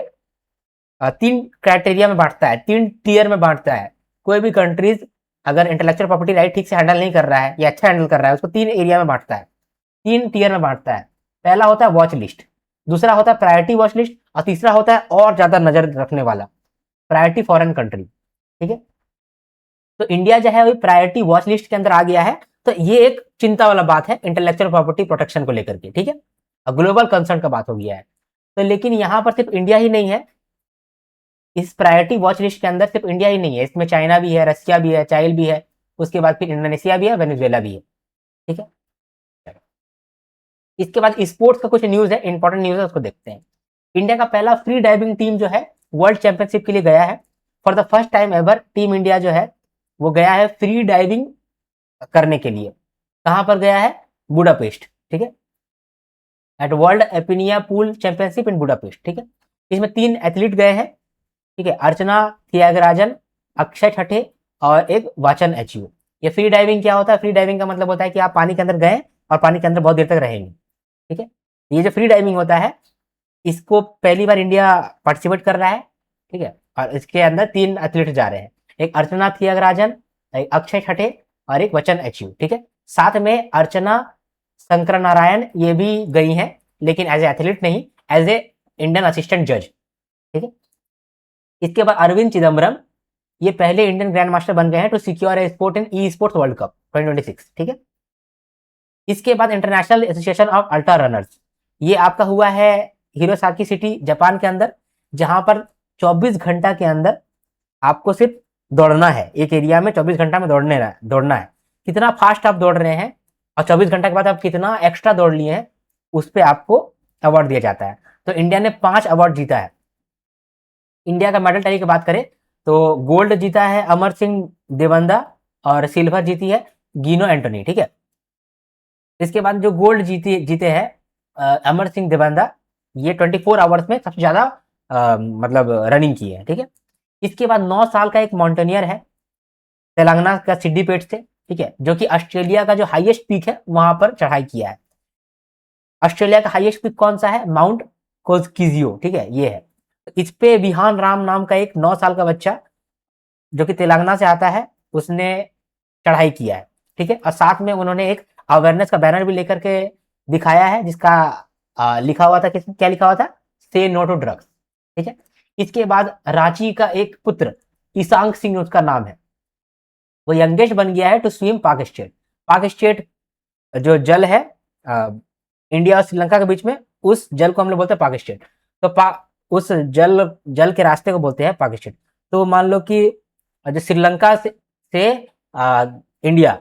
3 क्राइटेरिया में बांटता है, 3 टीयर में बांटता है। कोई भी कंट्रीज अगर इंटेलेक्चुअल प्रॉपर्टी राइट ठीक से हैंडल नहीं कर रहा है या अच्छा हैंडल कर रहा है, उसको 3 एरिया में बांटता है, 3 टीयर में बांटता है। पहला होता है वॉच लिस्ट, दूसरा होता है प्रायोरिटी वॉच लिस्ट, और तीसरा होता है और ज्यादा नजर रखने वाला प्रायोरिटी फॉरेन कंट्री, ठीक है। तो इंडिया जो है वही प्रायोरिटी वॉच लिस्ट के अंदर आ गया है। तो ये एक चिंता वाला बात है इंटेलेक्चुअल प्रॉपर्टी प्रोटेक्शन को लेकर के, ठीक है। ग्लोबल कंसर्न का बात हो गया है। तो लेकिन यहाँ पर सिर्फ इंडिया ही नहीं है, इस प्रायोरिटी वॉच लिस्ट के अंदर सिर्फ इंडिया ही नहीं है, इसमें चाइना भी है, रशिया भी है, चाइल भी है, उसके बाद फिर इंडोनेशिया भी है, वेनेजुएला भी है, ठीक है। इसके बाद स्पोर्ट्स का कुछ न्यूज है, इंपॉर्टेंट न्यूज है, उसको देखते हैं। इंडिया का पहला फ्री डाइविंग टीम जो है वर्ल्ड चैंपियनशिप के लिए गया है। For the first time ever team India जो है वो गया है फ्री डाइविंग करने के लिए। कहां पर गया है? बुडापेस्ट, ठीक है, at world apnea pool championship in Budapest, ठीक है। इसमें 3 एथलीट गए हैं, ठीक है, अर्चना थियागराजन, अक्षय छठे और एक वाचन एचयू। ये फ्री डाइविंग क्या होता है? फ्री डाइविंग का मतलब होता है कि आप पानी के अंदर गए और पानी के अंदर बहुत देर तक रहेंगे, ठीक है। ये जो फ्री डाइविंग होता है इसको पहली बार इंडिया पार्टिसिपेट कर रहा है, ठीक है। और इसके अंदर 3 एथलीट जा रहे हैं, एक अर्चना थियागराजन, एक अक्षय छठे और एक वचन एचयू, ठीक है। साथ में अर्चना शंकर नारायण ये भी गई हैं, लेकिन एज ए एथलीट नहीं, एज ए इंडियन असिस्टेंट जज, ठीक है। इसके बाद अरविंद चिदम्बरम ये पहले इंडियन ग्रैंड मास्टर बन गए हैं to secure a sport in e sports world cup. 2026, ठीक है। इसके बाद international association of ultra runners, ये आपका हुआ है हिरोसाकी सिटी जापान के अंदर, जहां पर 24 घंटा के अंदर आपको सिर्फ दौड़ना है, एक एरिया में 24 घंटा में दौड़ना है। कितना फास्ट आप दौड़ रहे हैं और 24 घंटा के बाद आप कितना एक्स्ट्रा दौड़ लिए हैं, उस पर आपको अवार्ड दिया जाता है। तो इंडिया ने 5 अवार्ड जीता है। इंडिया का मेडल टैली की बात करें तो गोल्ड जीता है अमर सिंह देवंदा और सिल्वर जीती है गिनो एंटोनी, ठीक है। इसके बाद जो गोल्ड जीते हैं अमर सिंह देवंदा, ये 24 आवर्स में सबसे ज्यादा मतलब रनिंग की है, ठीक है। इसके बाद 9 साल का एक माउंटेनियर है तेलंगाना का सिद्दीपेट से, ठीक है, जो कि ऑस्ट्रेलिया का जो हाईएस्ट पीक है वहां पर चढ़ाई किया है। ऑस्ट्रेलिया का हाईएस्ट पीक कौन सा है? माउंट कोजकिजियो, ठीक है, ये है। इस पे विहान राम नाम का एक 9 साल का बच्चा जो कि तेलंगाना से आता है, उसने चढ़ाई किया है, ठीक है। और साथ में उन्होंने एक अवेयरनेस का बैनर भी लेकर के दिखाया है, जिसका लिखा हुआ था, क्या लिखा हुआ था? से नो टू ड्रग्स, ठीक है। इसके बाद रांची का एक पुत्र ईशांक सिंह उसका नाम है, वो यंगेस्ट बन गया है टू स्विम पाक स्टेट। पाक स्टेट जो जल है इंडिया और श्रीलंका के बीच में, उस जल को हम लोग बोलते हैं पाक स्टेट। तो उस जल के रास्ते को बोलते हैं पाक स्टेट। तो मान लो कि जो श्रीलंका से इंडिया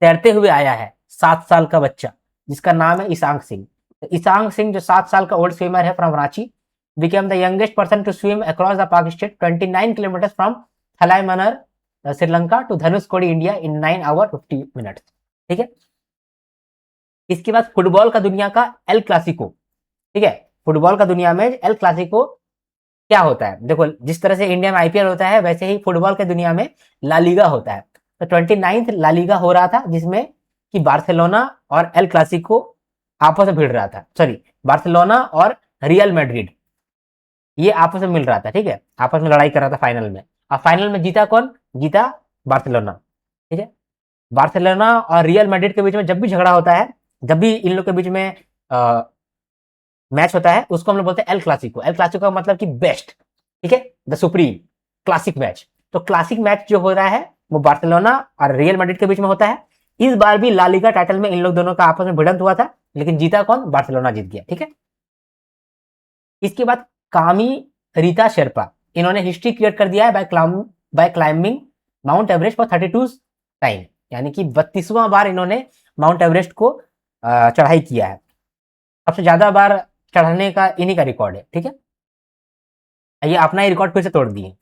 तैरते हुए आया है 7 साल का बच्चा, जिसका नाम है ईशांक सिंह। तो ईशांक सिंह जो 7 साल का ओल्ड स्विमर है from Ranchi, became the youngest person to swim across the Palk Strait 29 kilometre from Thalaimannar Sri Lanka to Dhanushkodi India in 9 hour 50 minutes, ठीक है। इसके बाद फुटबॉल का दुनिया का एल क्लासिको, ठीक है। फुटबॉल का दुनिया में एल क्लासिको क्या होता है? देखो, जिस तरह से इंडिया में आईपीएल होता है, वैसे ही फुटबॉल के दुनिया में ला लीगा होता है। तो 29th ला लीगा हो रहा था, जिसमें कि बार्सिलोना और एल क्लासिको आपस में भिड़ रहा था। सॉरी, बार्सिलोना और रियल मैड्रिड ये आपस में मिल रहा था, ठीक है, आपस में लड़ाई कर रहा था फाइनल में। और फाइनल में जीता कौन? जीता बार्सिलोना, ठीक है। बार्सिलोना और रियल मैड्रिड के बीच में जब भी झगड़ा होता है, जब भी इन लोग के बीच में मैच होता है, उसको हम लोग बोलते हैं एल क्लासिको। एल क्लासिको का मतलब कि बेस्ट, ठीक है, द सुप्रीम क्लासिक मैच। तो क्लासिक मैच जो हो रहा है वो बार्सिलोना और रियल मैड्रिड के बीच में होता है। इस बार भी ला लीगा टाइटल में इन लोग दोनों का आपस में भिड़ंत हुआ था, लेकिन जीता कौन? बार्सिलोना जीत गया, ठीक है। इसके बाद कामी रीता शेरपा, इन्होंने हिस्ट्री क्रिएट कर दिया है by climbing mount Everest for 32 time, यानी कि 32वां बार इन्होंने माउंट एवरेस्ट को चढ़ाई किया है। सबसे ज्यादा बार चढ़ने का इन्हीं का रिकॉर्ड है, ठीक है। ये अपना ही रिकॉर्ड फिर से तोड़ दिए।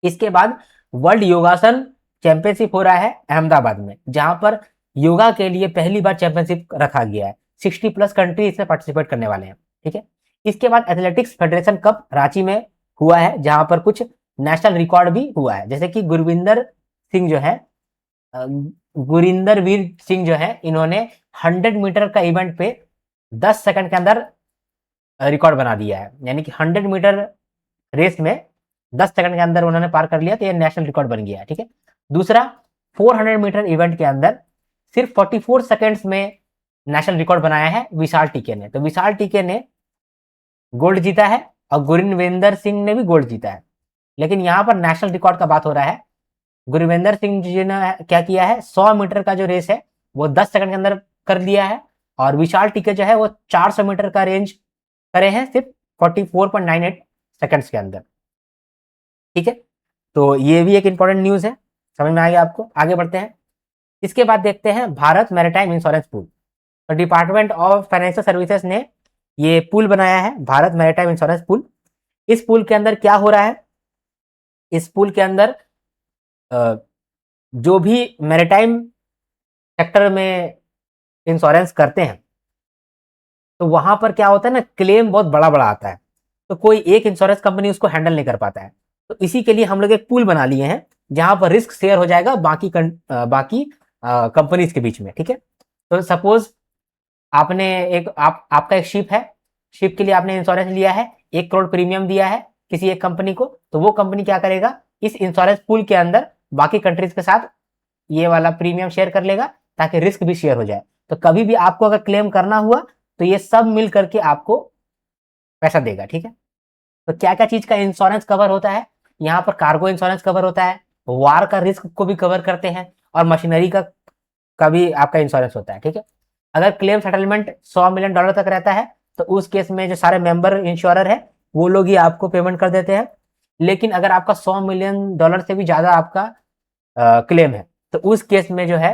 इसके बाद वर्ल्ड योगासन चैंपियनशिप हो रहा है अहमदाबाद में, जहां पर योगा के लिए पहली बार चैंपियनशिप रखा गया है। 60+ कंट्री इसमें पार्टिसिपेट करने वाले हैं, ठीक है। इसके बाद एथलेटिक्स फेडरेशन कप रांची में हुआ है, जहां पर कुछ नेशनल रिकॉर्ड भी हुआ है, जैसे कि गुरविंदर वीर सिंह जो है, इन्होंने 100 मीटर का इवेंट पे 10 सेकंड के अंदर रिकॉर्ड बना दिया है, यानी कि 100 मीटर रेस में 10 सेकंड के अंदर उन्होंने पार कर लिया, तो ये नेशनल रिकॉर्ड बन गया है, ठीक है। दूसरा, 400 मीटर इवेंट के अंदर सिर्फ 44 सेकंड्स में नेशनल रिकॉर्ड बनाया है विशाल टीके ने। तो विशाल टीके ने गोल्ड जीता है और गुरविंदर सिंह ने भी गोल्ड जीता है। लेकिन यहाँ पर नेशनल रिकॉर्ड का बात हो रहा है। गुरविंदर सिंह जी ने क्या किया है, 100 मीटर का जो रेस है वो 10 सेकंड के अंदर कर लिया है, और विशाल टीके जो है वो 400 मीटर का रेंज करे हैं सिर्फ 44.98 सेकंड्स के अंदर, ठीक है। तो ये भी एक इंपॉर्टेंट न्यूज है, समझ में आ गया आपको। आगे बढ़ते हैं। इसके बाद देखते हैं भारत मैरीटाइम इंश्योरेंस पूल। तो डिपार्टमेंट ऑफ फाइनेंशियल सर्विसेज ने ये पूल बनाया है, भारत मैरीटाइम इंश्योरेंस पूल। इस पूल के अंदर क्या हो रहा है? इस पूल के अंदर जो भी मैरीटाइम सेक्टर में इंश्योरेंस करते हैं, तो वहां पर क्या होता है ना, क्लेम बहुत बड़ा बड़ा आता है, तो कोई एक इंश्योरेंस कंपनी उसको हैंडल नहीं कर पाता है। तो इसी के लिए हम लोग एक पूल बना लिए हैं, जहां पर रिस्क शेयर हो जाएगा बाकी कंपनीज के बीच में, ठीक है। तो सपोज आपने आपका एक शिप है, शिप के लिए आपने इंश्योरेंस लिया है, 1 करोड़ प्रीमियम दिया है किसी एक कंपनी को, तो वो कंपनी क्या करेगा, इस इंश्योरेंस पूल के अंदर बाकी कंट्रीज के साथ ये वाला प्रीमियम शेयर कर लेगा, ताकि रिस्क भी शेयर हो जाए। तो कभी भी आपको अगर क्लेम करना हुआ तो ये सब मिल करके आपको पैसा देगा, ठीक है। तो क्या क्या चीज का इंश्योरेंस कवर होता है? यहाँ पर कार्गो इंश्योरेंस कवर होता है, वार का रिस्क को भी कवर करते हैं, और मशीनरी का भी आपका इंश्योरेंस होता है, ठीक है। अगर क्लेम सेटलमेंट $100 मिलियन तक रहता है तो उस केस में जो सारे मेंबर इंश्योरर है वो लोग ही आपको पेमेंट कर देते हैं। लेकिन अगर आपका $100 मिलियन से भी ज्यादा आपका क्लेम है तो उस केस में जो है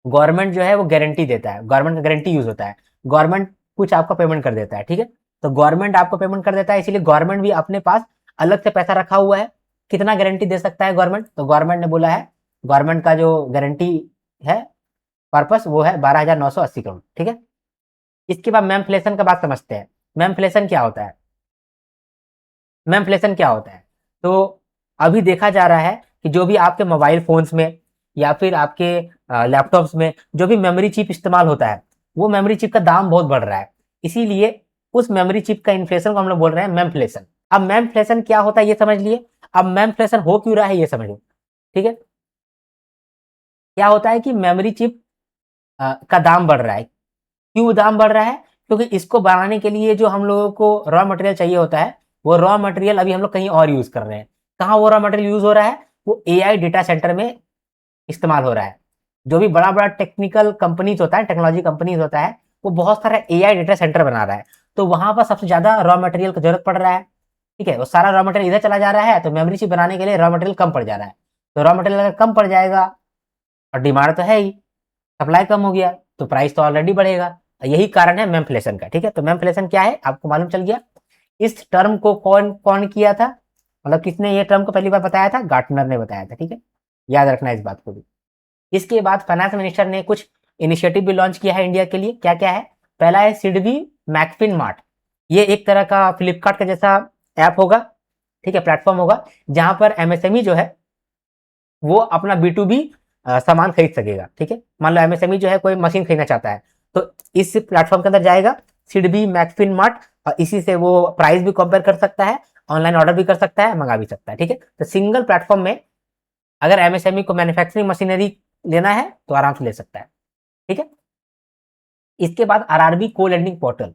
गवर्नमेंट जो है वो गारंटी देता है, गवर्नमेंट का गारंटी यूज होता है, गवर्नमेंट कुछ आपका पेमेंट कर देता है, ठीक है। तो गवर्नमेंट आपको पेमेंट कर देता है, इसीलिए गवर्नमेंट भी अपने पास अलग से पैसा रखा हुआ है। कितना गारंटी दे सकता है गवर्नमेंट, तो गवर्नमेंट ने बोला है, गवर्नमेंट का जो गारंटी है पर्पस वो है 12,980 करोड़, ठीक है। इसके बाद मैमफ्लेशन का बात समझते हैं। मैमफ्लेशन क्या होता है? मैमफ्लेशन क्या होता है? तो अभी देखा जा रहा है कि जो भी आपके मोबाइल फोन्स में या फिर आपके लैपटॉप्स में जो भी मेमोरी चिप इस्तेमाल होता है वो मेमोरी चिप का दाम बहुत बढ़ रहा है, इसीलिए उस मेमोरी चिप का इन्फ्लेशन को हम लोग बोल रहे हैं मैमफ्लेशन। अब मैमफ्लेशन क्या होता है ये समझ लिए। अब मैमफ्लेशन हो क्यों रहा है ये समझो, ठीक है। क्या होता है कि मेमोरी चिप का दाम बढ़ रहा है। क्यों दाम बढ़ रहा है? क्योंकि इसको बनाने के लिए जो हम लोगों को रॉ मटेरियल चाहिए होता है वो रॉ मटेरियल अभी हम लोग कहीं और यूज कर रहे हैं। कहाँ वो रॉ मटेरियल यूज हो रहा है? वो एआई डेटा सेंटर में इस्तेमाल हो रहा है। जो भी बड़ा बड़ा टेक्निकल कंपनीज होता है, टेक्नोलॉजी कंपनीज होता है, वो बहुत सारा एआई डेटा सेंटर बना रहा है। तो वहां पर सबसे ज्यादा रॉ मटेरियल की जरूरत पड़ रहा है, ठीक है। वो सारा रॉ मटेरियल इधर चला जा रहा है तो मेमोरी चिप बनाने के लिए रॉ मटेरियल कम पड़ जा रहा है। तो रॉ मटेरियल अगर कम पड़ जाएगा और डिमांड तो है ही, सप्लाई कम हो गया तो प्राइस तो ऑलरेडी बढ़ेगा। यही कारण है मैमफ्लेशन का, ठीक है। तो मैमफ्लेशन क्या है आपको मालूम चल गया। इस टर्म को कौन कौन किया था, मतलब किसने ये टर्म को पहली बार बताया था? गार्टनर ने बताया था, ठीक है। याद रखना इस बात को भी। इसके बाद फाइनेंस मिनिस्टर ने कुछ इनिशिएटिव भी लॉन्च किया है इंडिया के लिए। क्या क्या है? पहला है सिडबी मैकफिन मार्ट। ये एक तरह का फ्लिपकार्ट का जैसा ऐप होगा, ठीक है, प्लेटफॉर्म होगा जहां पर एमएसएमई जो है वो अपना B2B सामान खरीद सकेगा, ठीक है। मान लो एमएसएमई जो है कोई मशीन खरीदना चाहता है तो इस प्लेटफॉर्म के अंदर जाएगा सिडबी मैकफिन मार्ट, और इसी से वो प्राइस भी कंपेयर कर सकता है, ऑनलाइन ऑर्डर भी कर सकता है, मंगा भी सकता है, ठीक है। तो सिंगल प्लेटफॉर्म में अगर एमएसएमई को मैन्युफैक्चरिंग मशीनरी लेना है तो आराम से ले सकता है, ठीक है। इसके बाद आरआरबी को लेंडिंग पोर्टल,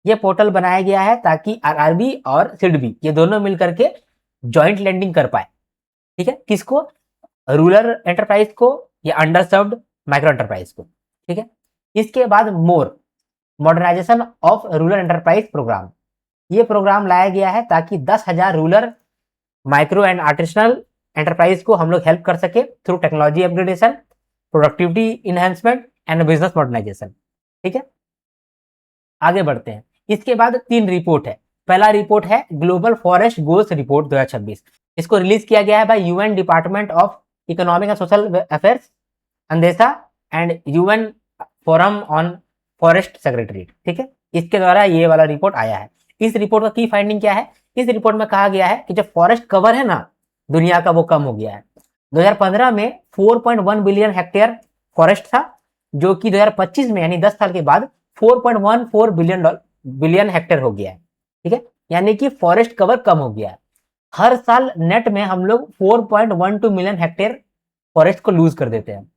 ये पोर्टल बनाया गया है ताकि आरआरबी और सिडबी ये दोनों मिलकर के ज्वाइंट लेंडिंग कर पाए, ठीक है। किसको? रूरल एंटरप्राइज को या अंडर सर्व्ड माइक्रो एंटरप्राइज को, ठीक है। इसके बाद modernisation of rural enterprise programme, ये प्रोग्राम लाया गया है ताकि 10,000 rural micro and artisanal enterprise को हम लोग हेल्प कर सके through technology upgradation, productivity enhancement and business modernisation, ठीक है। आगे बढ़ते हैं। इसके बाद 3 रिपोर्ट है। पहला रिपोर्ट है ग्लोबल फॉरेस्ट गोल्स रिपोर्ट 2026। इसको रिलीज किया गया है by UN department of economic and social affairs UNDESA and UN forum on forest secretariat, ठीक है। इसके द्वारा ये वाला रिपोर्ट आया है। इस रिपोर्ट का की फाइंडिंग क्या है? इस रिपोर्ट में कहा गया है कि जो फॉरेस्ट कवर है ना दुनिया का वो कम हो गया है। 2015 में 4.1 बिलियन हेक्टेयर फॉरेस्ट था, जो कि 2025 में यानी 10 साल के बाद 4.14 बिलियन हेक्टेयर हो गया है, ठीक है। यानी कि फॉरेस्ट कवर कम हो गया है। हर साल नेट में हम लोग 4.12 मिलियन हेक्टेयर फॉरेस्ट को लूज कर देते हैं।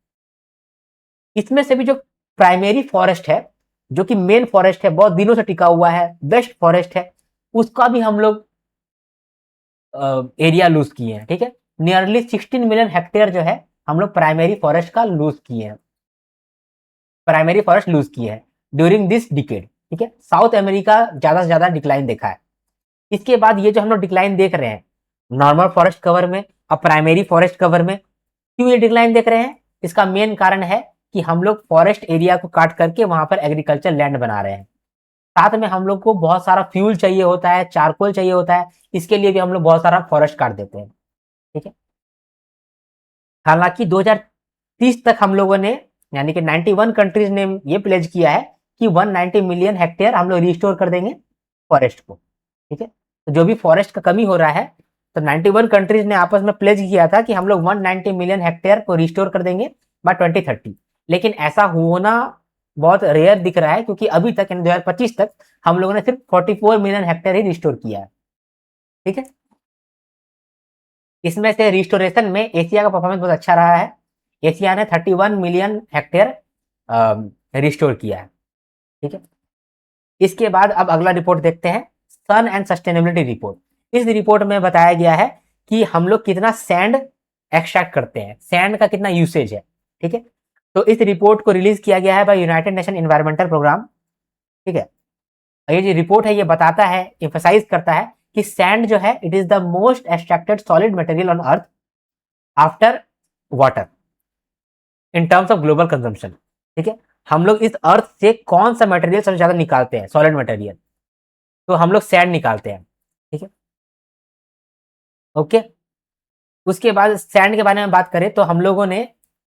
इसमें से भी जो प्राइमरी फॉरेस्ट है, जो कि मेन फॉरेस्ट है, बहुत दिनों से टिका हुआ है, बेस्ट फॉरेस्ट है, उसका भी हम लोग एरिया लूज किए हैं, ठीक है। नियरली 16 मिलियन हेक्टेयर जो है हम लोग प्राइमरी फॉरेस्ट का लूज किए हैं, प्राइमरी फॉरेस्ट लूज किए हैं ड्यूरिंग दिस डिकेड, ठीक है। साउथ अमेरिका ज्यादा से ज्यादा डिक्लाइन देखा है। इसके बाद ये जो हम लोग डिक्लाइन देख रहे हैं नॉर्मल फॉरेस्ट कवर में और प्राइमरी फॉरेस्ट कवर में, क्यों ये डिक्लाइन देख रहे हैं? इसका मेन कारण है कि हम लोग फॉरेस्ट एरिया को काट करके वहां पर एग्रीकल्चर लैंड बना रहे हैं। साथ में हम लोग को बहुत सारा फ्यूल चाहिए होता है, चारकोल चाहिए होता है, इसके लिए भी हम लोग बहुत सारा फॉरेस्ट काट देते हैं, ठीक है। हालांकि 2030 तक हम लोगों ने यानी कि 91 कंट्रीज ने ये प्लेज किया है कि 190 मिलियन हेक्टेयर हम लोग रिस्टोर कर देंगे फॉरेस्ट को, ठीक है। तो जो भी फॉरेस्ट का कमी हो रहा है तो 91 कंट्रीज ने आपस में प्लेज किया था कि हम लोग 190 मिलियन हेक्टेयर को रिस्टोर कर देंगे बाय 2030। लेकिन ऐसा होना बहुत रेयर दिख रहा है क्योंकि अभी तक यानी 2025 तक हम लोगों ने सिर्फ 44 मिलियन हेक्टेयर ही रिस्टोर किया है, ठीक है। इसमें से रिस्टोरेशन में एशिया का परफॉर्मेंस बहुत अच्छा रहा है। एशिया ने 31 मिलियन हेक्टेयर रिस्टोर किया है, ठीक है। इसके बाद अब अगला रिपोर्ट देखते हैं, सन एंड सस्टेनेबिलिटी रिपोर्ट। इस रिपोर्ट में बताया गया है कि हम लोग कितना सैंड एक्सट्रैक्ट करते हैं, सैंड का कितना यूसेज है, ठीक है। तो इस रिपोर्ट को रिलीज किया गया है by united nation environmental programme, ठीक है। ये जो रिपोर्ट है ये बताता है, एम्फसाइज करता है कि सैंड जो है it is the most extracted solid material on earth after water in terms of global consumption, ठीक है। हम लोग इस अर्थ से कौन सा मटेरियल सबसे ज्यादा निकालते हैं, सॉलिड मटेरियल, तो हम लोग सैंड निकालते हैं, ठीक है, ओके। उसके बाद सैंड के बारे में बात करें तो हम लोगों ने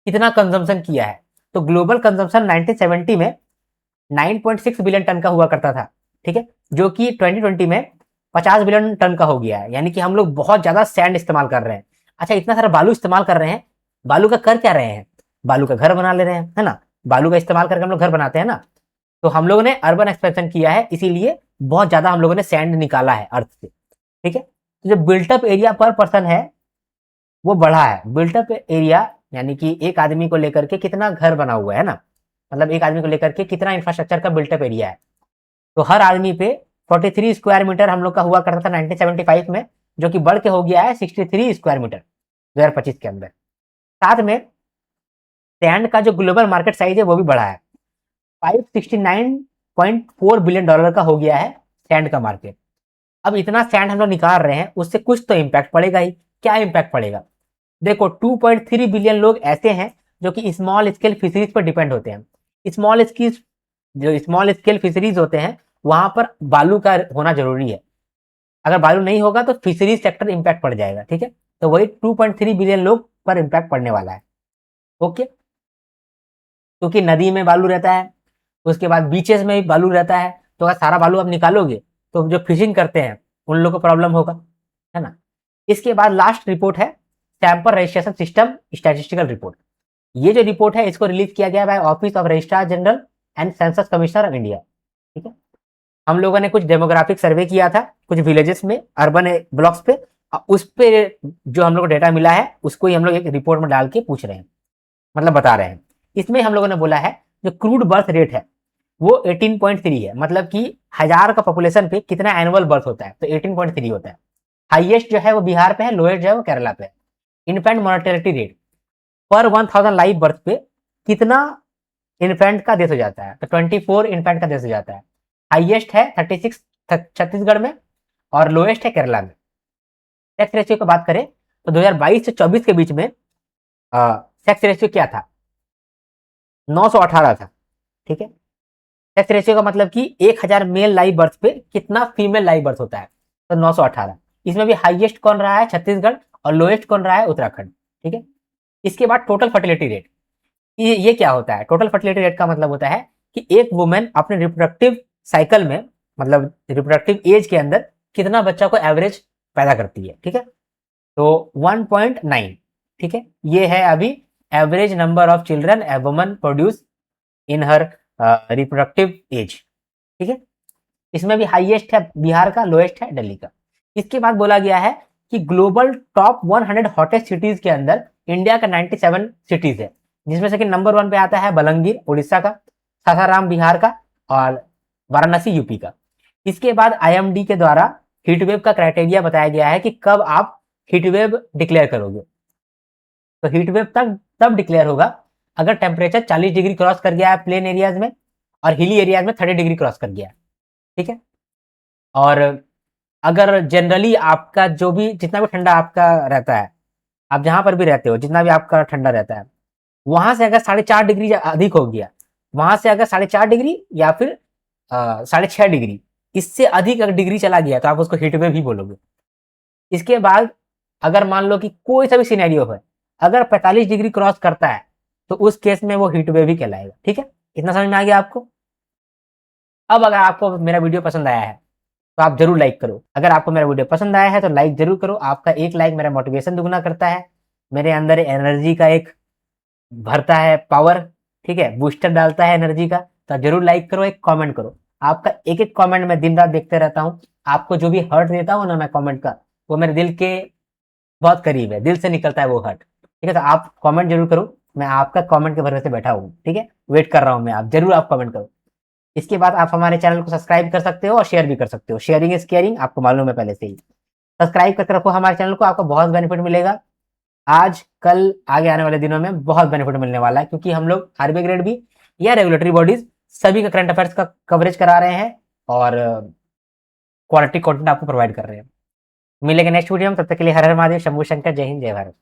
कितना कंजम्पशन किया है, तो ग्लोबल कंजम्पशन 1970 में 9.6 बिलियन टन का हुआ करता था, ठीक है, जो कि 2020 में 50 बिलियन टन का हो गया है, यानी कि हम लोग बहुत ज्यादा सैंड इस्तेमाल कर रहे हैं। अच्छा, इतना सारा बालू इस्तेमाल कर रहे हैं, बालू का कर क्या रहे हैं, बालू का घर बना ले रहे हैं, है ना, बालू का इस्तेमाल करके हम लोग घर बनाते हैं ना। तो हम लोगों ने अर्बन एक्सपेंशन किया है, इसीलिए बहुत ज्यादा हम लोगों ने सैंड निकाला है अर्थ से, ठीक है। तो जो बिल्टअप एरिया पर पर्सन है वो बढ़ा है, बिल्टअप एरिया यानी कि एक आदमी को लेकर के कितना घर बना हुआ है ना, मतलब एक आदमी को लेकर के कितना इंफ्रास्ट्रक्चर का बिल्टअप एरिया है। तो हर आदमी पे 43 स्क्वायर मीटर हम लोग का हुआ करता था 1975 में, जो कि बढ़ के हो गया है 63 स्क्वायर मीटर 2025 के अंदर। साथ में सैंड का जो ग्लोबल मार्केट साइज है वो भी बढ़ा है, 569.4 बिलियन डॉलर का हो गया है सैंड का मार्केट। अब इतना सैंड हम लोग निकाल रहे हैं, उससे कुछ तो इम्पैक्ट पड़ेगा ही। क्या इम्पैक्ट पड़ेगा, देखो 2.3 बिलियन लोग ऐसे हैं जो कि स्मॉल स्केल फिशरीज पर डिपेंड होते हैं। स्मॉल स्केल फिशरीज होते हैं वहां पर बालू का होना जरूरी है, अगर बालू नहीं होगा तो फिशरीज सेक्टर इम्पैक्ट पड़ जाएगा, ठीक है। तो वही 2.3 बिलियन लोग पर इम्पैक्ट पड़ने वाला है, ओके। क्योंकि नदी में बालू रहता है, उसके बाद बीचेस में भी बालू रहता है, तो अगर सारा बालू आप निकालोगे तो जो फिशिंग करते हैं उन लोगों को प्रॉब्लम होगा, है ना। इसके बाद लास्ट रिपोर्ट है sample registration system statistical report. ये जो रिपोर्ट है इसको रिलीज किया गया है office of registrar general and census commissioner of India, ठीक है। हम लोगों ने कुछ डेमोग्राफिक सर्वे किया था कुछ विलेजेस में, अर्बन ब्लॉक्स पे, उस पे जो हम लोग को डेटा मिला है उसको ही हम लोग एक रिपोर्ट में डाल के पूछ रहे हैं, मतलब बता रहे हैं। इसमें हम लोगों ने बोला है जो क्रूड बर्थ रेट है वो 18.3 है, मतलब कि 1000 का पॉपुलेशन पे कितना एनुअल बर्थ होता है, तो 18.3 होता है। हाईएस्ट जो है वो बिहार पे है, लोएस्ट जो है वो केरला पे है। इन्फेंट मोर्टेलिटी रेट पर 1000 लाइव बर्थ पे कितना इन्फेंट का डेथ हो जाता है, तो 24 इन्फेंट का डेथ हो जाता है। हाईएस्ट है 36 छत्तीसगढ़ में और लोएस्ट है केरला में। सेक्स रेशियो की बात करें तो 2022 से 24 के बीच में सेक्स रेशियो क्या था, 918 था, ठीक है। सेक्स रेशियो का मतलब कि 1000 मेल लाइव बर्थ पे कितना फीमेल लाइव बर्थ होता है, तो 918। इसमें भी हाईएस्ट कौन रहा है, छत्तीसगढ़, और लोएस्ट कौन रहा है, उत्तराखंड, ठीक है। इसके बाद टोटल फर्टिलिटी रेट, ये क्या होता है, टोटल फर्टिलिटी रेट का मतलब होता है कि एक वुमेन अपने रिप्रोडक्टिव साइकिल में, मतलब रिप्रोडक्टिव एज के अंदर कितना बच्चा को एवरेज पैदा करती है, ठीक है। तो 1.9, ठीक है, ये है अभी average number of children a woman produce in her reproductive age, ठीक है। इसमें भी हाईएस्ट है बिहार का, लोएस्ट है दिल्ली का। इसके बाद बोला गया है कि ग्लोबल टॉप 100 हॉटेस्ट सिटीज के अंदर इंडिया का 97 सिटीज है, जिसमें से कि नंबर 1 पे आता है बलंगीर उड़ीसा का, सासाराम बिहार का, और वाराणसी यूपी का। इसके बाद आईएमडी के द्वारा हीटवेव का क्राइटेरिया बताया गया है कि कब आप हीटवेव डिक्लेयर करोगे, तो हीटवेव तब डिक्लेयर होगा अगर टेम्परेचर 40 डिग्री क्रॉस कर गया है प्लेन एरियाज में, और हिली एरियाज में 30 डिग्री क्रॉस कर गया है, ठीक है। और अगर जनरली आपका जो भी जितना भी ठंडा आपका रहता है, आप जहां पर भी रहते हो जितना भी आपका ठंडा रहता है, वहां से अगर 4.5 डिग्री अधिक हो गया, वहां से अगर 4.5 डिग्री या फिर 6.5 डिग्री, इससे अधिक अगर डिग्री चला गया तो आप उसको हीटवेव ही बोलोगे। इसके बाद अगर मान लो कि कोई सा भी सिनेरियो है, अगर 45 डिग्री क्रॉस करता है तो उस केस में वो हीटवेव ही कहलाएगा, ठीक है। इतना समझ में आ गया आपको। अब अगर आपको मेरा वीडियो पसंद आया है तो आप जरूर लाइक करो, अगर आपको मेरा वीडियो पसंद आया है तो लाइक जरूर करो, आपका एक लाइक मेरा मोटिवेशन दुगना करता है, मेरे अंदर एनर्जी का एक भरता है पावर, ठीक है, बूस्टर डालता है एनर्जी का। तो जरूर लाइक करो, एक कमेंट करो, आपका एक एक कमेंट मैं दिन रात देखते रहता हूँ। आपको जो भी हर्ट देता हूँ ना मैं कमेंट का, वो मेरे दिल के बहुत करीब है, दिल से निकलता है वो हर्ट, ठीक है। तो आप कमेंट जरूर करो, मैं आपका कमेंट के भरोसे बैठा हूँ, ठीक है, वेट कर रहा हूँ मैं, आप जरूर आप कमेंट करो। इसके बाद आप हमारे चैनल को सब्सक्राइब कर सकते हो और शेयर भी कर सकते हो, शेयरिंग इज केयरिंग, आपको मालूम है पहले से ही। सब्सक्राइब करके रखो हमारे चैनल को, आपको बहुत बेनिफिट मिलेगा। आज कल आगे आने वाले दिनों में बहुत बेनिफिट मिलने वाला है, क्योंकि हम लोग आरबीआई ग्रेड बी या रेगुलेटरी बॉडीज सभी का करंट अफेयर्स का कवरेज करा रहे हैं और क्वालिटी कंटेंट आपको प्रोवाइड कर रहे हैं। मिलेंगे नेक्स्ट वीडियो में, तब तक के लिए हर हर महादेव, शंभू शंकर, जय हिंद जय भारत।